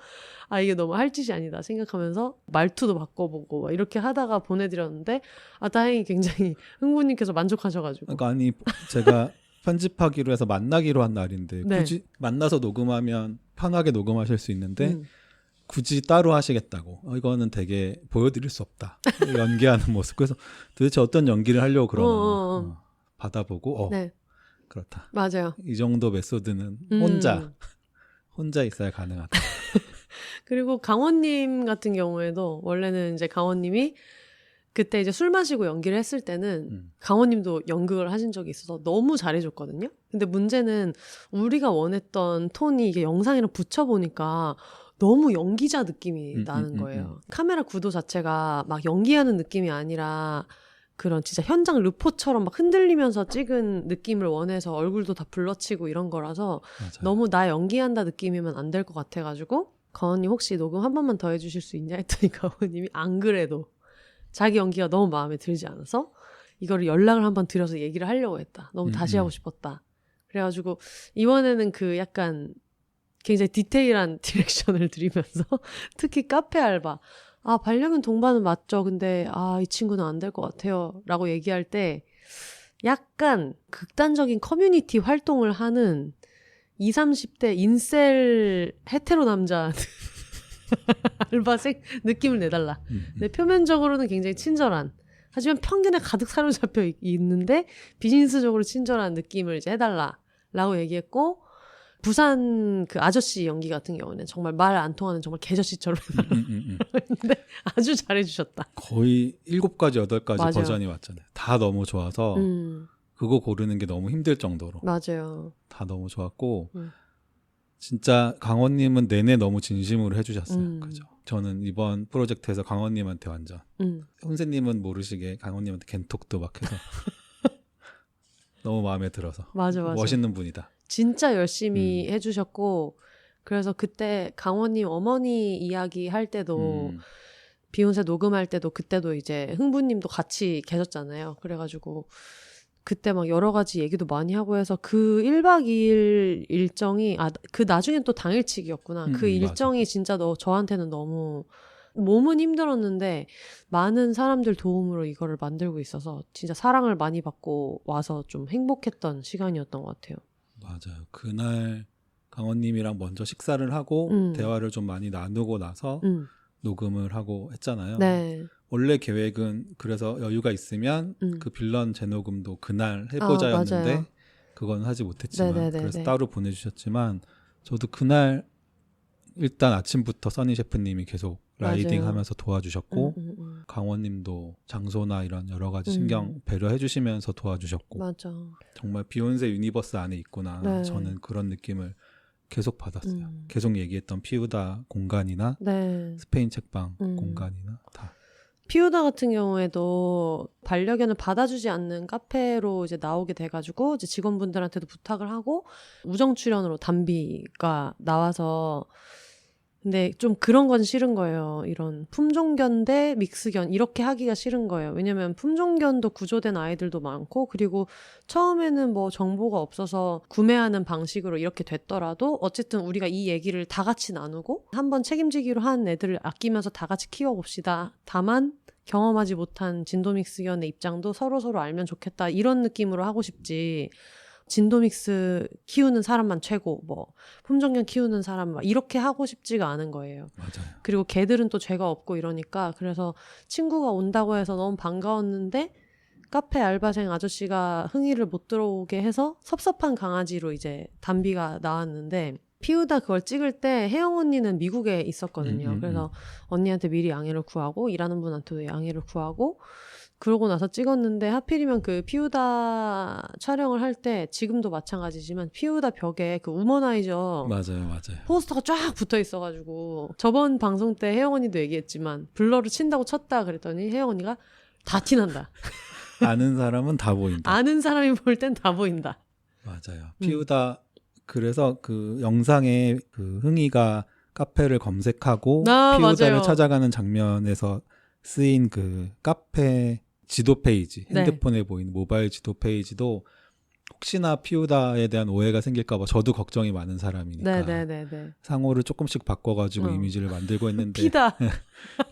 아 이게 너무 할 짓이 아니다 생각하면서 말투도 바꿔보고 막 이렇게 하다가 보내드렸는데 아 다행히 굉장히 흥부님께서 만족하셔가지고 그러니까 아니 제가 편집하기로 해서 만나기로 한 날인데 네. 굳이 만나서 녹음하면 편하게 녹음하실 수 있는데 굳이 따로 하시겠다고. 이거는 되게 보여드릴 수 없다. 연기하는 모습. 그래서 도대체 어떤 연기를 하려고 그러나 받아보고 네. 그렇다. 맞아요. 이 정도 메소드는 혼자 있어야 가능하다. 그리고 강원님 같은 경우에도 원래는 이제 강원님이 그때 이제 술 마시고 연기를 했을 때는 강원님도 연극을 하신 적이 있어서 너무 잘해줬거든요. 근데 문제는 우리가 원했던 톤이 이게 영상이랑 붙여보니까 너무 연기자 느낌이 나는 거예요. 카메라 구도 자체가 막 연기하는 느낌이 아니라 그런 진짜 현장 르포처럼 막 흔들리면서 찍은 느낌을 원해서 얼굴도 다 블러치고 이런 거라서 맞아요. 너무 나 연기한다 느낌이면 안 될 것 같아가지고 강원님 혹시 녹음 한 번만 더 해주실 수 있냐 했더니 강원님이 안 그래도 자기 연기가 너무 마음에 들지 않아서 이거를 연락을 한번 드려서 얘기를 하려고 했다. 너무 다시 하고 싶었다. 그래가지고 이번에는 그 약간 굉장히 디테일한 디렉션을 드리면서 특히 카페 알바 아 반려견 동반은 맞죠. 근데 아 이 친구는 안 될 것 같아요 라고 얘기할 때 약간 극단적인 커뮤니티 활동을 하는 20, 30대 인셀 헤테로 남자 알바생 느낌을 내달라. 근데 표면적으로는 굉장히 친절한 하지만 편견에 가득 사로잡혀 있는데 비즈니스적으로 친절한 느낌을 이제 해달라라고 얘기했고 부산 그 아저씨 연기 같은 경우는 정말 말 안 통하는 정말 개저씨처럼 했는데 아주 잘해주셨다. 거의 7가지, 8가지 맞아요. 버전이 왔잖아요. 다 너무 좋아서 그거 고르는 게 너무 힘들 정도로 맞아요. 다 너무 좋았고 진짜 강원님은 내내 너무 진심으로 해주셨어요. 그죠? 저는 이번 프로젝트에서 강원님한테 완전 혼세님은 모르시게 강원님한테 겐톡도 막 해서 너무 마음에 들어서 맞아. 멋있는 분이다. 진짜 열심히 해주셨고 그래서 그때 강원님 어머니 이야기 할 때도 비욘세 녹음할 때도 그때도 이제 흥부님도 같이 계셨잖아요. 그래가지고 그때 막 여러 가지 얘기도 많이 하고 해서 그 1박 2일 일정이 그 나중엔 또 당일치기였구나. 그 일정이 맞아. 진짜 저한테는 너무 몸은 힘들었는데 많은 사람들 도움으로 이거를 만들고 있어서 진짜 사랑을 많이 받고 와서 좀 행복했던 시간이었던 것 같아요. 맞아요. 그날 강원님이랑 먼저 식사를 하고 대화를 좀 많이 나누고 나서 녹음을 하고 했잖아요. 네. 원래 계획은 그래서 여유가 있으면 그 빌런 재녹음도 그날 해보자였는데 맞아요. 그건 하지 못했지만 네네네네. 그래서 따로 보내주셨지만 저도 그날 일단 아침부터 써니 셰프님이 계속 라이딩 맞아요. 하면서 도와주셨고 강원님도 장소나 이런 여러 가지 신경 배려해 주시면서 도와주셨고 맞아. 정말 비욘세 유니버스 안에 있구나. 네. 저는 그런 느낌을 계속 받았어요. 계속 얘기했던 피우다 공간이나 네. 스페인 책방 공간이나 다. 피우다 같은 경우에도 반려견을 받아주지 않는 카페로 이제 나오게 돼가지고 이제 직원분들한테도 부탁을 하고 우정 출연으로 담비가 나와서 근데 좀 그런 건 싫은 거예요. 이런 품종견 대 믹스견 이렇게 하기가 싫은 거예요. 왜냐면 품종견도 구조된 아이들도 많고 그리고 처음에는 뭐 정보가 없어서 구매하는 방식으로 이렇게 됐더라도 어쨌든 우리가 이 얘기를 다 같이 나누고 한번 책임지기로 한 애들을 아끼면서 다 같이 키워봅시다. 다만 경험하지 못한 진도믹스견의 입장도 서로 알면 좋겠다. 이런 느낌으로 하고 싶지. 진도믹스 키우는 사람만 최고, 뭐 품종견 키우는 사람 막 이렇게 하고 싶지가 않은 거예요. 맞아요. 그리고 걔들은 또 죄가 없고 이러니까 그래서 친구가 온다고 해서 너무 반가웠는데 카페 알바생 아저씨가 흥이를 못 들어오게 해서 섭섭한 강아지로 이제 담비가 나왔는데 피우다 그걸 찍을 때 혜영 언니는 미국에 있었거든요. 그래서 언니한테 미리 양해를 구하고 일하는 분한테도 양해를 구하고 그러고 나서 찍었는데 하필이면 그 피우다 촬영을 할 때 지금도 마찬가지지만 피우다 벽에 그 우머나이저 맞아요. 포스터가 쫙 붙어 있어가지고 저번 방송 때 혜영 언니도 얘기했지만 블러를 친다고 쳤다 그랬더니 혜영 언니가 다 티난다. 아는 사람은 다 보인다. 아는 사람이 볼 땐 다 보인다. 맞아요. 피우다 그래서 그 영상에 그 흥이가 카페를 검색하고 피우다를 맞아요. 찾아가는 장면에서 쓰인 그 카페 지도 페이지, 핸드폰에 보이는 모바일 지도 페이지도 혹시나 피우다에 대한 오해가 생길까 봐 저도 걱정이 많은 사람이니까 네네네네. 상호를 조금씩 바꿔가지고 이미지를 만들고 했는데 피다.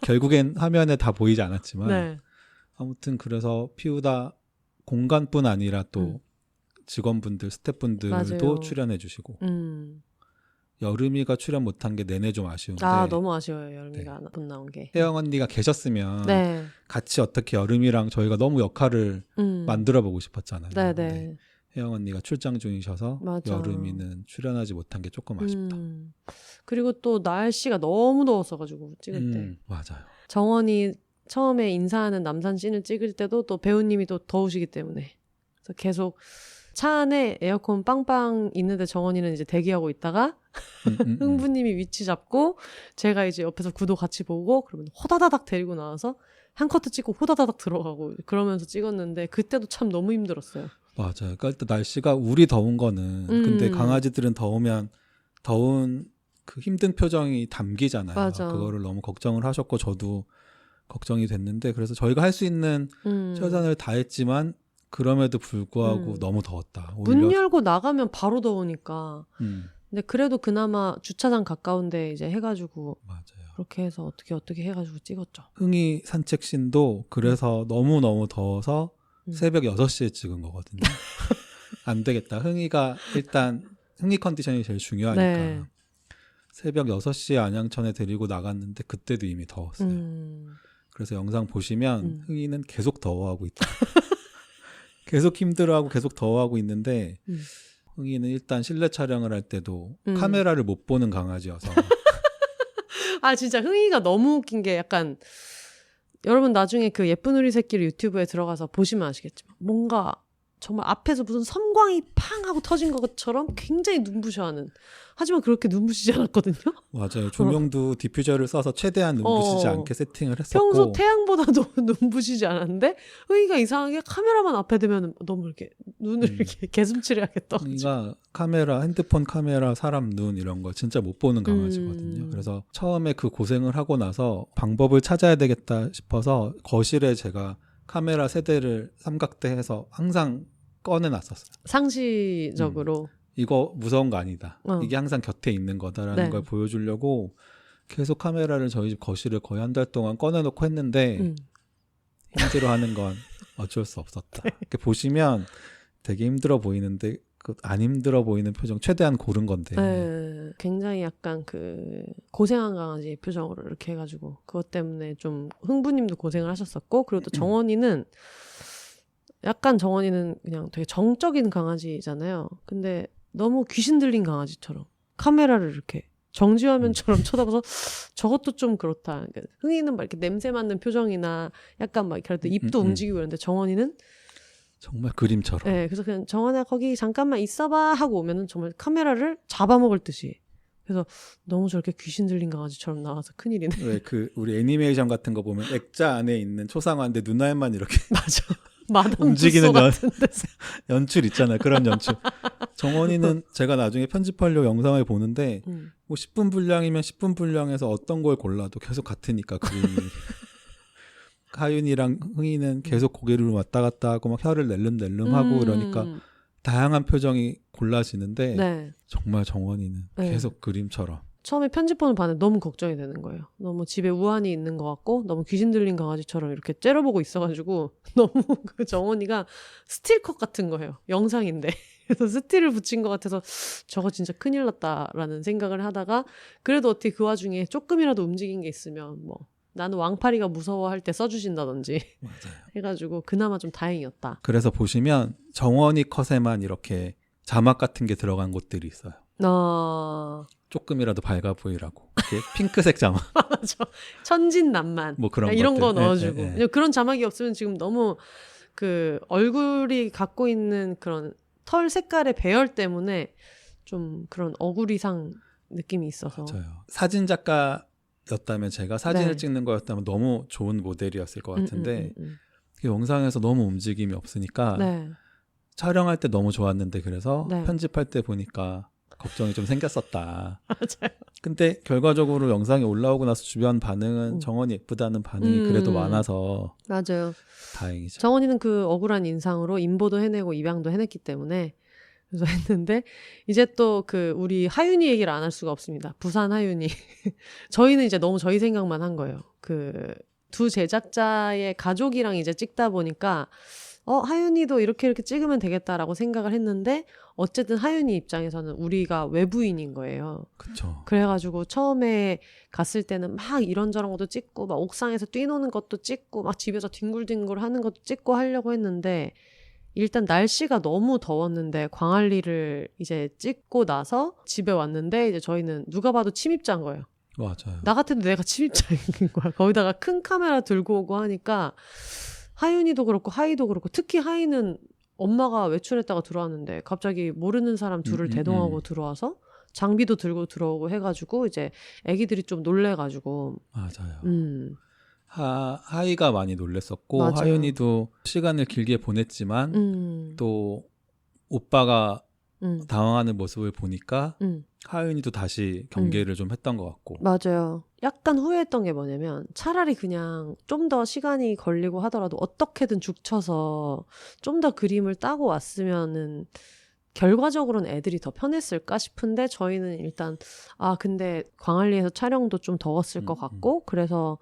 결국엔 화면에 다 보이지 않았지만 네. 아무튼 그래서 피우다 공간뿐 아니라 또 직원분들, 스태프분들도 맞아요. 출연해 주시고 여름이가 출연 못한 게 내내 좀 아쉬운데 너무 아쉬워요. 여름이가 못 나온 게. 혜영 언니가 계셨으면 네. 같이 어떻게 여름이랑 저희가 너무 역할을 만들어 보고 싶었잖아요. 네네. 혜영 언니가 출장 중이셔서 맞아. 여름이는 출연하지 못한 게 조금 아쉽다. 그리고 또 날씨가 너무 더웠어가지고 찍을 때. 맞아요. 정원이 처음에 인사하는 남산 씬을 찍을 때도 또 배우님이 또 더우시기 때문에 그래서 계속 차 안에 에어컨 빵빵 있는데 정원이는 이제 대기하고 있다가 흥부님이 위치 잡고 제가 이제 옆에서 구도 같이 보고 그러면 호다다닥 데리고 나와서 한 커트 찍고 호다다닥 들어가고 그러면서 찍었는데 그때도 참 너무 힘들었어요. 맞아요. 그러니까 일단 날씨가 우리 더운 거는 근데 강아지들은 더우면 더운 그 힘든 표정이 담기잖아요. 맞아. 그거를 너무 걱정을 하셨고 저도 걱정이 됐는데 그래서 저희가 할 수 있는 최선을 다했지만 그럼에도 불구하고 너무 더웠다. 문 열고 나가면 바로 더우니까. 근데 그래도 그나마 주차장 가까운데 이제 해가지고 맞아요. 그렇게 해서 어떻게 해가지고 찍었죠. 흥이 산책신도 그래서 너무너무 더워서 새벽 6시에 찍은 거거든요. 안 되겠다. 흥이가 일단 흥이 컨디션이 제일 중요하니까 네. 새벽 6시에 안양천에 데리고 나갔는데 그때도 이미 더웠어요. 그래서 영상 보시면 흥이는 계속 더워하고 있다. 계속 힘들어하고 계속 더워하고 있는데 흥이는 일단 실내 촬영을 할 때도 카메라를 못 보는 강아지여서 진짜 흥이가 너무 웃긴 게 약간 여러분 나중에 그 예쁜 우리 새끼를 유튜브에 들어가서 보시면 아시겠지만 뭔가 정말 앞에서 무슨 섬광이 팡 하고 터진 것처럼 굉장히 눈부셔하는. 하지만 그렇게 눈부시지 않았거든요. 맞아요. 조명도 디퓨저를 써서 최대한 눈부시지 않게 세팅을 했었고 평소 태양보다도 눈부시지 않았는데 흥이가 이상하게 카메라만 앞에 되면 너무 이렇게 눈을 이렇게 개슴츠레하게 떠가지고. 그러니까 카메라, 핸드폰 카메라, 사람 눈 이런 거 진짜 못 보는 강아지거든요. 그래서 처음에 그 고생을 하고 나서 방법을 찾아야 되겠다 싶어서 거실에 제가 카메라 세대를 삼각대해서 항상 꺼내놨었어요. 상시적으로. 이거 무서운 거 아니다. 이게 항상 곁에 있는 거다라는 네. 걸 보여주려고 계속 카메라를 저희 집 거실에 거의 한 달 동안 꺼내놓고 했는데 힘들어하는 건 어쩔 수 없었다. 이렇게 보시면 되게 힘들어 보이는데 안 힘들어 보이는 표정 최대한 고른 건데. 네, 굉장히 약간 그 고생한 강아지 표정으로 이렇게 해가지고 그것 때문에 좀 흥부님도 고생을 하셨었고 그리고 또 정원이는 그냥 되게 정적인 강아지잖아요. 근데 너무 귀신 들린 강아지처럼 카메라를 이렇게 정지화면처럼 쳐다봐서 저것도 좀 그렇다. 그러니까 흥이는 막 이렇게 냄새 맡는 표정이나 약간 막 이렇게 입도 움직이고 이러는데 정원이는 정말 그림처럼. 네, 그래서 그냥 정원아 거기 잠깐만 있어봐 하고 오면은 정말 카메라를 잡아먹을 듯이. 그래서 너무 저렇게 귀신 들린 강아지처럼 나와서 큰일이네. 왜 우리 애니메이션 같은 거 보면 액자 안에 있는 초상화인데 눈알만 이렇게 맞아. 마담 움직이는 같은 데서. 연출 있잖아요. 그런 연출. 정원이는 제가 나중에 편집하려고 영상을 보는데 뭐 10분 분량이면 10분 분량에서 어떤 걸 골라도 계속 같으니까 그림이. 하윤이랑 흥이는 계속 고개를 왔다 갔다 하고 막 혀를 낼름낼름 하고 그러니까 다양한 표정이 골라지는데 네. 정말 정원이는 계속 그림처럼. 처음에 편집본을 봤는데 너무 걱정이 되는 거예요. 너무 집에 우환이 있는 것 같고 너무 귀신 들린 강아지처럼 이렇게 째려보고 있어가지고 너무 그 정원이가 스틸컷 같은 거예요. 영상인데. 그래서 스틸을 붙인 것 같아서 저거 진짜 큰일 났다라는 생각을 하다가 그래도 어떻게 그 와중에 조금이라도 움직인 게 있으면 뭐 나는 왕파리가 무서워할 때 써주신다든지 맞아요. 해가지고 그나마 좀 다행이었다. 그래서 보시면 정원이 컷에만 이렇게 자막 같은 게 들어간 곳들이 있어요. 조금이라도 밝아 보이라고. 이렇게 핑크색 자막. 맞아. 천진난만. 뭐 그런 이런 것들. 거 넣어주고. 그런 자막이 없으면 지금 너무 그 얼굴이 갖고 있는 그런 털 색깔의 배열 때문에 좀 그런 어구리상 느낌이 있어서. 맞아요. 사진 작가였다면 제가 사진을 찍는 거였다면 너무 좋은 모델이었을 것 같은데 그 영상에서 너무 움직임이 없으니까 촬영할 때 너무 좋았는데 그래서 편집할 때 보니까 걱정이 좀 생겼었다. 맞아요. 근데 결과적으로 영상이 올라오고 나서 주변 반응은 정원이 예쁘다는 반응이 그래도 많아서 맞아요. 다행이죠. 정원이는 그 억울한 인상으로 인보도 해내고 입양도 해냈기 때문에 그래서 했는데 이제 또 그 우리 하윤이 얘기를 안 할 수가 없습니다. 부산 하윤이. 저희는 이제 너무 저희 생각만 한 거예요. 그 두 제작자의 가족이랑 이제 찍다 보니까 하윤이도 이렇게 찍으면 되겠다라고 생각을 했는데 어쨌든 하윤이 입장에서는 우리가 외부인인 거예요. 그렇죠. 그래가지고 처음에 갔을 때는 막 이런저런 것도 찍고 막 옥상에서 뛰노는 것도 찍고 막 집에서 뒹굴뒹굴 하는 것도 찍고 하려고 했는데 일단 날씨가 너무 더웠는데 광안리를 이제 찍고 나서 집에 왔는데 이제 저희는 누가 봐도 침입자인 거예요. 맞아요. 나 같아도 내가 침입자인 거야. 거기다가 큰 카메라 들고 오고 하니까 하윤이도 그렇고 하이도 그렇고 특히 하이는 엄마가 외출했다가 들어왔는데 갑자기 모르는 사람 둘을 대동하고 들어와서 장비도 들고 들어오고 해가지고 이제 애기들이 좀 놀래가지고 맞아요. 하이가 많이 놀랬었고 맞아요. 하윤이도 시간을 길게 보냈지만 또 오빠가 당황하는 모습을 보니까 하윤이도 다시 경계를 좀 했던 것 같고. 맞아요. 약간 후회했던 게 뭐냐면 차라리 그냥 좀 더 시간이 걸리고 하더라도 어떻게든 죽쳐서 좀 더 그림을 따고 왔으면은 결과적으로는 애들이 더 편했을까 싶은데 저희는 일단 근데 광안리에서 촬영도 좀 더웠을 것 같고 그래서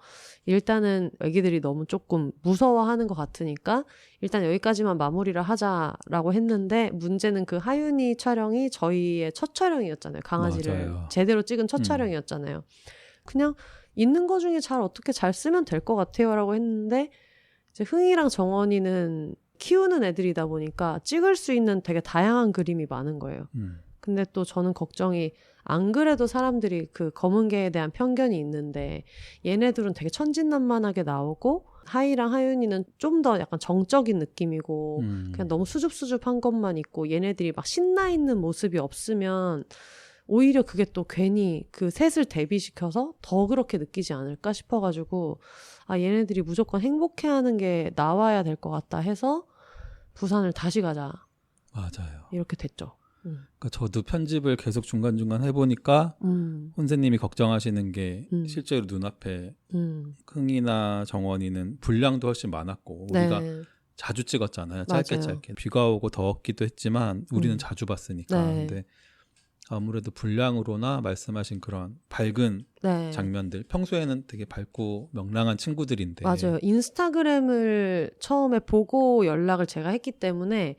일단은 애기들이 너무 조금 무서워하는 것 같으니까 일단 여기까지만 마무리를 하자라고 했는데 문제는 그 하윤이 촬영이 저희의 첫 촬영이었잖아요. 강아지를 맞아요. 제대로 찍은 첫 촬영이었잖아요. 그냥 있는 거 중에 어떻게 잘 쓰면 될 것 같아요 라고 했는데 이제 흥이랑 정원이는 키우는 애들이다 보니까 찍을 수 있는 되게 다양한 그림이 많은 거예요. 근데 또 저는 걱정이 안 그래도 사람들이 그 검은 개에 대한 편견이 있는데 얘네들은 되게 천진난만하게 나오고 하이랑 하윤이는 좀 더 약간 정적인 느낌이고 그냥 너무 수줍수줍한 것만 있고 얘네들이 막 신나 있는 모습이 없으면 오히려 그게 또 괜히 그 셋을 대비시켜서 더 그렇게 느끼지 않을까 싶어가지고 아 얘네들이 무조건 행복해하는 게 나와야 될 것 같다 해서 부산을 다시 가자 맞아요. 이렇게 됐죠. 그러니까 저도 편집을 계속 중간중간 해보니까 혼세님이 걱정하시는 게 실제로 눈앞에 흥이나 정원이는 분량도 훨씬 많았고 우리가 네. 자주 찍었잖아요. 짧게 맞아요. 짧게. 비가 오고 더웠기도 했지만 우리는 자주 봤으니까. 네. 근데 아무래도 분량으로나 말씀하신 그런 밝은 네. 장면들 평소에는 되게 밝고 명랑한 친구들인데 맞아요. 인스타그램을 처음에 보고 연락을 제가 했기 때문에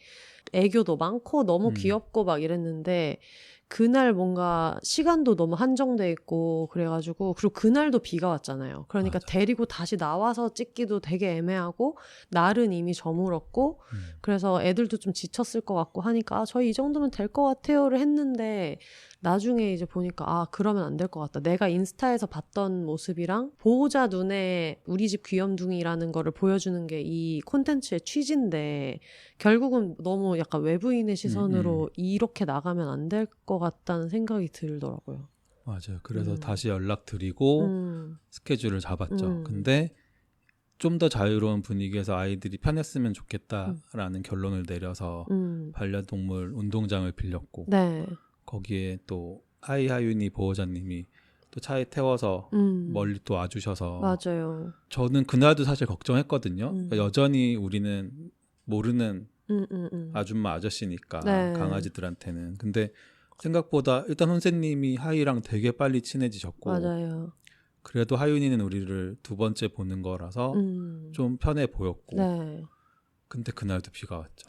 애교도 많고 너무 귀엽고 막 이랬는데 그날 뭔가 시간도 너무 한정돼 있고 그래가지고 그리고 그날도 비가 왔잖아요. 그러니까 맞아. 데리고 다시 나와서 찍기도 되게 애매하고 날은 이미 저물었고 그래서 애들도 좀 지쳤을 것 같고 하니까 아, 저희 이 정도면 될 것 같아요를 했는데 나중에 이제 보니까 아 그러면 안 될 것 같다. 내가 인스타에서 봤던 모습이랑 보호자 눈에 우리 집 귀염둥이라는 거를 보여주는 게 이 콘텐츠의 취지인데 결국은 너무 약간 외부인의 시선으로 이렇게 나가면 안 될 것 같다는 생각이 들더라고요. 맞아요. 그래서 다시 연락드리고 스케줄을 잡았죠. 근데 좀 더 자유로운 분위기에서 아이들이 편했으면 좋겠다라는 결론을 내려서 반려동물 운동장을 빌렸고 네. 거기에 또 하이하윤이 보호자님이 또 차에 태워서 멀리 또 와주셔서 맞아요. 저는 그날도 사실 걱정했거든요. 그러니까 여전히 우리는 모르는 아줌마 아저씨니까 네. 강아지들한테는. 근데 생각보다 일단 혼세님이 하이랑 되게 빨리 친해지셨고 맞아요. 그래도 하윤이는 우리를 두 번째 보는 거라서 좀 편해 보였고 네. 근데 그날도 비가 왔죠.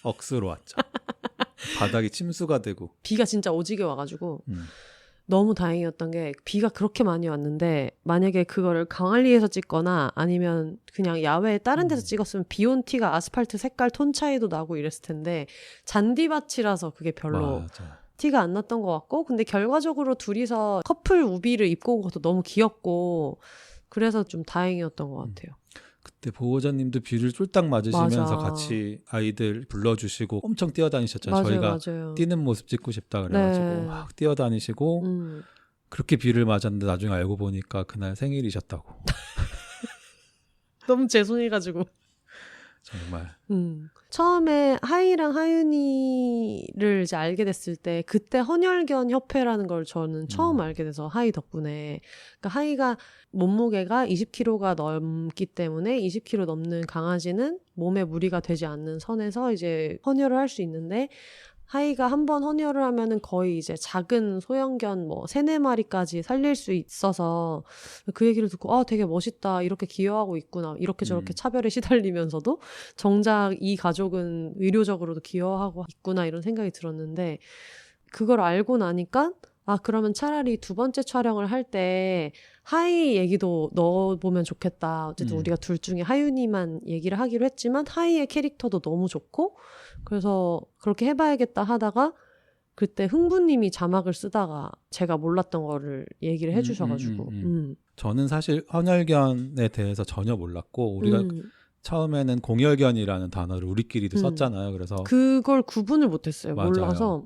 억수로 왔죠. 바닥이 침수가 되고 비가 진짜 오지게 와가지고 너무 다행이었던 게 비가 그렇게 많이 왔는데 만약에 그거를 강안리에서 찍거나 아니면 그냥 야외에 다른 데서 찍었으면 비 온 티가 아스팔트 색깔 톤 차이도 나고 이랬을 텐데 잔디밭이라서 그게 별로 맞아. 티가 안 났던 것 같고 근데 결과적으로 둘이서 커플 우비를 입고 온 것도 너무 귀엽고 그래서 좀 다행이었던 것 같아요. 그때 보호자님도 비를 쫄딱 맞으시면서 맞아. 같이 아이들 불러주시고 엄청 뛰어다니셨잖아요. 맞아요, 저희가 맞아요. 뛰는 모습 찍고 싶다 그래가지고 네. 막 뛰어다니시고 그렇게 비를 맞았는데 나중에 알고 보니까 그날 생일이셨다고. 너무 죄송해가지고. 정말. 처음에 하이랑 하윤이를 이제 알게 됐을 때 그때 헌혈견 협회라는 걸 저는 처음 알게 돼서 하이 덕분에 그러니까 하이가 몸무게가 20kg가 넘기 때문에 20kg 넘는 강아지는 몸에 무리가 되지 않는 선에서 이제 헌혈을 할 수 있는데 하이가 한 번 헌혈을 하면은 거의 이제 작은 소형견 뭐 3-4마리까지 살릴 수 있어서 그 얘기를 듣고 아 되게 멋있다 이렇게 기여하고 있구나 이렇게 저렇게 차별에 시달리면서도 정작 이 가족은 의료적으로도 기여하고 있구나 이런 생각이 들었는데 그걸 알고 나니까 아 그러면 차라리 두 번째 촬영을 할 때 하이 얘기도 넣어보면 좋겠다. 어쨌든 우리가 둘 중에 하윤이만 얘기를 하기로 했지만 하이의 캐릭터도 너무 좋고 그래서 그렇게 해봐야겠다 하다가 그때 흥부님이 자막을 쓰다가 제가 몰랐던 거를 얘기를 해주셔가지고 저는 사실 헌혈견에 대해서 전혀 몰랐고 우리가 처음에는 공혈견이라는 단어를 우리끼리도 썼잖아요. 그래서 그걸 구분을 못했어요. 맞아요. 몰라서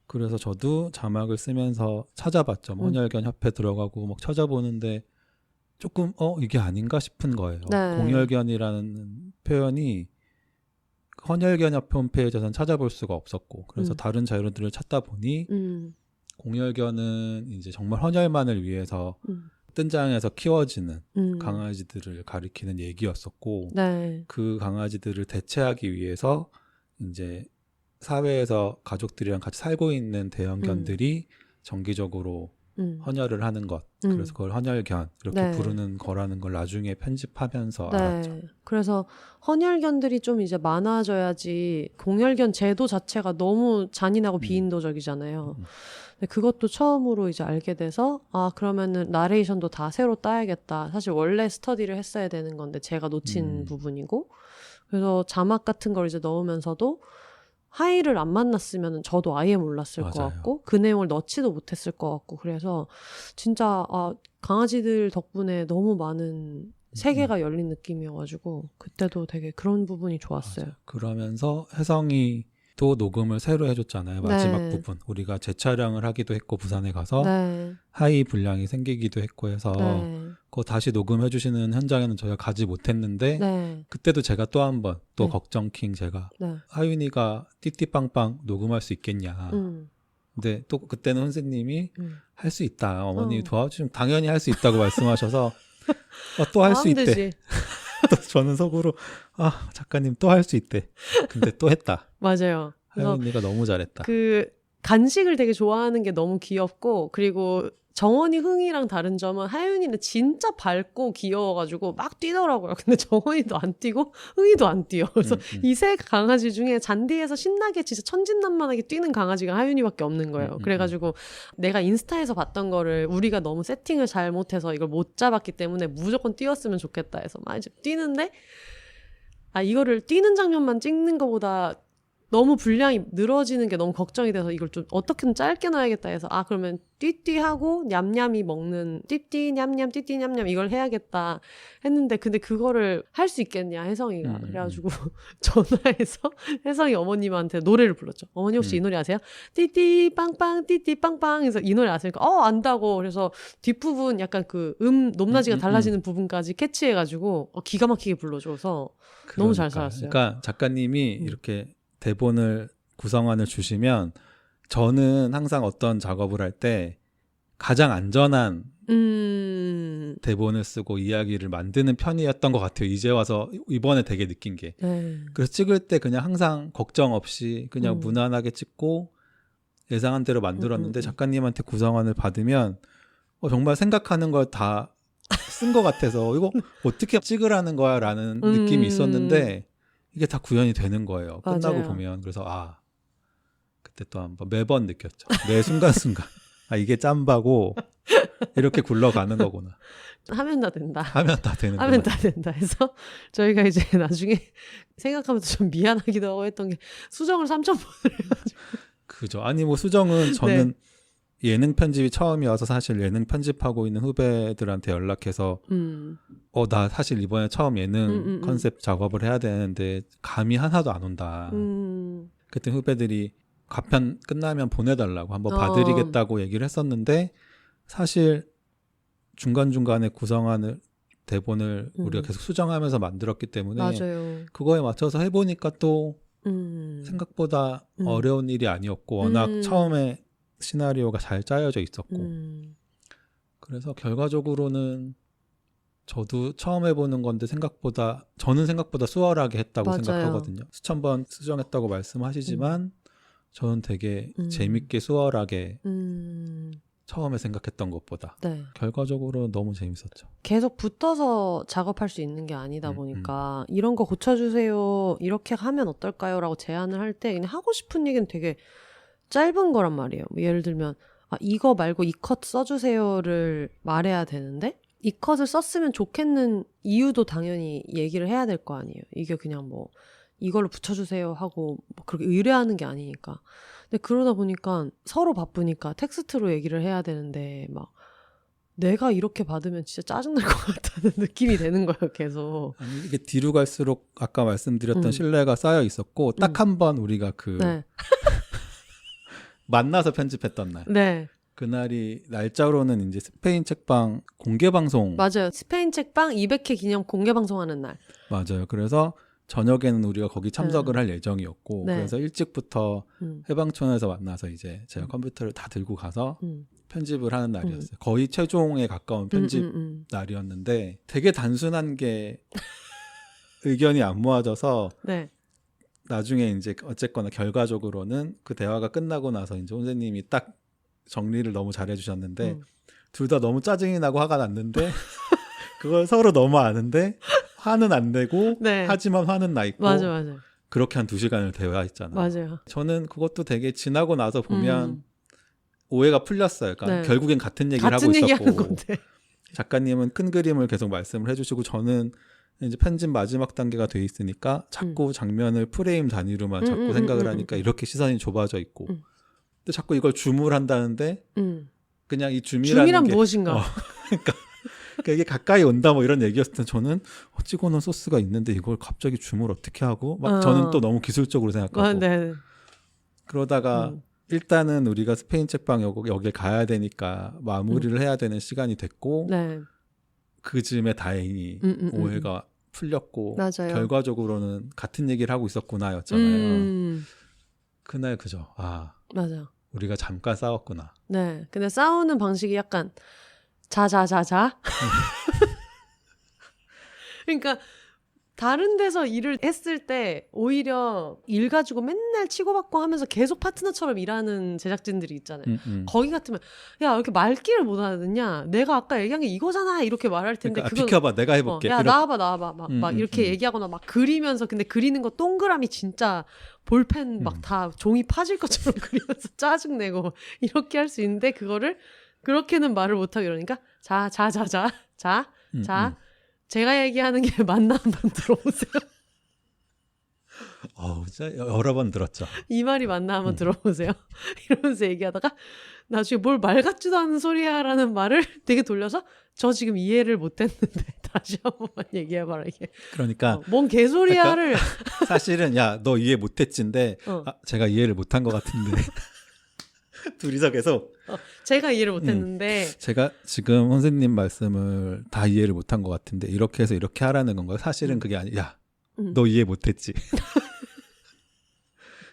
그래서 저도 자막을 쓰면서 찾아봤죠. 헌혈견 협회 들어가고 막 찾아보는데 조금 이게 아닌가 싶은 거예요. 네. 공혈견이라는 표현이 헌혈견 협회 홈페이지에서는 찾아볼 수가 없었고 그래서 다른 자료들을 찾다 보니 공혈견은 이제 정말 헌혈만을 위해서 뜬장에서 키워지는 강아지들을 가리키는 얘기였었고 네. 그 강아지들을 대체하기 위해서 이제 사회에서 가족들이랑 같이 살고 있는 대형견들이 정기적으로 헌혈을 하는 것 그래서 그걸 헌혈견 이렇게 네. 부르는 거라는 걸 나중에 편집하면서 네. 알았죠. 그래서 헌혈견들이 좀 이제 많아져야지 공혈견 제도 자체가 너무 잔인하고 비인도적이잖아요. 근데 그것도 처음으로 이제 알게 돼서 아 그러면은 나레이션도 다 새로 따야겠다. 사실 원래 스터디를 했어야 되는 건데 제가 놓친 부분이고 그래서 자막 같은 걸 이제 넣으면서도 하이를 안 만났으면 저도 아예 몰랐을 것 맞아요. 같고 그 내용을 넣지도 못했을 것 같고 그래서 진짜 강아지들 덕분에 너무 많은 세계가 열린 느낌이어가지고 그때도 되게 그런 부분이 좋았어요. 맞아요. 그러면서 혜성이 또 녹음을 새로 해줬잖아요. 마지막 네. 부분. 우리가 재촬영을 하기도 했고 부산에 가서 네. 하이 분량이 생기기도 했고 해서 네. 그거 다시 녹음해주시는 현장에는 저희가 가지 못했는데 네. 그때도 제가 또 한 번 또 네. 걱정킹 제가 네. 하윤이가 띠띠빵빵 녹음할 수 있겠냐. 근데 또 그때는 선생님이 할 수 있다. 어머니 도와주시면 당연히 할 수 있다고 말씀하셔서 또 할 수 있대. 되지. 또 저는 속으로 작가님 또 할 수 있대. 근데 또 했다. 맞아요. 그래서 하윤이가 너무 잘했다. 그 간식을 되게 좋아하는 게 너무 귀엽고 그리고 정원이 흥이랑 다른 점은 하윤이는 진짜 밝고 귀여워가지고 막 뛰더라고요. 근데 정원이도 안 뛰고 흥이도 안 뛰어. 그래서 이 세 강아지 중에 잔디에서 신나게 진짜 천진난만하게 뛰는 강아지가 하윤이밖에 없는 거예요. 그래가지고 내가 인스타에서 봤던 거를 우리가 너무 세팅을 잘못해서 이걸 못 잡았기 때문에 무조건 뛰었으면 좋겠다 해서 막 이제 뛰는데 이거를 뛰는 장면만 찍는 것보다 너무 분량이 늘어지는 게 너무 걱정이 돼서 이걸 좀 어떻게든 짧게 넣어야겠다 해서 그러면 띠띠하고 냠냠이 먹는 띠띠 냠냠 띠띠 냠냠 이걸 해야겠다 했는데 근데 그거를 할 수 있겠냐 혜성이가 그래가지고 전화해서 혜성이 어머님한테 노래를 불렀죠. 어머니 혹시 이 노래 아세요? 띠띠 빵빵 띠띠 빵빵 해서 이 노래 아세요? 안다고. 그래서 뒷부분 약간 그 높낮이가 달라지는 부분까지 캐치해가지고 기가 막히게 불러줘서 너무 잘 살았어요. 그러니까 작가님이 이렇게 대본을 구성안을 주시면 저는 항상 어떤 작업을 할 때 가장 안전한 대본을 쓰고 이야기를 만드는 편이었던 것 같아요. 이제 와서 이번에 되게 느낀 게. 그래서 찍을 때 그냥 항상 걱정 없이 그냥 무난하게 찍고 예상한 대로 만들었는데 작가님한테 구성안을 받으면 정말 생각하는 걸 다 쓴 것 같아서 이거 어떻게 찍으라는 거야 라는 느낌이 있었는데 이게 다 구현이 되는 거예요. 끝나고 맞아요. 보면. 그래서 그때 또 한번 매번 느꼈죠. 매 순간순간. 이게 짬바고 이렇게 굴러가는 거구나. 하면 다 된다. 하면 다 되는 하면 다 된다 해서 저희가 이제 나중에 생각하면서 좀 미안하기도 하고 했던 게 수정을 3,000번을 해가지고. 그죠. 아니 뭐 수정은 저는 예능 편집이 처음이어서 사실 예능 편집하고 있는 후배들한테 연락해서 나 사실 이번에 처음 예능 컨셉 작업을 해야 되는데 감이 하나도 안 온다. 그때 후배들이 가편 끝나면 보내달라고 한번 봐드리겠다고 얘기를 했었는데 사실 중간중간에 구성안을 대본을 우리가 계속 수정하면서 만들었기 때문에 맞아요. 그거에 맞춰서 해보니까 또 생각보다 어려운 일이 아니었고 워낙 처음에 시나리오가 잘 짜여져 있었고 그래서 결과적으로는 저도 처음 해보는 건데 저는 생각보다 수월하게 했다고 맞아요. 생각하거든요. 수천 번 수정했다고 말씀하시지만 저는 되게 재밌게 수월하게 처음에 생각했던 것보다 결과적으로 너무 재밌었죠. 계속 붙어서 작업할 수 있는 게 아니다 보니까 이런 거 고쳐주세요 이렇게 하면 어떨까요? 라고 제안을 할 때 그냥 하고 싶은 얘기는 되게 짧은 거란 말이에요. 예를 들면 이거 말고 이 컷 써주세요를 말해야 되는데 이 컷을 썼으면 좋겠는 이유도 당연히 얘기를 해야 될 거 아니에요. 이게 그냥 뭐 이걸로 붙여주세요 하고 뭐 그렇게 의뢰하는 게 아니니까. 근데 그러다 보니까 서로 바쁘니까 텍스트로 얘기를 해야 되는데 막 내가 이렇게 받으면 진짜 짜증날 것 같다는 느낌이 되는 거예요. 계속. 아니, 이게 뒤로 갈수록 아까 말씀드렸던 신뢰가 쌓여 있었고 딱 한 번 우리가 만나서 편집했던 날. 그날이 날짜로는 이제 스페인 책방 공개 방송. 맞아요. 스페인 책방 200회 기념 공개 방송하는 날. 맞아요. 그래서 저녁에는 우리가 거기 참석을 할 예정이었고 그래서 일찍부터 해방촌에서 만나서 이제 제가 컴퓨터를 다 들고 가서 편집을 하는 날이었어요. 거의 최종에 가까운 편집 날이었는데 되게 단순한 게 의견이 안 모아져서 나중에 이제 어쨌거나 결과적으로는 그 대화가 끝나고 나서 이제 선생님이 딱 정리를 너무 잘해 주셨는데 둘 다 너무 짜증이 나고 화가 났는데 그걸 서로 너무 아는데 화는 안 내고 하지만 화는 나 있고 맞아. 그렇게 한 2시간을 대화했잖아요. 맞아요. 저는 그것도 되게 지나고 나서 보면 오해가 풀렸어요. 그러니까 결국엔 같은 얘기를 하고 있었고 건데. 작가님은 큰 그림을 계속 말씀을 해주시고 저는 이제 편집 마지막 단계가 돼 있으니까 자꾸 장면을 프레임 단위로만 자꾸 생각을 하니까 이렇게 시선이 좁아져 있고 근데 자꾸 이걸 줌을 한다는데 그냥 이 줌이라는 게 무엇인가 그러니까 이게 가까이 온다 뭐 이런 얘기였을 때 저는 찍어놓은 소스가 있는데 이걸 갑자기 줌을 어떻게 하고 막 저는 또 너무 기술적으로 생각하고 네. 그러다가 일단은 우리가 스페인 책방 여길 가야 되니까 마무리를 해야 되는 시간이 됐고 네. 그 즈음에 다행히 오해가 풀렸고 맞아요. 결과적으로는 같은 얘기를 하고 있었구나였잖아요. 그날 그죠. 맞아. 우리가 잠깐 싸웠구나. 네. 근데 싸우는 방식이 약간 자자자자. 그러니까 다른 데서 일을 했을 때 오히려 일 가지고 맨날 치고받고 하면서 계속 파트너처럼 일하는 제작진들이 있잖아요. 거기 같으면 야 왜 이렇게 말귀를 못 알아듣냐? 내가 아까 얘기한 게 이거잖아 이렇게 말할 텐데 그러니까 비켜봐 내가 해볼게. 야 나와봐 막 이렇게 얘기하거나 막 그리면서 근데 그리는 거 동그라미 진짜 볼펜 막 다 종이 파질 것처럼 그리면서 짜증내고 이렇게 할 수 있는데 그거를 그렇게는 말을 못하고 이러니까 자 제가 얘기하는 게 맞나 한번 들어보세요. 진짜 여러 번 들었죠. 이 말이 맞나 한번 들어보세요. 이러면서 얘기하다가 나중에 뭘 말 같지도 않은 소리야라는 말을 되게 돌려서 저 지금 이해를 못했는데 다시 한 번만 얘기해봐라 이게. 그러니까 뭔 개소리야를. 그러니까 사실은 야 너 이해 못했지인데 제가 이해를 못한 것 같은데 둘이서 계속 제가 이해를 못했는데 제가 지금 선생님 말씀을 다 이해를 못한 것 같은데 이렇게 해서 이렇게 하라는 건가요? 사실은 그게 아니야. 야, 너 이해 못했지.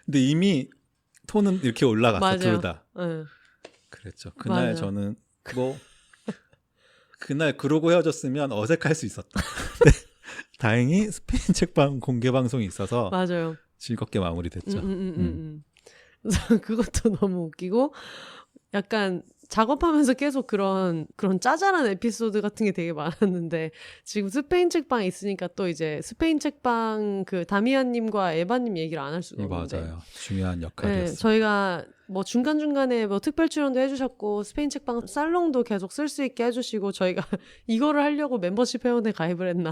근데 이미 톤은 이렇게 올라갔어 둘 다. 그랬죠. 그날 맞아요. 저는 그날 그러고 헤어졌으면 어색할 수 있었다. 근데 다행히 스페인 책방 공개 방송이 있어서 맞아요. 즐겁게 마무리됐죠. 그래서 그것도 너무 웃기고 약간 작업하면서 계속 그런 짜잘한 에피소드 같은 게 되게 많았는데 지금 스페인 책방에 있으니까 또 이제 스페인 책방 그 다미안님과 에바님 얘기를 안 할 수가 없는데 맞아요. 중요한 역할이었어요. 네, 저희가 뭐 중간중간에 뭐 특별 출연도 해주셨고 스페인 책방 살롱도 계속 쓸 수 있게 해주시고 저희가 이거를 하려고 멤버십 회원에 가입을 했나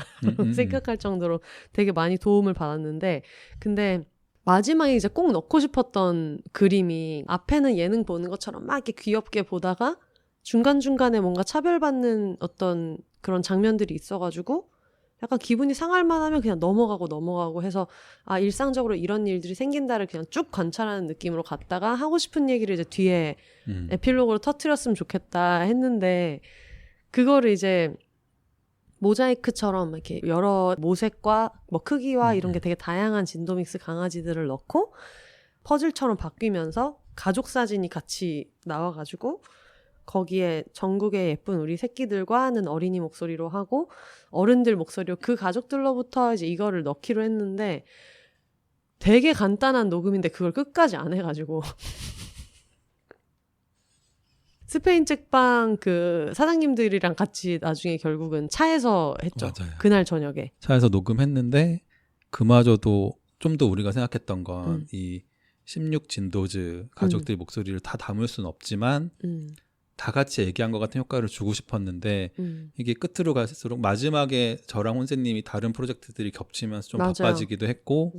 생각할 정도로 되게 많이 도움을 받았는데 근데 마지막에 이제 꼭 넣고 싶었던 그림이 앞에는 예능 보는 것처럼 막 이렇게 귀엽게 보다가 중간중간에 뭔가 차별받는 어떤 그런 장면들이 있어가지고 약간 기분이 상할 만하면 그냥 넘어가고 해서 일상적으로 이런 일들이 생긴다를 그냥 쭉 관찰하는 느낌으로 갔다가 하고 싶은 얘기를 이제 뒤에 에필로그로 터뜨렸으면 좋겠다 했는데 그거를 이제 모자이크처럼 이렇게 여러 모색과 뭐 크기와 이런 게 되게 다양한 진도믹스 강아지들을 넣고 퍼즐처럼 바뀌면서 가족 사진이 같이 나와가지고 거기에 전국의 예쁜 우리 새끼들과 하는 어린이 목소리로 하고 어른들 목소리로 그 가족들로부터 이제 이거를 넣기로 했는데 되게 간단한 녹음인데 그걸 끝까지 안 해가지고 스페인 책방 그 사장님들이랑 같이 나중에 결국은 차에서 했죠. 맞아요. 그날 저녁에. 차에서 녹음했는데 그마저도 좀 더 우리가 생각했던 건 이 16진도즈 가족들 목소리를 다 담을 수는 없지만 다 같이 얘기한 것 같은 효과를 주고 싶었는데 이게 끝으로 갈수록 마지막에 저랑 혼세님이 다른 프로젝트들이 겹치면서 좀 맞아요. 바빠지기도 했고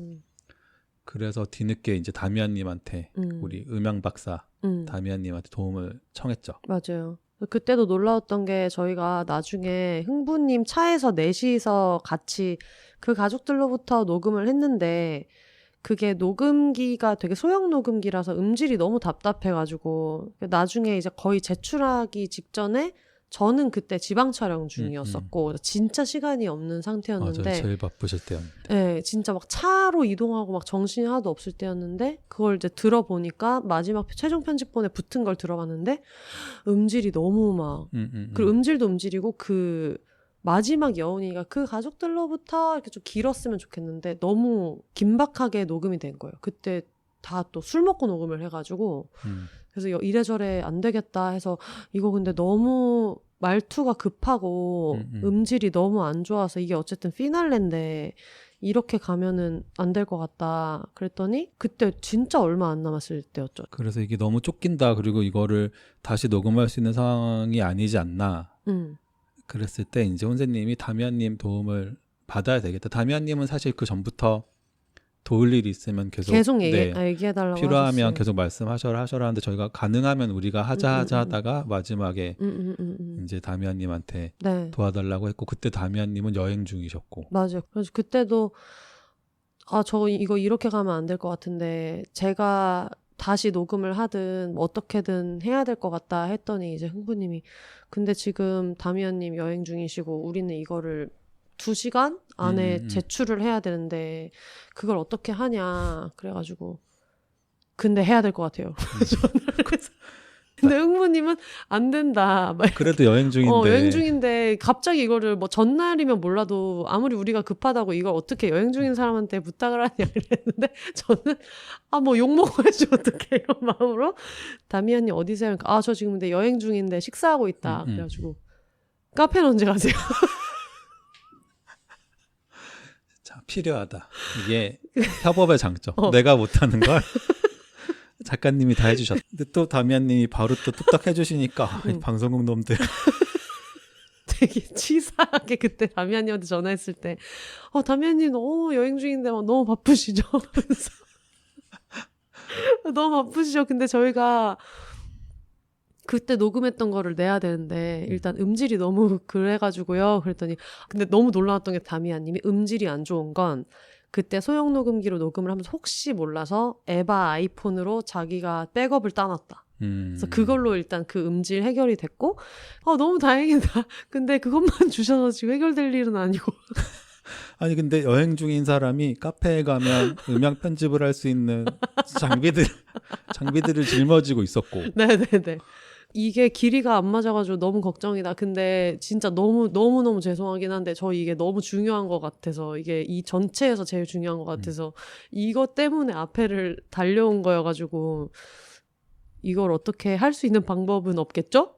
그래서 뒤늦게 이제 다미안님한테 우리 음향 박사 다미안님한테 도움을 청했죠. 맞아요. 그때도 놀라웠던 게 저희가 나중에 흥부님 차에서 넷이서 같이 그 가족들로부터 녹음을 했는데 그게 녹음기가 되게 소형 녹음기라서 음질이 너무 답답해가지고 나중에 이제 거의 제출하기 직전에 저는 그때 지방 촬영 중이었었고 진짜 시간이 없는 상태였는데 맞아요. 제일 바쁘실 때였는데 네, 진짜 막 차로 이동하고 막 정신이 하나도 없을 때였는데 그걸 이제 들어보니까 마지막 최종 편집본에 붙은 걸 들어봤는데 음질이 너무 막 그리고 음질도 음질이고 그 마지막 여운이가 그 가족들로부터 이렇게 좀 길었으면 좋겠는데 너무 긴박하게 녹음이 된 거예요. 그때 다 또 술 먹고 녹음을 해가지고 그래서 이래저래 안 되겠다 해서 이거 근데 너무 말투가 급하고 음질이 너무 안 좋아서 이게 어쨌든 피날레인데 이렇게 가면은 안 될 것 같다 그랬더니 그때 진짜 얼마 안 남았을 때였죠. 그래서 이게 너무 쫓긴다 그리고 이거를 다시 녹음할 수 있는 상황이 아니지 않나 그랬을 때 이제 혼세님이 다미안님 도움을 받아야 되겠다. 다미안님은 사실 그 전부터 도울 일이 있으면 계속 네, 얘기해달라고 필요하면 하셨어요. 계속 말씀하셔라 하는데 저희가 가능하면 우리가 하자 하다가 마지막에 이제 다미안님한테 네. 도와달라고 했고 그때 다미안님은 여행 중이셨고 맞아요. 그래서 그때도 저 이거 이렇게 가면 안 될 것 같은데 제가 다시 녹음을 하든 뭐 어떻게든 해야 될 것 같다 했더니 이제 흥부님이 근데 지금 다미안님 여행 중이시고 우리는 이거를 2시간 안에 제출을 해야 되는데 그걸 어떻게 하냐 그래가지고 근데 해야 될 것 같아요. 그래서 근데 흥부님은 안 된다. 막 그래도 여행 중인데 여행 중인데 갑자기 이거를 뭐 전날이면 몰라도 아무리 우리가 급하다고 이걸 어떻게 여행 중인 사람한테 부탁을 하냐 이랬는데 저는 뭐 욕 먹어야지 어떡해 이런 마음으로 다미안님 어디세요? 저 지금 근데 여행 중인데 식사하고 있다. 그래가지고 카페는 언제 가세요? 참 필요하다. 이게 협업의 장점. 내가 못하는 걸 작가님이 다 해주셨다. 근데 또 다미안님이 바로 또 뚝딱 해주시니까 방송국 놈들 되게 치사하게 그때 다미안님한테 전화했을 때 다미안님 너무 여행 중인데 너무 바쁘시죠? 그래서 너무 바쁘시죠? 근데 저희가 그때 녹음했던 거를 내야 되는데 일단 음질이 너무 그래가지고요. 그랬더니 근데 너무 놀라웠던 게 다미안님이 음질이 안 좋은 건 그때 소형 녹음기로 녹음을 하면서 혹시 몰라서 에바 아이폰으로 자기가 백업을 따놨다. 그래서 그걸로 일단 그 음질 해결이 됐고 너무 다행이다. 근데 그것만 주셔서 지금 해결될 일은 아니고 아니 근데 여행 중인 사람이 카페에 가면 음향 편집을 할 수 있는 장비들을 짊어지고 있었고 네네네. 이게 길이가 안 맞아가지고 너무 걱정이다. 근데 진짜 너무 죄송하긴 한데 저 이게 너무 중요한 것 같아서 이게 이 전체에서 제일 중요한 것 같아서 이것 때문에 앞에를 달려온 거여가지고 이걸 어떻게 할 수 있는 방법은 없겠죠?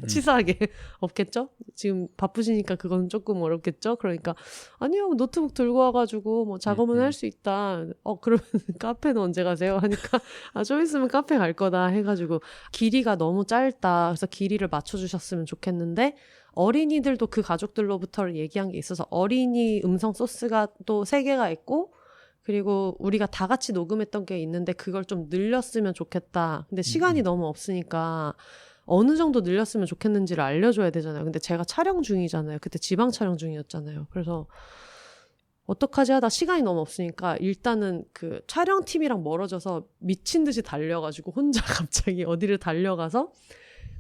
치사하게 없겠죠? 지금 바쁘시니까 그건 조금 어렵겠죠? 그러니까 아니요 노트북 들고 와가지고 뭐 작업은 할 수 있다. 그러면 카페는 언제 가세요? 하니까 좀 있으면 카페 갈 거다 해가지고 길이가 너무 짧다. 그래서 길이를 맞춰주셨으면 좋겠는데 어린이들도 그 가족들로부터 얘기한 게 있어서 어린이 음성 소스가 또 3개가 있고 그리고 우리가 다 같이 녹음했던 게 있는데 그걸 좀 늘렸으면 좋겠다. 근데 시간이 너무 없으니까 어느 정도 늘렸으면 좋겠는지를 알려줘야 되잖아요. 근데 제가 촬영 중이잖아요. 그때 지방 촬영 중이었잖아요. 그래서 어떡하지 하다 시간이 너무 없으니까 일단은 그 촬영팀이랑 멀어져서 미친 듯이 달려가지고 혼자 갑자기 어디를 달려가서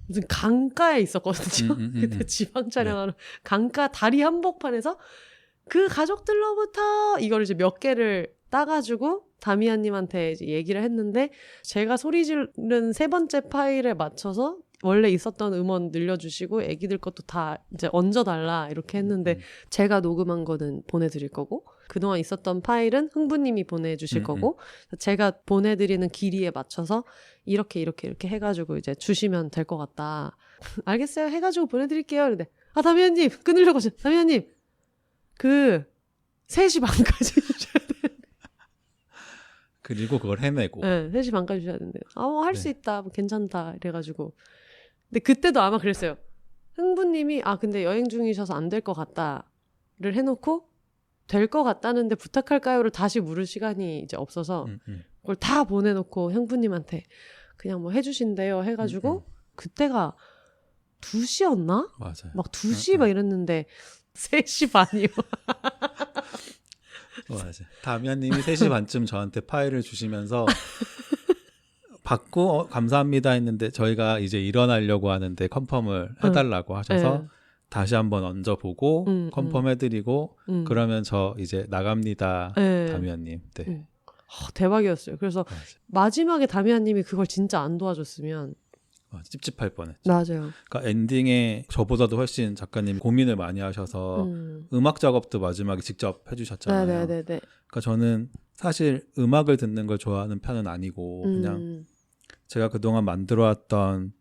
무슨 강가에 있었거든요. 그때 지방 촬영하러 강가 다리 한복판에서 그 가족들로부터 이걸 이제 몇 개를 따가지고 다미안님한테 이제 얘기를 했는데 제가 소리 지른 3번째 파일에 맞춰서 원래 있었던 음원 늘려주시고 애기들 것도 다 이제 얹어달라 이렇게 했는데 제가 녹음한 거는 보내드릴 거고 그동안 있었던 파일은 흥부님이 보내주실 거고 제가 보내드리는 길이에 맞춰서 이렇게 해가지고 이제 주시면 될 것 같다. 알겠어요 해가지고 보내드릴게요. 근데 다미안님 끊으려고 하죠. 다미안님 3시 반까지 주셔야 되는데 그리고 그걸 해내고 네, 3시 반까지 주셔야 되는데 할 수 있다 뭐 괜찮다 이래가지고 근데 그때도 아마 그랬어요. 흥부님이 근데 여행 중이셔서 안 될 것 같다를 해놓고 될 것 같다는데 부탁할까요를 다시 물을 시간이 이제 없어서 그걸 다 보내놓고 흥부님한테 그냥 뭐 해주신대요 해가지고 그때가 2시였나? 맞아요. 막 2시 막 이랬는데 3시 반이요. 맞아. 다미안님이 3시 반쯤 저한테 파일을 주시면서 받고 감사합니다 했는데 저희가 이제 일어나려고 하는데 컨펌을 해달라고 하셔서 다시 한번 얹어보고 컨펌 해드리고 그러면 저 이제 나갑니다. 다미안님. 네. 대박이었어요. 그래서 마지막에 다미안님이 그걸 진짜 안 도와줬으면 찝찝할 뻔했죠. 맞아요. 그러니까 엔딩에 저보다도 훨씬 작가님이 고민을 많이 하셔서 음악 작업도 마지막에 직접 해주셨잖아요. 네네네. 그러니까 저는 사실 음악을 듣는 걸 좋아하는 편은 아니고 그냥 제가 그동안 만들어왔던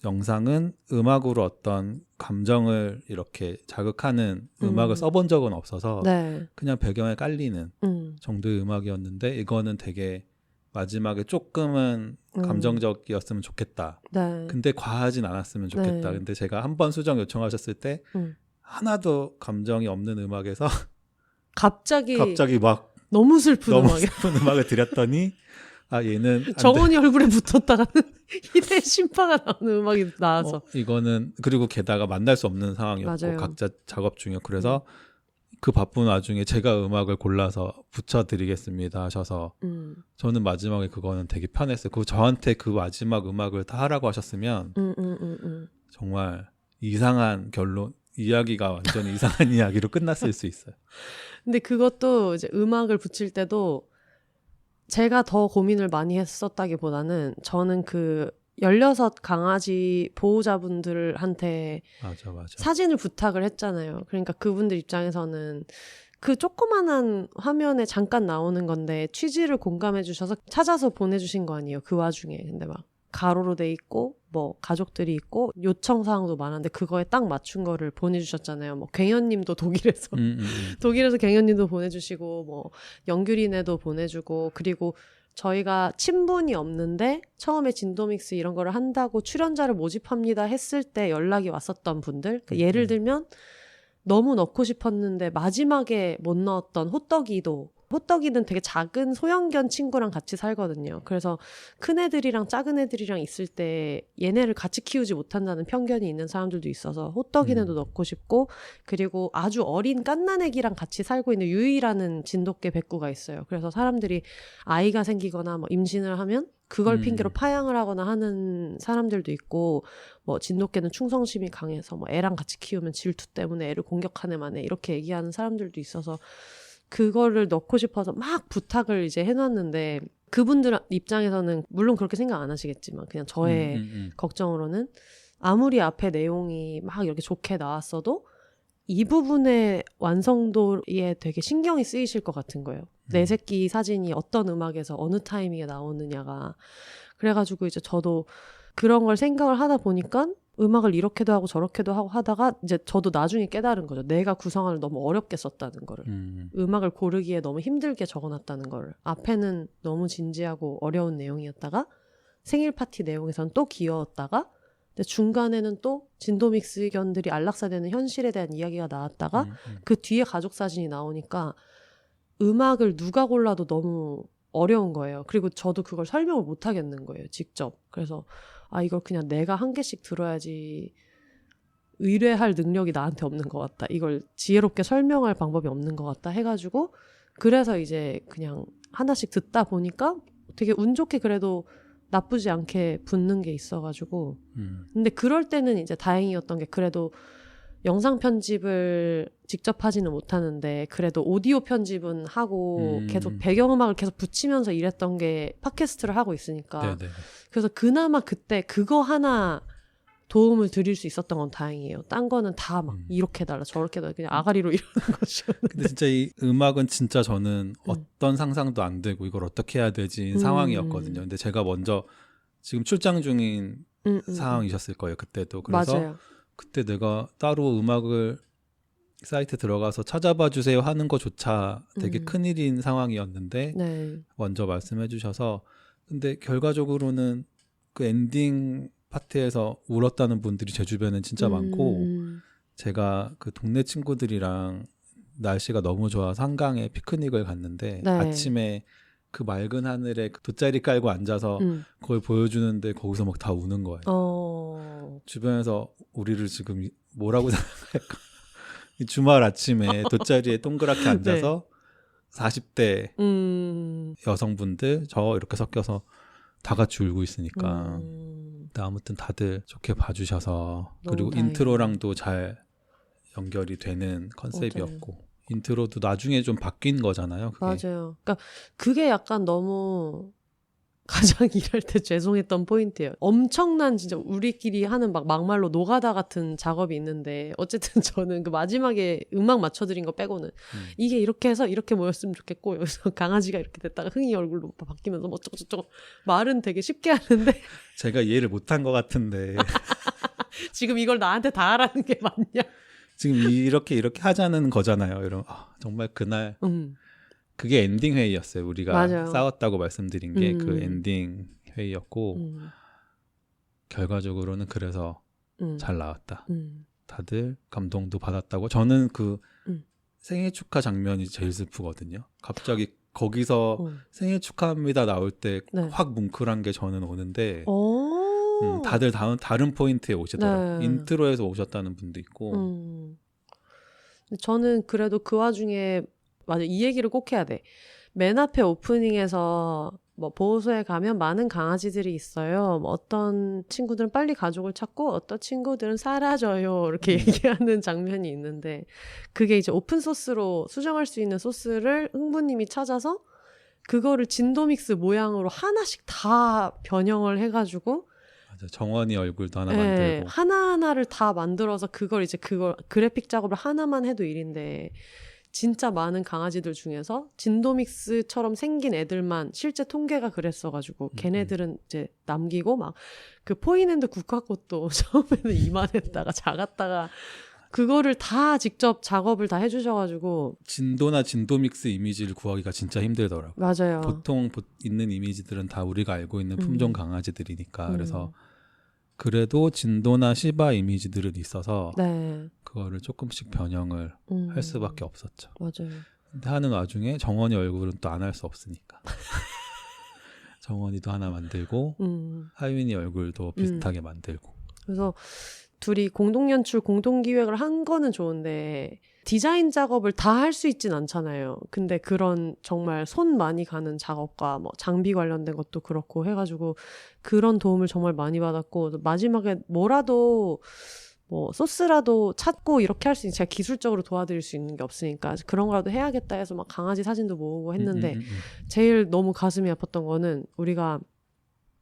영상은 음악으로 어떤 감정을 이렇게 자극하는 음악을 써본 적은 없어서 그냥 배경에 깔리는 정도의 음악이었는데 이거는 되게 마지막에 조금은 감정적이었으면 좋겠다. 근데 과하진 않았으면 좋겠다. 근데 제가 한 번 수정 요청하셨을 때 하나도 감정이 없는 음악에서 갑자기 막 너무 슬픈 너무 음악에 슬픈 음악을 들였더니 아 얘는 안 돼. 정원이 얼굴에 붙었다가는 희대의 심파가 나오는 음악이 나와서 이거는 그리고 게다가 만날 수 없는 상황이었고 맞아요. 각자 작업 중이었고 그래서 그 바쁜 와중에 제가 음악을 골라서 붙여드리겠습니다 하셔서 저는 마지막에 그거는 되게 편했어요. 저한테 그 마지막 음악을 다 하라고 하셨으면 정말 이상한 결론 이야기가 완전히 이상한 이야기로 끝났을 수 있어요. 근데 그것도 이제 음악을 붙일 때도 제가 더 고민을 많이 했었다기보다는 저는 그 16 강아지 보호자분들한테 맞아. 사진을 부탁을 했잖아요. 그러니까 그분들 입장에서는 그 조그만한 화면에 잠깐 나오는 건데 취지를 공감해 주셔서 찾아서 보내주신 거 아니에요. 그 와중에. 근데 막 가로로 돼 있고 뭐 가족들이 있고 요청 사항도 많은데 그거에 딱 맞춘 거를 보내주셨잖아요. 뭐 갱현님도 독일에서 독일에서 갱현님도 보내주시고 뭐 영규리네도 보내주고 그리고 저희가 친분이 없는데 처음에 진도믹스 이런 거를 한다고 출연자를 모집합니다 했을 때 연락이 왔었던 분들 예를 들면 너무 넣고 싶었는데 마지막에 못 넣었던 호떡이는 되게 작은 소형견 친구랑 같이 살거든요. 그래서 큰 애들이랑 작은 애들이랑 있을 때 얘네를 같이 키우지 못한다는 편견이 있는 사람들도 있어서 호떡이네도 넣고 싶고 그리고 아주 어린 갓난애기랑 같이 살고 있는 유이라는 진돗개 백구가 있어요. 그래서 사람들이 아이가 생기거나 뭐 임신을 하면 그걸 핑계로 파양을 하거나 하는 사람들도 있고 뭐 진돗개는 충성심이 강해서 뭐 애랑 같이 키우면 질투 때문에 애를 공격하네만 해 이렇게 얘기하는 사람들도 있어서 그거를 넣고 싶어서 막 부탁을 이제 해놨는데 그분들 입장에서는 물론 그렇게 생각 안 하시겠지만 그냥 저의 걱정으로는 아무리 앞에 내용이 막 이렇게 좋게 나왔어도 이 부분의 완성도에 되게 신경이 쓰이실 것 같은 거예요. 내 새끼 사진이 어떤 음악에서 어느 타이밍에 나오느냐가. 그래가지고 이제 저도 그런 걸 생각을 하다 보니까 음악을 이렇게도 하고 저렇게도 하고 하다가 이제 저도 나중에 깨달은 거죠. 내가 구성을 너무 어렵게 썼다는 거를. 음악을 고르기에 너무 힘들게 적어놨다는 거를. 앞에는 너무 진지하고 어려운 내용이었다가 생일 파티 내용에서는 또 귀여웠다가 근데 중간에는 또 진도믹스 의견들이 안락사되는 현실에 대한 이야기가 나왔다가 그 뒤에 가족 사진이 나오니까 음악을 누가 골라도 너무 어려운 거예요. 그리고 저도 그걸 설명을 못 하겠는 거예요. 직접. 그래서 이걸 그냥 내가 한 개씩 들어야지 의뢰할 능력이 나한테 없는 것 같다. 이걸 지혜롭게 설명할 방법이 없는 것 같다 해가지고 그래서 이제 그냥 하나씩 듣다 보니까 되게 운 좋게 그래도 나쁘지 않게 붙는 게 있어가지고 근데 그럴 때는 이제 다행이었던 게 그래도 영상 편집을 직접 하지는 못하는데 그래도 오디오 편집은 하고 계속 배경음악을 계속 붙이면서 일했던 게 팟캐스트를 하고 있으니까 네네. 그래서 그나마 그때 그거 하나 도움을 드릴 수 있었던 건 다행이에요. 딴 거는 다 막 이렇게 달라 저렇게 달라 그냥 아가리로 이러는 것이었는데 근데 진짜 이 음악은 진짜 저는 어떤 상상도 안 되고 이걸 어떻게 해야 되지 상황이었거든요. 근데 제가 먼저 지금 출장 중인 상황이셨을 거예요. 그때도. 그래서 맞아요. 그때 내가 따로 음악을 사이트 들어가서 찾아봐 주세요 하는 것조차 되게 큰일인 상황이었는데 네. 먼저 말씀해 주셔서 근데 결과적으로는 그 엔딩 파트에서 울었다는 분들이 제 주변엔 진짜 많고 제가 그 동네 친구들이랑 날씨가 너무 좋아서 한강에 피크닉을 갔는데 네. 아침에 그 맑은 하늘에 돗자리 깔고 앉아서 그걸 보여주는데 거기서 막 다 우는 거예요. 주변에서 우리를 지금 뭐라고 생각할까? 주말 아침에 돗자리에 동그랗게 앉아서 네. 40대 여성분들 저 이렇게 섞여서 다 같이 울고 있으니까 아무튼 다들 좋게 봐주셔서 그리고 다행이네. 인트로랑도 잘 연결이 되는 컨셉이었고 맞아요. 인트로도 나중에 좀 바뀐 거잖아요. 그게. 맞아요. 그러니까 그게 약간 너무 가장 일할 때 죄송했던 포인트예요. 엄청난 진짜 우리끼리 하는 막 막말로 노가다 같은 작업이 있는데 어쨌든 저는 그 마지막에 음악 맞춰드린 거 빼고는 이게 이렇게 해서 이렇게 모였으면 좋겠고 여기서 강아지가 이렇게 됐다가 흥이 얼굴로 바뀌면서 뭐 어쩌고저쩌고 말은 되게 쉽게 하는데 제가 이해를 못한 것 같은데 지금 이걸 나한테 다 하라는 게 맞냐? 지금 이렇게 하자는 거잖아요. 이런 정말 그날 그게 엔딩 회의였어요. 우리가 맞아요. 싸웠다고 말씀드린 게 그 엔딩 회의였고 결과적으로는 그래서 잘 나왔다. 다들 감동도 받았다고. 저는 그 음. 생일 축하 장면이 제일 슬프거든요. 갑자기 거기서 생일 축하합니다 나올 때 확 네. 뭉클한 게 저는 오는데 오. 다들 다른 포인트에 오시더라고요. 네. 인트로에서 오셨다는 분도 있고. 근데 저는 그래도 그 와중에 맞아 이 얘기를 꼭 해야 돼. 맨 앞에 오프닝에서 뭐 보호소에 가면 많은 강아지들이 있어요. 뭐 어떤 친구들은 빨리 가족을 찾고 어떤 친구들은 사라져요. 이렇게 얘기하는 장면이 있는데 그게 이제 오픈 소스로 수정할 수 있는 소스를 흥부님이 찾아서 그거를 진도믹스 모양으로 하나씩 다 변형을 해가지고 맞아. 정원이 얼굴도 하나 예, 만들고. 하나하나를 다 만들어서 그걸 그래픽 작업을 하나만 해도 일인데 진짜 많은 강아지들 중에서 진도믹스처럼 생긴 애들만 실제 통계가 그랬어가지고 걔네들은 이제 남기고 막 그 포인핸드 국화꽃도 처음에는 이만했다가 작았다가 그거를 다 직접 작업을 다 해주셔가지고 진도나 진도믹스 이미지를 구하기가 진짜 힘들더라고요. 맞아요. 보통 있는 이미지들은 다 우리가 알고 있는 품종 강아지들이니까 그래서 그래도 진도나 시바 이미지들은 있어서 네. 그거를 조금씩 변형을 할 수밖에 없었죠. 맞아요. 근데 하는 와중에 정원이 얼굴은 또 안 할 수 없으니까 정원이도 하나 만들고 하윤이 얼굴도 비슷하게 만들고. 그래서 둘이 공동 연출, 공동 기획을 한 거는 좋은데 디자인 작업을 다 할 수 있진 않잖아요. 근데 그런 정말 손 많이 가는 작업과 뭐 장비 관련된 것도 그렇고 해가지고 그런 도움을 정말 많이 받았고 마지막에 뭐라도 뭐 소스라도 찾고 이렇게 할 수 있는 제가 기술적으로 도와드릴 수 있는 게 없으니까 그런 거라도 해야겠다 해서 막 강아지 사진도 모으고 했는데 제일 너무 가슴이 아팠던 거는 우리가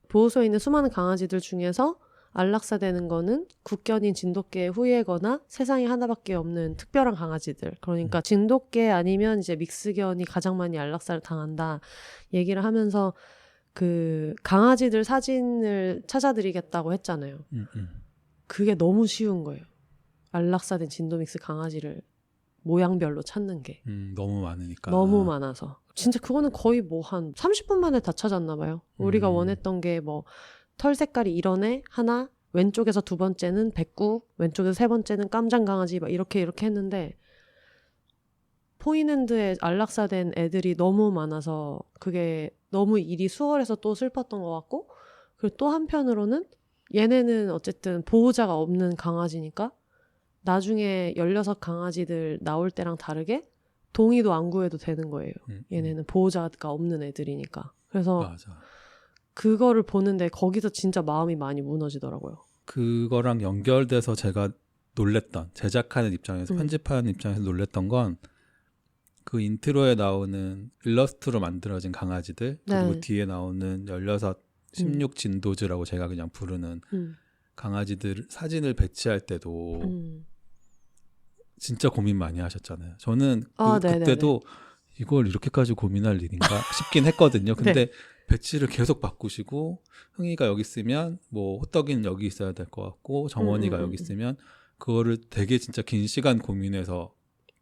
보호소에 있는 수많은 강아지들 중에서 안락사되는 거는 국견인 진돗개 후예거나 세상에 하나밖에 없는 특별한 강아지들. 그러니까 진돗개 아니면 이제 믹스견이 가장 많이 안락사를 당한다 얘기를 하면서 그 강아지들 사진을 찾아드리겠다고 했잖아요. 그게 너무 쉬운 거예요. 안락사된 진도믹스 강아지를 모양별로 찾는 게. 너무 많으니까. 너무 많아서. 진짜 그거는 거의 뭐 한 30분 만에 다 찾았나 봐요. 우리가 원했던 게 뭐 털 색깔이 이런 애 하나, 왼쪽에서 두 번째는 백구, 왼쪽에서 세 번째는 깜장 강아지 막 이렇게 했는데 포인핸드에 안락사된 애들이 너무 많아서 그게 너무 일이 수월해서 또 슬펐던 것 같고 그리고 또 한편으로는 얘네는 어쨌든 보호자가 없는 강아지니까 나중에 16 강아지들 나올 때랑 다르게 동의도 안 구해도 되는 거예요. 얘네는 보호자가 없는 애들이니까. 그래서 맞아. 그거를 보는데 거기서 진짜 마음이 많이 무너지더라고요. 그거랑 연결돼서 제가 놀랬던 제작하는 입장에서 편집하는 입장에서 놀랬던 건 그 인트로에 나오는 일러스트로 만들어진 강아지들 그리고 네. 뒤에 나오는 16, 16 진도즈라고 제가 그냥 부르는 강아지들 사진을 배치할 때도 진짜 고민 많이 하셨잖아요. 저는 그때도 이걸 이렇게까지 고민할 일인가 싶긴 했거든요. 근데 네. 배치를 계속 바꾸시고 흥이가 여기 있으면 뭐 호떡이는 여기 있어야 될 것 같고 정원이가 여기 있으면 그거를 되게 진짜 긴 시간 고민해서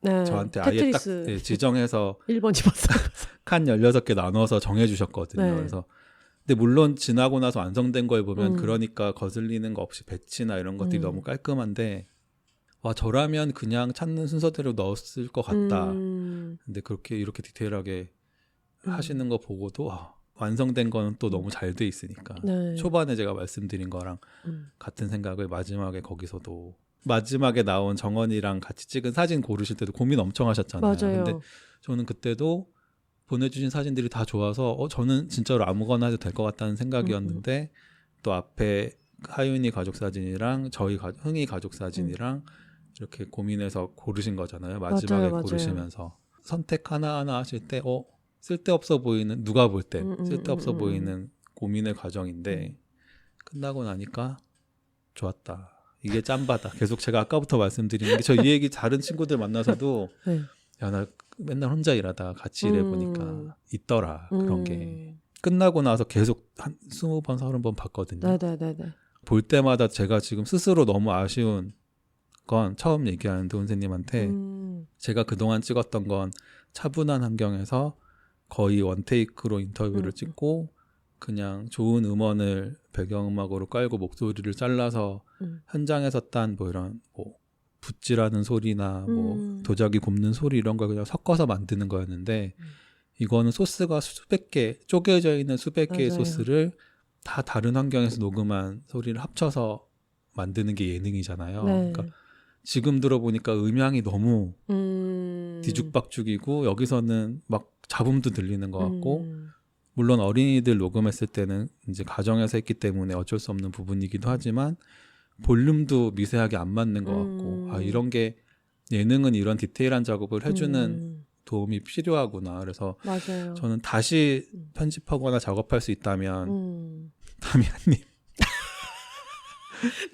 네. 저한테 아예 딱 지정해서 1번 집었어요. 칸 16개 나눠서 정해주셨거든요. 네. 그래서 근데 물론 지나고 나서 완성된 걸 보면 그러니까 거슬리는 거 없이 배치나 이런 것들이 너무 깔끔한데 와 저라면 그냥 찾는 순서대로 넣었을 것 같다. 근데 그렇게 이렇게 디테일하게 하시는 거 보고도 완성된 거는 또 너무 잘 돼 있으니까 네. 초반에 제가 말씀드린 거랑 같은 생각을 마지막에 거기서도 마지막에 나온 정원이랑 같이 찍은 사진 고르실 때도 고민 엄청 하셨잖아요. 맞아요. 근데 저는 그때도 보내주신 사진들이 다 좋아서 저는 진짜로 아무거나 해도 될 것 같다는 생각이었는데 또 앞에 하윤이 가족 사진이랑 저희 흥이 가족 사진이랑 이렇게 고민해서 고르신 거잖아요. 마지막에 맞아요. 고르시면서 선택 하나하나 하실 때 쓸데없어 보이는 누가 볼 때 쓸데없어 보이는 고민의 과정인데 끝나고 나니까 좋았다. 이게 짬바다. 계속 제가 아까부터 말씀드리는 게 저 이 얘기 다른 친구들 만나서도 네. 야, 나 맨날 혼자 일하다가 같이 일해보니까 있더라. 그런 게. 끝나고 나서 계속 한 20번, 30번 봤거든요. 네네네네. 볼 때마다 제가 지금 스스로 너무 아쉬운 건 처음 얘기하는 도은세님한테 제가 그동안 찍었던 건 차분한 환경에서 거의 원테이크로 인터뷰를 찍고 그냥 좋은 음원을 배경음악으로 깔고 목소리를 잘라서 현장에서 딴 뭐 이런 뭐 붓질하는 소리나 뭐 도자기 굽는 소리 이런 걸 그냥 섞어서 만드는 거였는데 이거는 소스가 수백 개 쪼개져 있는 수백 개의 맞아요. 소스를 다 다른 환경에서 녹음한 소리를 합쳐서 만드는 게 예능이잖아요. 네. 그러니까 지금 들어보니까 음향이 너무 뒤죽박죽이고 여기서는 막 잡음도 들리는 것 같고 물론 어린이들 녹음했을 때는 이제 가정에서 했기 때문에 어쩔 수 없는 부분이기도 하지만 볼륨도 미세하게 안 맞는 것 같고 아 이런 게 예능은 이런 디테일한 작업을 해주는 도움이 필요하구나. 그래서 맞아요. 저는 다시 편집하거나 작업할 수 있다면 다미안님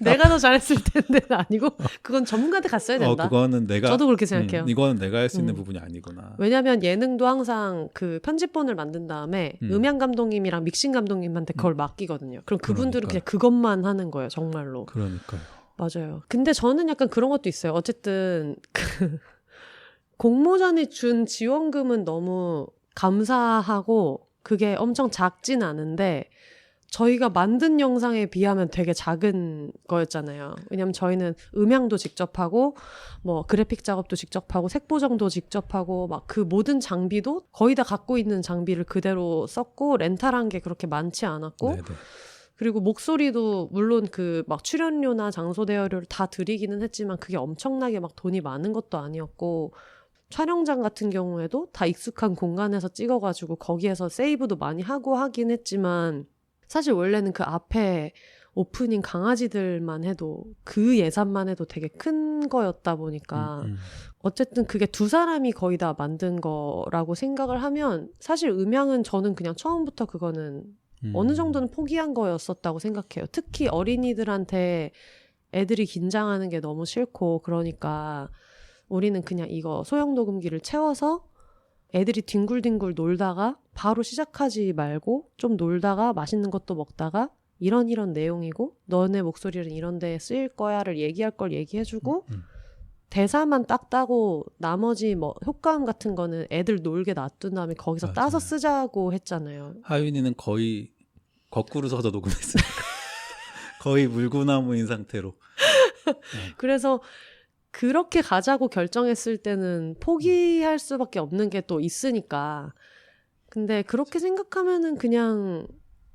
내가 더 잘했을 텐데는 아니고 그건 전문가한테 갔어야 된다. 그거는 내가 저도 그렇게 생각해요. 이거는 내가 할 수 있는 부분이 아니구나. 왜냐하면 예능도 항상 그 편집본을 만든 다음에 음향 감독님이랑 믹싱 감독님한테 그걸 맡기거든요. 그럼 그분들은 그냥 그것만 하는 거예요, 정말로. 그러니까요. 맞아요. 근데 저는 약간 그런 것도 있어요. 어쨌든 그 공모전이 준 지원금은 너무 감사하고 그게 엄청 작진 않은데 저희가 만든 영상에 비하면 되게 작은 거였잖아요. 왜냐면 저희는 음향도 직접 하고 뭐 그래픽 작업도 직접 하고 색 보정도 직접 하고 막 그 모든 장비도 거의 다 갖고 있는 장비를 그대로 썼고 렌탈한 게 그렇게 많지 않았고 네네. 그리고 목소리도 물론 그 막 출연료나 장소 대여료를 다 드리기는 했지만 그게 엄청나게 막 돈이 많은 것도 아니었고 촬영장 같은 경우에도 다 익숙한 공간에서 찍어가지고 거기에서 세이브도 많이 하고 하긴 했지만 사실 원래는 그 앞에 오프닝 강아지들만 해도 그 예산만 해도 되게 큰 거였다 보니까 어쨌든 그게 두 사람이 거의 다 만든 거라고 생각을 하면 사실 음향은 저는 그냥 처음부터 그거는 어느 정도는 포기한 거였었다고 생각해요. 특히 어린이들한테 애들이 긴장하는 게 너무 싫고 그러니까 우리는 그냥 이거 소형 녹음기를 채워서 애들이 뒹굴뒹굴 놀다가 바로 시작하지 말고 좀 놀다가 맛있는 것도 먹다가 이런 내용이고 너네 목소리는 이런 데에 쓰일 거야를 얘기할 걸 얘기해주고 대사만 딱 따고 나머지 뭐 효과음 같은 거는 애들 놀게 놔둔 다음에 거기서 맞아요. 따서 쓰자고 했잖아요. 하윤이는 거의 거꾸로 서서 녹음했으니까 거의 물구나무인 상태로. 그래서 그렇게 가자고 결정했을 때는 포기할 수밖에 없는 게 또 있으니까. 근데 그렇게 생각하면은 그냥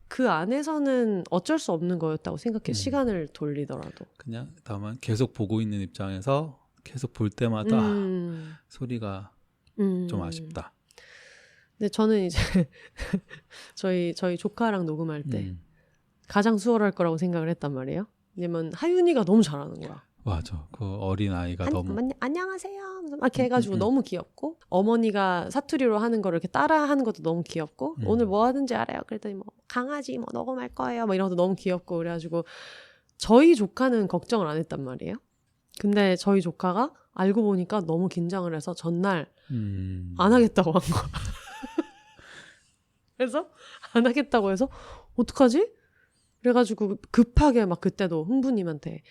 그 안에서는 어쩔 수 없는 거였다고 생각해요. 시간을 돌리더라도. 그냥 다만 계속 보고 있는 입장에서 계속 볼 때마다 소리가 좀 아쉽다. 근데 저는 이제 저희 조카랑 녹음할 때 가장 수월할 거라고 생각을 했단 말이에요. 왜냐면 하윤이가 너무 잘하는 거야. 맞아. 그 어린 아이가 너무 안녕하세요. 막 해가지고 너무 귀엽고 어머니가 사투리로 하는 거를 이렇게 따라하는 것도 너무 귀엽고 오늘 뭐 하는지 알아요. 그랬더니 뭐 강아지 뭐 녹음할 거예요. 뭐 이런 것도 너무 귀엽고 그래가지고 저희 조카는 걱정을 안 했단 말이에요. 근데 저희 조카가 알고 보니까 너무 긴장을 해서 전날 안 하겠다고 한 거야. 그래서 안 하겠다고 해서 어떡하지? 그래가지고 급하게 막 그때도 흥부님한테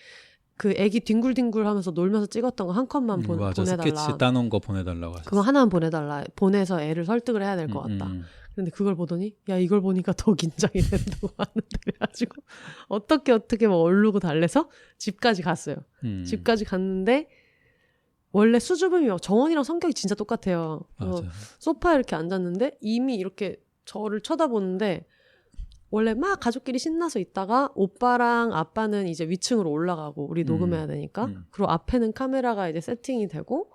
그 애기 뒹굴뒹굴 하면서 놀면서 찍었던 거 한 컷만 맞아. 보내달라. 스케치 따놓은 거 보내달라고 하셨어. 그거 하나만 보내달라. 보내서 애를 설득을 해야 될 것 같다. 근데 그걸 보더니 야 이걸 보니까 더 긴장이 된다고 하는데 그래가지고 어떻게 뭐 얼르고 달래서 집까지 갔어요. 집까지 갔는데 원래 수줍음이 정원이랑 성격이 진짜 똑같아요. 맞아. 소파에 이렇게 앉았는데 이미 이렇게 저를 쳐다보는데 원래 막 가족끼리 신나서 있다가 오빠랑 아빠는 이제 위층으로 올라가고 우리 녹음해야 되니까 그리고 앞에는 카메라가 이제 세팅이 되고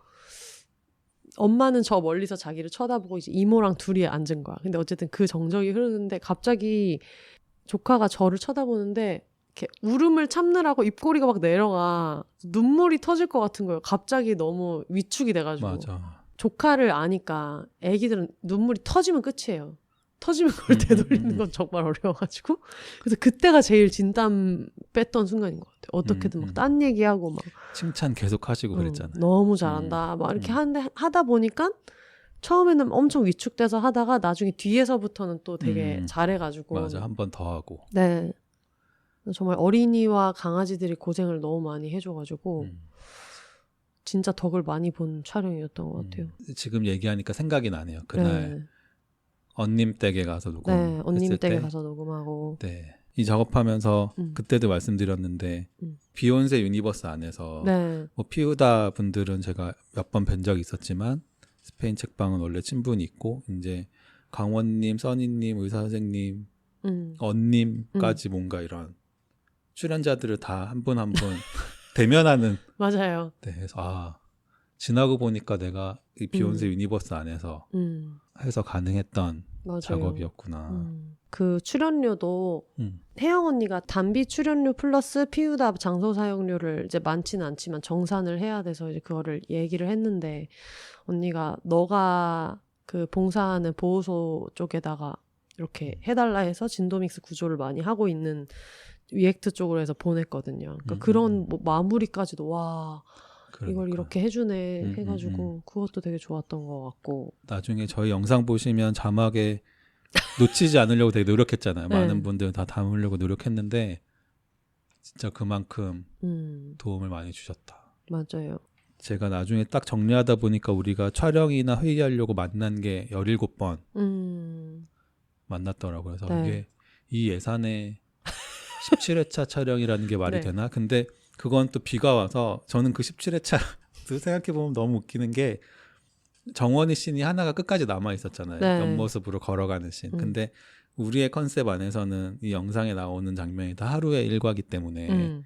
엄마는 저 멀리서 자기를 쳐다보고 이제 이모랑 둘이 앉은 거야. 근데 어쨌든 그 정적이 흐르는데 갑자기 조카가 저를 쳐다보는데 이렇게 울음을 참느라고 입꼬리가 막 내려가 눈물이 터질 것 같은 거예요. 갑자기 너무 위축이 돼가지고. 맞아. 조카를 아니까 애기들은 눈물이 터지면 끝이에요. 터지면 그걸 되돌리는 건 정말 어려워가지고 그래서 그때가 제일 진땀 뺐던 순간인 것 같아요. 어떻게든 막 딴 얘기하고 막 칭찬 계속 하시고 그랬잖아요. 너무 잘한다 막 이렇게 하다 보니까 처음에는 엄청 위축돼서 하다가 나중에 뒤에서부터는 또 되게 잘해가지고 맞아. 한 번 더 하고. 네 정말 어린이와 강아지들이 고생을 너무 많이 해줘가지고 진짜 덕을 많이 본 촬영이었던 것 같아요. 지금 얘기하니까 생각이 나네요. 그날 네. 언님 댁에 가서 녹음. 네, 언님 댁에 가서 녹음하고. 네. 이 작업하면서 음. 그때도 말씀드렸는데 음. 비욘세 유니버스 안에서 네. 뭐 피우다 분들은 제가 몇 번 뵌 적이 있었지만 스페인 책방은 원래 친분이 있고 이제 강원님, 써니님, 의사 선생님, 언님까지 뭔가 이런 출연자들을 다 한 분 한 분 대면하는 맞아요. 네, 그래서 지나고 보니까 내가 이 비욘세 유니버스 안에서 해서 가능했던 맞아요. 작업이었구나. 그 출연료도 혜영 언니가 단비 출연료 플러스 피우다 장소 사용료를 이제 많지는 않지만 정산을 해야 돼서 이제 그거를 얘기를 했는데 언니가 너가 그 봉사하는 보호소 쪽에다가 이렇게 해달라 해서 진도믹스 구조를 많이 하고 있는 위액트 쪽으로 해서 보냈거든요. 그러니까 그런 뭐 마무리까지도 와 그러니까. 이걸 이렇게 해주네 해가지고 그것도 되게 좋았던 것 같고 나중에 저희 영상 보시면 자막에 놓치지 않으려고 되게 노력했잖아요. 네. 많은 분들 다 담으려고 노력했는데 진짜 그만큼 도움을 많이 주셨다. 맞아요. 제가 나중에 딱 정리하다 보니까 우리가 촬영이나 회의하려고 만난 게 17번 만났더라고요. 그래서 네. 이게 이 예산에 17회차 촬영이라는 게 말이 네. 되나? 근데 그건 또 비가 와서 저는 그 17회차 생각해보면 너무 웃기는 게 정원이 씬이 하나가 끝까지 남아 있었잖아요. 네. 옆모습으로 걸어가는 씬. 근데 우리의 컨셉 안에서는 이 영상에 나오는 장면이 다 하루의 일과기 때문에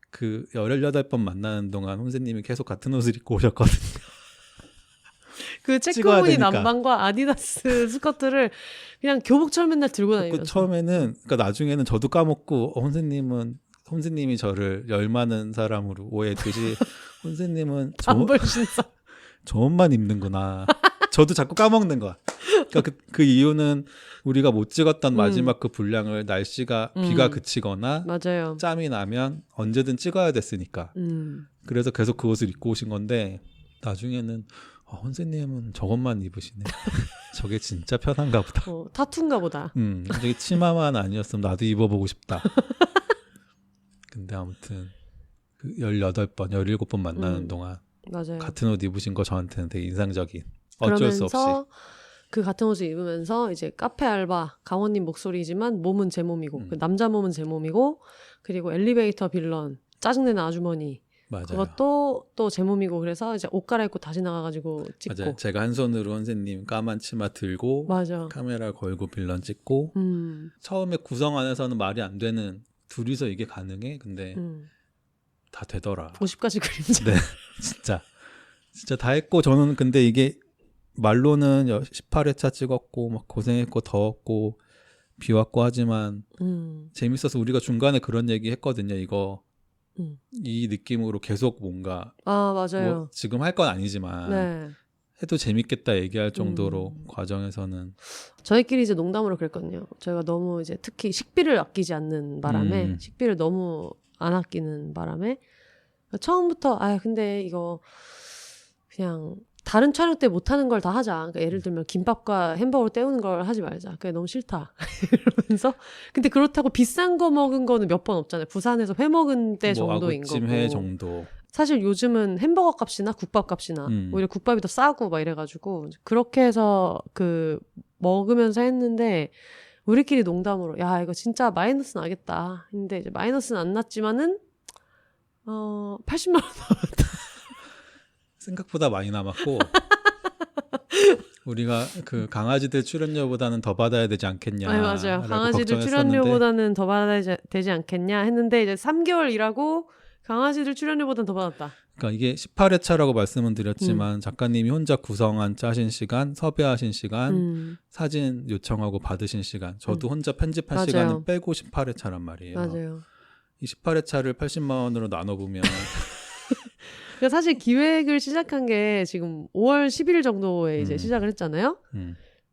그 18번 만나는 동안 혼세님이 계속 같은 옷을 입고 오셨거든요. 그 찍어야 체크무늬 되니까. 남방과 아디다스 스커트를 그냥 교복처럼 맨날 들고 다니면서 처음에는 그러니까 나중에는 저도 까먹고 혼세님이 저를 열 많은 사람으로 오해했듯이 혼세님은 단벌 신사 저 옷만 입는구나. 저도 자꾸 까먹는 거야. 그러니까 그 이유는 우리가 못 찍었던 마지막 그 분량을 날씨가 비가 그치거나 맞아요. 짬이 나면 언제든 찍어야 됐으니까. 그래서 계속 그 옷을 입고 오신 건데 나중에는 혼세님은 저것만 입으시네. 저게 진짜 편한가 보다. 타투인가 보다. 저게 치마만 아니었으면 나도 입어보고 싶다. 근데 아무튼 그 18번, 17번 만나는 동안 맞아요. 같은 옷 입으신 거 저한테는 되게 인상적인. 어쩔 수 없이. 그러면서 그 같은 옷을 입으면서 이제 카페 알바 강원님 목소리지만 몸은 제 몸이고 그 남자 몸은 제 몸이고 그리고 엘리베이터 빌런 짜증내는 아주머니 맞아요. 그것도 또 제 몸이고 그래서 이제 옷 갈아입고 다시 나가가지고 찍고 맞아요. 제가 한 손으로 선생님 까만 치마 들고 맞아. 카메라 걸고 빌런 찍고 처음에 구성 안에서는 말이 안 되는 둘이서 이게 가능해? 근데 다 되더라. 50가지 그림자. 네, 진짜 다 했고 저는 근데 이게 말로는 18회차 찍었고 막 고생했고 더웠고 비 왔고 하지만 재밌어서 우리가 중간에 그런 얘기 했거든요. 이거 이 느낌으로 계속 뭔가 맞아요. 뭐 지금 할 건 아니지만 네. 해도 재밌겠다 얘기할 정도로 과정에서는 저희끼리 이제 농담으로 그랬거든요. 저희가 너무 이제 특히 식비를 아끼지 않는 바람에 식비를 너무 안 아끼는 바람에 처음부터 근데 이거 그냥 다른 촬영 때 못하는 걸 다 하자. 그러니까 예를 들면 김밥과 햄버거 때우는 걸 하지 말자. 그게 너무 싫다. 이러면서 근데 그렇다고 비싼 거 먹은 거는 몇 번 없잖아요. 부산에서 회 먹은 때 뭐 정도인 거고. 아구찜 회 정도. 사실 요즘은 햄버거 값이나 국밥 값이나 오히려 국밥이 더 싸고 막 이래가지고 그렇게 해서 그 먹으면서 했는데 우리끼리 농담으로 야 이거 진짜 마이너스 나겠다. 근데 이제 마이너스는 안 났지만은 80만 원 생각보다 많이 남았고 우리가 그 강아지들 출연료보다는 더 받아야 되지 않겠냐. 맞아요. 강아지들 출연료보다는 더 받아야 되지 않겠냐 했는데 이제 3개월 일하고 강아지들 출연료보다는 더 받았다. 그러니까 이게 18회차라고 말씀은 드렸지만 작가님이 혼자 구성한 짜신 시간, 섭외하신 시간, 사진 요청하고 받으신 시간, 저도 혼자 편집한 맞아요. 시간은 빼고 18회차란 말이에요. 맞아요. 이 18회차를 80만 원으로 나눠보면 그러니까 사실 기획을 시작한 게 지금 5월 10일 정도에 이제 시작을 했잖아요.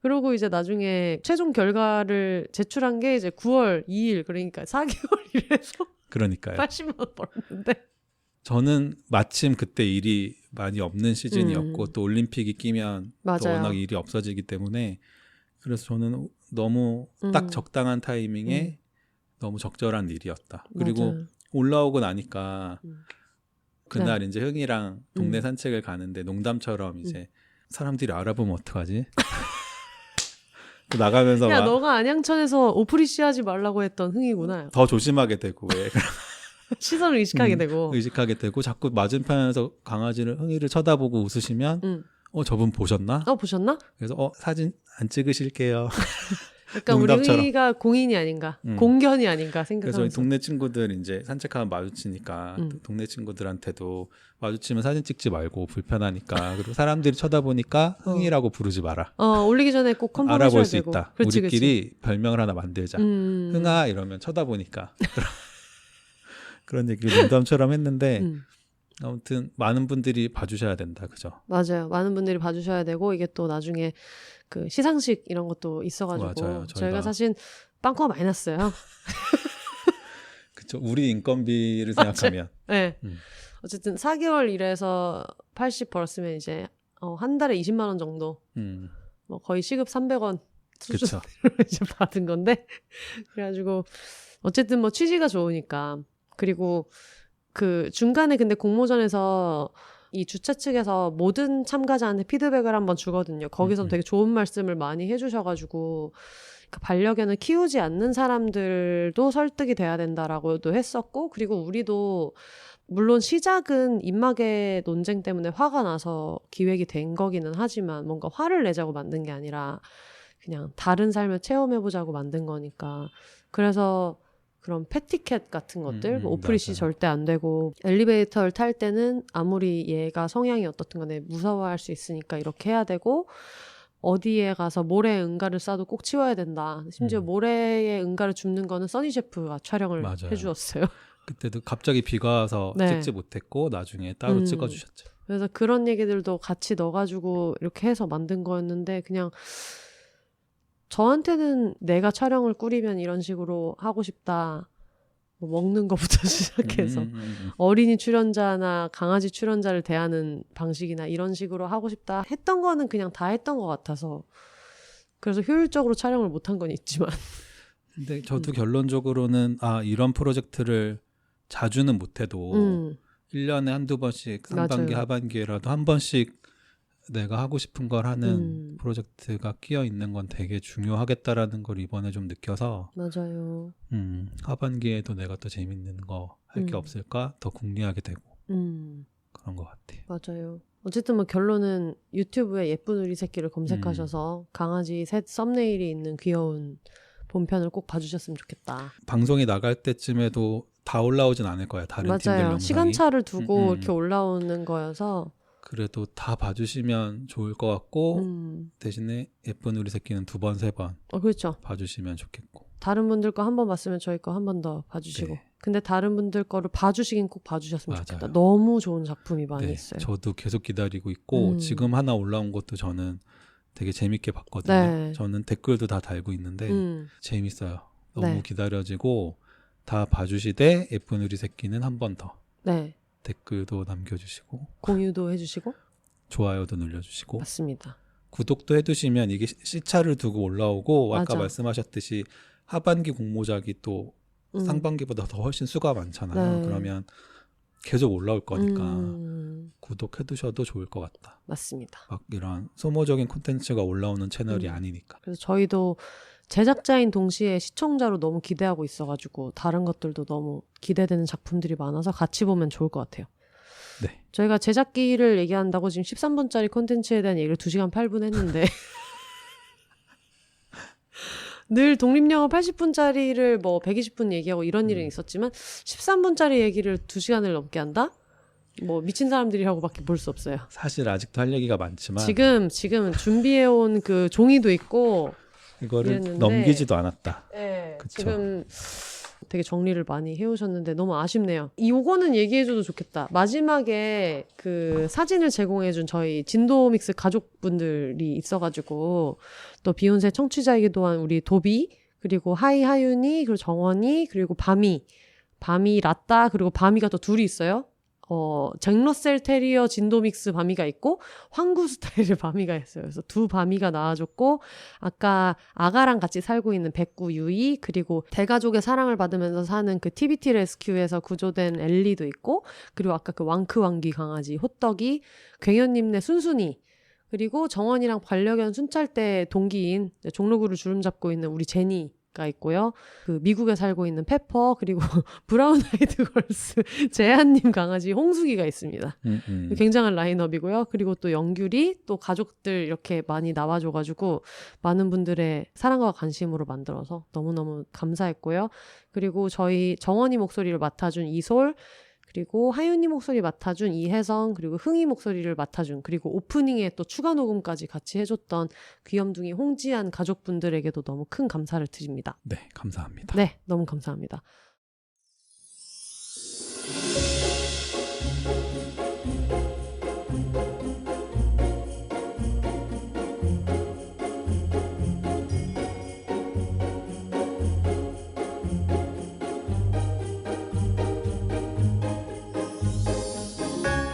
그리고 이제 나중에 최종 결과를 제출한 게 이제 9월 2일 그러니까 4개월 일해서 그러니까요. 80만 원 벌었는데 저는 마침 그때 일이 많이 없는 시즌이었고 또 올림픽이 끼면 또 맞아요. 워낙 일이 없어지기 때문에 그래서 저는 너무 딱 적당한 타이밍에 너무 적절한 일이었다. 그리고 맞아요. 올라오고 나니까 그날 네. 이제 흥이랑 동네 산책을 가는데 농담처럼 이제 사람들이 알아보면 어떡하지? 또 나가면서 야 막 너가 안양천에서 오프리시 하지 말라고 했던 흥이구나. 더 조심하게 되고 왜 시선을 의식하게 되고. 의식하게 되고 자꾸 맞은편에서 강아지를 흥이를 쳐다보고 웃으시면 저분 보셨나? 보셨나? 그래서 사진 안 찍으실게요. 약간 우리 농담처럼. 흥이가 공인이 아닌가, 공견이 아닌가 그래서 생각하면서. 동네 친구들 이제 산책하면 마주치니까 동네 친구들한테도 마주치면 사진 찍지 말고 불편하니까 그리고 사람들이 쳐다보니까 흥이라고 부르지 마라. 올리기 전에 꼭 컨펌 알아볼 해줘야 수 되고. 있다. 그렇지, 우리끼리 별명을 하나 만들자. 흥아 이러면 쳐다보니까. 그런 얘기를 농담처럼 했는데 아무튼 많은 분들이 봐주셔야 된다. 그죠? 맞아요. 많은 분들이 봐주셔야 되고 이게 또 나중에 그 시상식 이런 것도 있어가지고 맞아요. 저희가 사실 빵꾸가 많이 났어요. 그쵸. 우리 인건비를 생각하면. 네. 어쨌든 4개월 일해서 80 벌었으면 이제 한 달에 20만 원 정도 뭐 거의 시급 300원 수준으로 이제 받은 건데 그래가지고 어쨌든 뭐 취지가 좋으니까. 그리고 그 중간에 근데 공모전에서 이 주최 측에서 모든 참가자한테 피드백을 한번 주거든요. 거기서 되게 좋은 말씀을 많이 해주셔가지고 그 반려견을 키우지 않는 사람들도 설득이 돼야 된다라고도 했었고, 그리고 우리도 물론 시작은 입마개 논쟁 때문에 화가 나서 기획이 된 거기는 하지만 뭔가 화를 내자고 만든 게 아니라 그냥 다른 삶을 체험해보자고 만든 거니까. 그래서 그런 패티캣 같은 것들, 오프리시 맞아요. 절대 안 되고, 엘리베이터를 탈 때는 아무리 얘가 성향이 어떻든 간에 무서워할 수 있으니까 이렇게 해야 되고, 어디에 가서 모래에 응가를 싸도 꼭 치워야 된다. 심지어 모래에 응가를 줍는 거는 써니 셰프가 촬영을 맞아요. 해주었어요. 그때도 갑자기 비가 와서 네. 찍지 못했고 나중에 따로 찍어주셨죠. 그래서 그런 얘기들도 같이 넣어가지고 이렇게 해서 만든 거였는데, 그냥 저한테는 내가 촬영을 꾸리면 이런 식으로 하고 싶다. 뭐 먹는 것부터 시작해서 어린이 출연자나 강아지 출연자를 대하는 방식이나 이런 식으로 하고 싶다 했던 거는 그냥 다 했던 것 같아서, 그래서 효율적으로 촬영을 못한 건 있지만 근데 저도 결론적으로는 이런 프로젝트를 자주는 못해도 1년에 한두 번씩 상반기 맞아요. 하반기에라도 한 번씩 내가 하고 싶은 걸 하는 프로젝트가 끼어 있는 건 되게 중요하겠다라는 걸 이번에 좀 느껴서 맞아요. 하반기에도 내가 또 재밌는 거 할 게 없을까 더 궁리하게 되고 그런 것 같아요. 맞아요. 어쨌든 뭐 결론은 유튜브에 예쁜 우리 새끼를 검색하셔서 강아지 셋 썸네일이 있는 귀여운 본편을 꼭 봐주셨으면 좋겠다. 방송이 나갈 때쯤에도 다 올라오진 않을 거야. 다른 팀들 맞아요. 영상이. 시간차를 두고 이렇게 올라오는 거여서 그래도 다 봐주시면 좋을 것 같고 대신에 예쁜 우리 새끼는 2번, 3번 그렇죠. 봐주시면 좋겠고. 다른 분들 거 한 번 봤으면 저희 거 한 번 더 봐주시고. 네. 근데 다른 분들 거를 봐주시긴 꼭 봐주셨으면 맞아요. 좋겠다. 너무 좋은 작품이 많이 네, 있어요. 저도 계속 기다리고 있고 지금 하나 올라온 것도 저는 되게 재밌게 봤거든요. 네. 저는 댓글도 다 달고 있는데 재밌어요. 너무 네. 기다려지고 다 봐주시되 예쁜 우리 새끼는 한 번 더 네. 댓글도 남겨주시고 공유도 해주시고. 좋아요도 눌러주시고 맞습니다. 구독도 해두시면 이게 시차를 두고 올라오고 아까 맞아. 말씀하셨듯이 하반기 공모작이 또 상반기보다 더 훨씬 수가 많잖아요. 네. 그러면 계속 올라올 거니까 구독해두셔도 좋을 것 같다. 맞습니다. 막 이런 소모적인 콘텐츠가 올라오는 채널이 아니니까. 그래서 저희도 제작자인 동시에 시청자로 너무 기대하고 있어가지고 다른 것들도 너무 기대되는 작품들이 많아서 같이 보면 좋을 것 같아요. 네. 저희가 제작기를 얘기한다고 지금 13분짜리 콘텐츠에 대한 얘기를 2시간 8분 했는데 늘 독립영화 80분짜리를 뭐 120분 얘기하고 이런 일은 있었지만 13분짜리 얘기를 2시간을 넘게 한다? 뭐 미친 사람들이라고밖에 볼 수 없어요. 사실 아직도 할 얘기가 많지만 지금 준비해온 그 종이도 있고 이거를 이랬는데, 넘기지도 않았다. 네, 그쵸. 지금 되게 정리를 많이 해오셨는데 너무 아쉽네요. 요거는 얘기해줘도 좋겠다. 마지막에 그 사진을 제공해준 저희 진도믹스 가족분들이 있어가지고 또 비욘세 청취자이기도 한 우리 도비, 그리고 하윤이, 그리고 정원이, 그리고 밤이 라따, 그리고 밤이가 또 둘이 있어요. 잭러셀 테리어 진도믹스 밤이가 있고 황구 스타일의 밤이가 있어요. 그래서 두 밤이가 나와줬고, 아까 아가랑 같이 살고 있는 백구 유이, 그리고 대가족의 사랑을 받으면서 사는 그 TBT 레스큐에서 구조된 엘리도 있고, 그리고 아까 그 왕크 왕귀 강아지 호떡이, 괭현님네 순순이, 그리고 정원이랑 반려견 순찰대 동기인 종로구를 주름 잡고 있는 우리 제니가 있고요. 그 미국에 살고 있는 페퍼 그리고 브라운 아이드 걸스 재한님 강아지 홍수기가 있습니다. 굉장한 라인업이고요. 그리고 또 영규리 또 가족들 이렇게 많이 나와줘가지고 많은 분들의 사랑과 관심으로 만들어서 너무너무 감사했고요. 그리고 저희 정원이 목소리를 맡아준 이솔 그리고 하윤이 목소리 맡아준 이혜성 그리고 흥이 목소리를 맡아준 그리고 오프닝에 또 추가 녹음까지 같이 해줬던 귀염둥이 홍지한 가족분들에게도 너무 큰 감사를 드립니다. 네, 감사합니다. 네, 너무 감사합니다.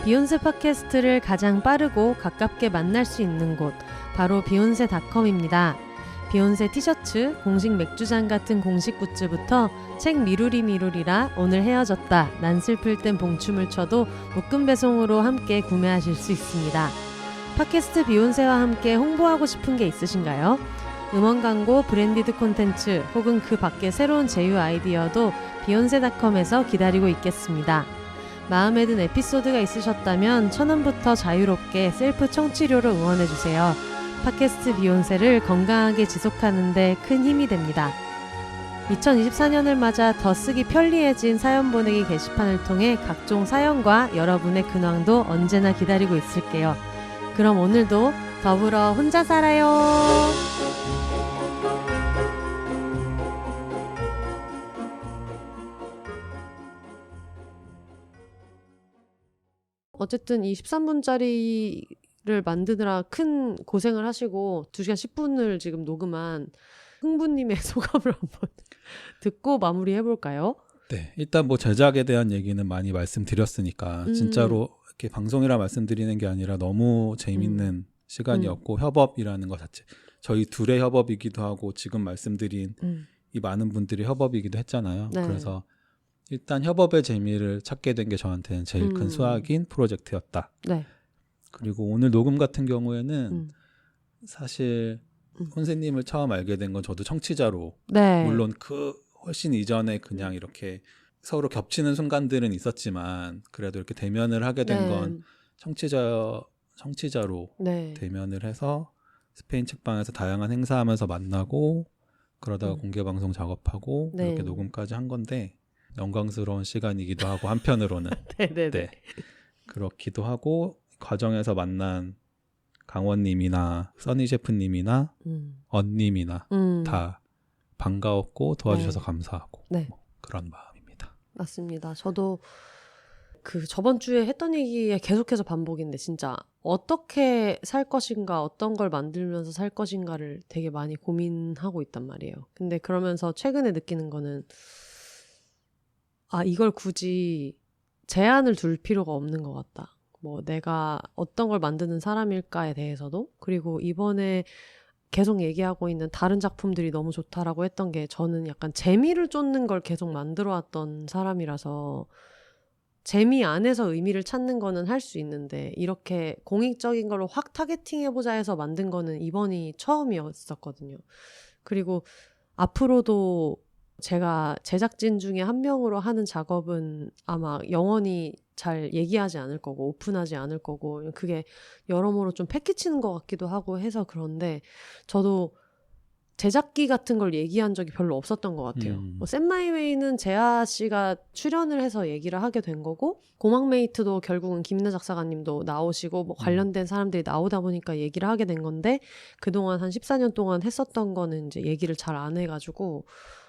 비욘세 팟캐스트를 가장 빠르고 가깝게 만날 수 있는 곳 바로 비욘세닷컴입니다. 비욘세 티셔츠, 공식 맥주잔 같은 공식 굿즈부터 책 미루리라 오늘 헤어졌다 난 슬플 땐 봉춤을 춰도 묶음 배송으로 함께 구매하실 수 있습니다. 팟캐스트 비욘세와 함께 홍보하고 싶은 게 있으신가요? 음원 광고, 브랜디드 콘텐츠 혹은 그 밖에 새로운 제휴 아이디어도 비욘세닷컴에서 기다리고 있겠습니다. 마음에 든 에피소드가 있으셨다면 1,000원부터 자유롭게 셀프 청취료로 응원해주세요. 팟캐스트 비욘세를 건강하게 지속하는 데 큰 힘이 됩니다. 2024년을 맞아 더 쓰기 편리해진 사연 보내기 게시판을 통해 각종 사연과 여러분의 근황도 언제나 기다리고 있을게요. 그럼 오늘도 더불어 혼자 살아요. 어쨌든 이 13분짜리를 만드느라 큰 고생을 하시고 2시간 10분을 지금 녹음한 흥부님의 소감을 한번 듣고 마무리해볼까요? 네, 일단 뭐 제작에 대한 얘기는 많이 말씀드렸으니까 진짜로 이렇게 방송이라 말씀드리는 게 아니라 너무 재밌는 시간이었고 협업이라는 것 자체 저희 둘의 협업이기도 하고 지금 말씀드린 이 많은 분들의 협업이기도 했잖아요. 네. 그래서 일단 협업의 재미를 찾게 된 게 저한테는 제일 큰 수확인 프로젝트였다. 네. 그리고 오늘 녹음 같은 경우에는 사실 혼세님을 처음 알게 된 건 저도 청취자로 네. 물론 그 훨씬 이전에 그냥 이렇게 서로 겹치는 순간들은 있었지만 그래도 이렇게 대면을 하게 된 건 청취자로 네. 대면을 해서 스페인 책방에서 다양한 행사하면서 만나고 그러다가 공개방송 작업하고 네. 이렇게 녹음까지 한 건데 영광스러운 시간이기도 하고 한편으로는 네네네. 네. 그렇기도 하고 과정에서 만난 강원님이나 써니 셰프님이나 언님이나 다 반가웠고 도와주셔서 감사하고 네. 뭐 그런 마음입니다. 맞습니다. 저도 그 저번 주에 했던 얘기에 계속해서 반복인데 진짜 어떻게 살 것인가 어떤 걸 만들면서 살 것인가를 되게 많이 고민하고 있단 말이에요. 근데 그러면서 최근에 느끼는 거는 이걸 굳이 제한을 둘 필요가 없는 것 같다. 뭐 내가 어떤 걸 만드는 사람일까에 대해서도 그리고 이번에 계속 얘기하고 있는 다른 작품들이 너무 좋다라고 했던 게 저는 약간 재미를 쫓는 걸 계속 만들어 왔던 사람이라서 재미 안에서 의미를 찾는 거는 할 수 있는데 이렇게 공익적인 걸로 확 타겟팅해보자 해서 만든 거는 이번이 처음이었었거든요. 그리고 앞으로도 제가 제작진 중에 한 명으로 하는 작업은 아마 영원히 잘 얘기하지 않을 거고 오픈하지 않을 거고 그게 여러모로 좀 패키치는 것 같기도 하고 해서 그런데 저도 제작기 같은 걸 얘기한 적이 별로 없었던 것 같아요. 뭐 샘마이웨이는 재하 씨가 출연을 해서 얘기를 하게 된 거고 고막메이트도 결국은 김은혜 작사가님도 나오시고 뭐 관련된 사람들이 나오다 보니까 얘기를 하게 된 건데 그동안 한 14년 동안 했었던 거는 이제 얘기를 잘 안 해가지고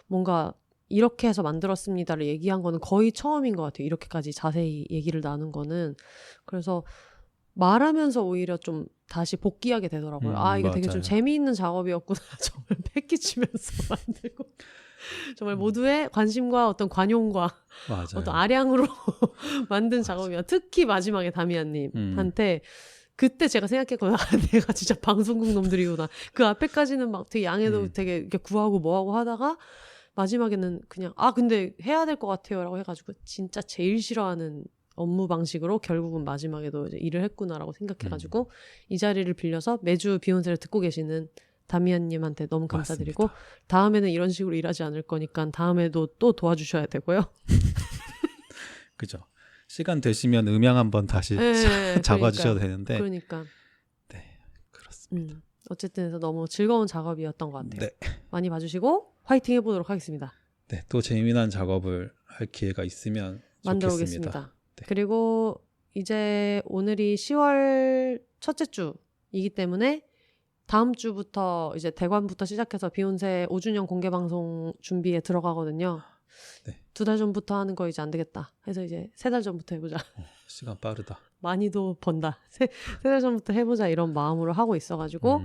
뭔가 이렇게 해서 만들었습니다를 얘기한 거는 거의 처음인 것 같아요. 이렇게까지 자세히 얘기를 나눈 거는. 그래서 말하면서 오히려 좀 다시 복귀하게 되더라고요. 이게 되게 좀 재미있는 작업이었구나. 정말 패키치면서 만들고 정말 모두의 관심과 어떤 관용과 맞아요. 어떤 아량으로 만든 작업이야. 특히 마지막에 다미안님한테 그때 제가 생각했거든요. 내가 진짜 방송국 놈들이구나. 그 앞에까지는 막 되게 양해도 되게 이렇게 구하고 뭐하고 하다가 마지막에는 그냥 근데 해야 될 것 같아요 라고 해가지고 진짜 제일 싫어하는 업무 방식으로 결국은 마지막에도 이제 일을 했구나라고 생각해가지고 이 자리를 빌려서 매주 비욘세를 듣고 계시는 다미안님한테 너무 감사드리고 맞습니다. 다음에는 이런 식으로 일하지 않을 거니까 다음에도 또 도와주셔야 되고요. 그죠. 시간 되시면 음향 한번 다시 네, 잡아주셔도 되는데. 그러니까. 네, 그렇습니다. 어쨌든 해서 너무 즐거운 작업이었던 것 같아요. 네. 많이 봐주시고 화이팅 해보도록 하겠습니다. 네, 또 재미난 작업을 할 기회가 있으면 만들어 좋겠습니다. 오겠습니다. 네. 그리고 이제 오늘이 10월 첫째 주이기 때문에 다음 주부터 이제 대관부터 시작해서 비욘세 5주년 공개 방송 준비에 들어가거든요. 네. 2달 전부터 하는 거 이제 안 되겠다 해서 이제 3달 전부터 해보자. 시간 빠르다. 많이도 번다. 3달 전부터 해보자 이런 마음으로 하고 있어가지고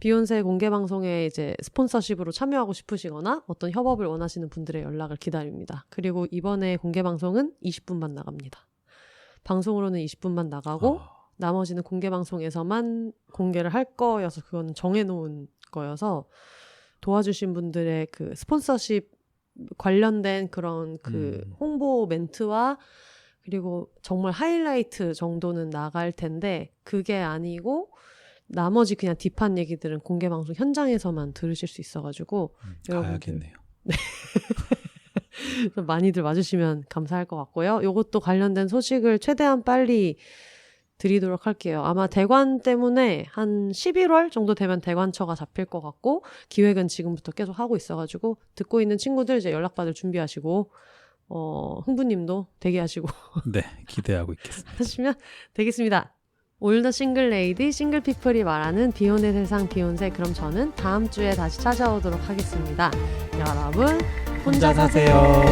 비욘세 공개 방송에 이제 스폰서십으로 참여하고 싶으시거나 어떤 협업을 원하시는 분들의 연락을 기다립니다. 그리고 이번에 공개 방송은 20분만 나갑니다. 방송으로는 20분만 나가고 나머지는 공개 방송에서만 공개를 할 거여서 그건 정해놓은 거여서 도와주신 분들의 그 스폰서십 관련된 그런 그 홍보 멘트와 그리고 정말 하이라이트 정도는 나갈 텐데 그게 아니고 나머지 그냥 딥한 얘기들은 공개 방송 현장에서만 들으실 수 있어가지고 가야겠네요. 많이들 와주시면 감사할 것 같고요. 이것도 관련된 소식을 최대한 빨리 드리도록 할게요. 아마 대관 때문에 한 11월 정도 되면 대관처가 잡힐 것 같고 기획은 지금부터 계속 하고 있어가지고 듣고 있는 친구들 이제 연락받을 준비하시고 흥부님도 대기하시고 네, 기대하고 있겠습니다. 하시면 되겠습니다. 올더 싱글 레이디 싱글 피플이 말하는 비욘의 세상 비욘세 그럼 저는 다음 주에 다시 찾아오도록 하겠습니다. 여러분 혼자 사세요.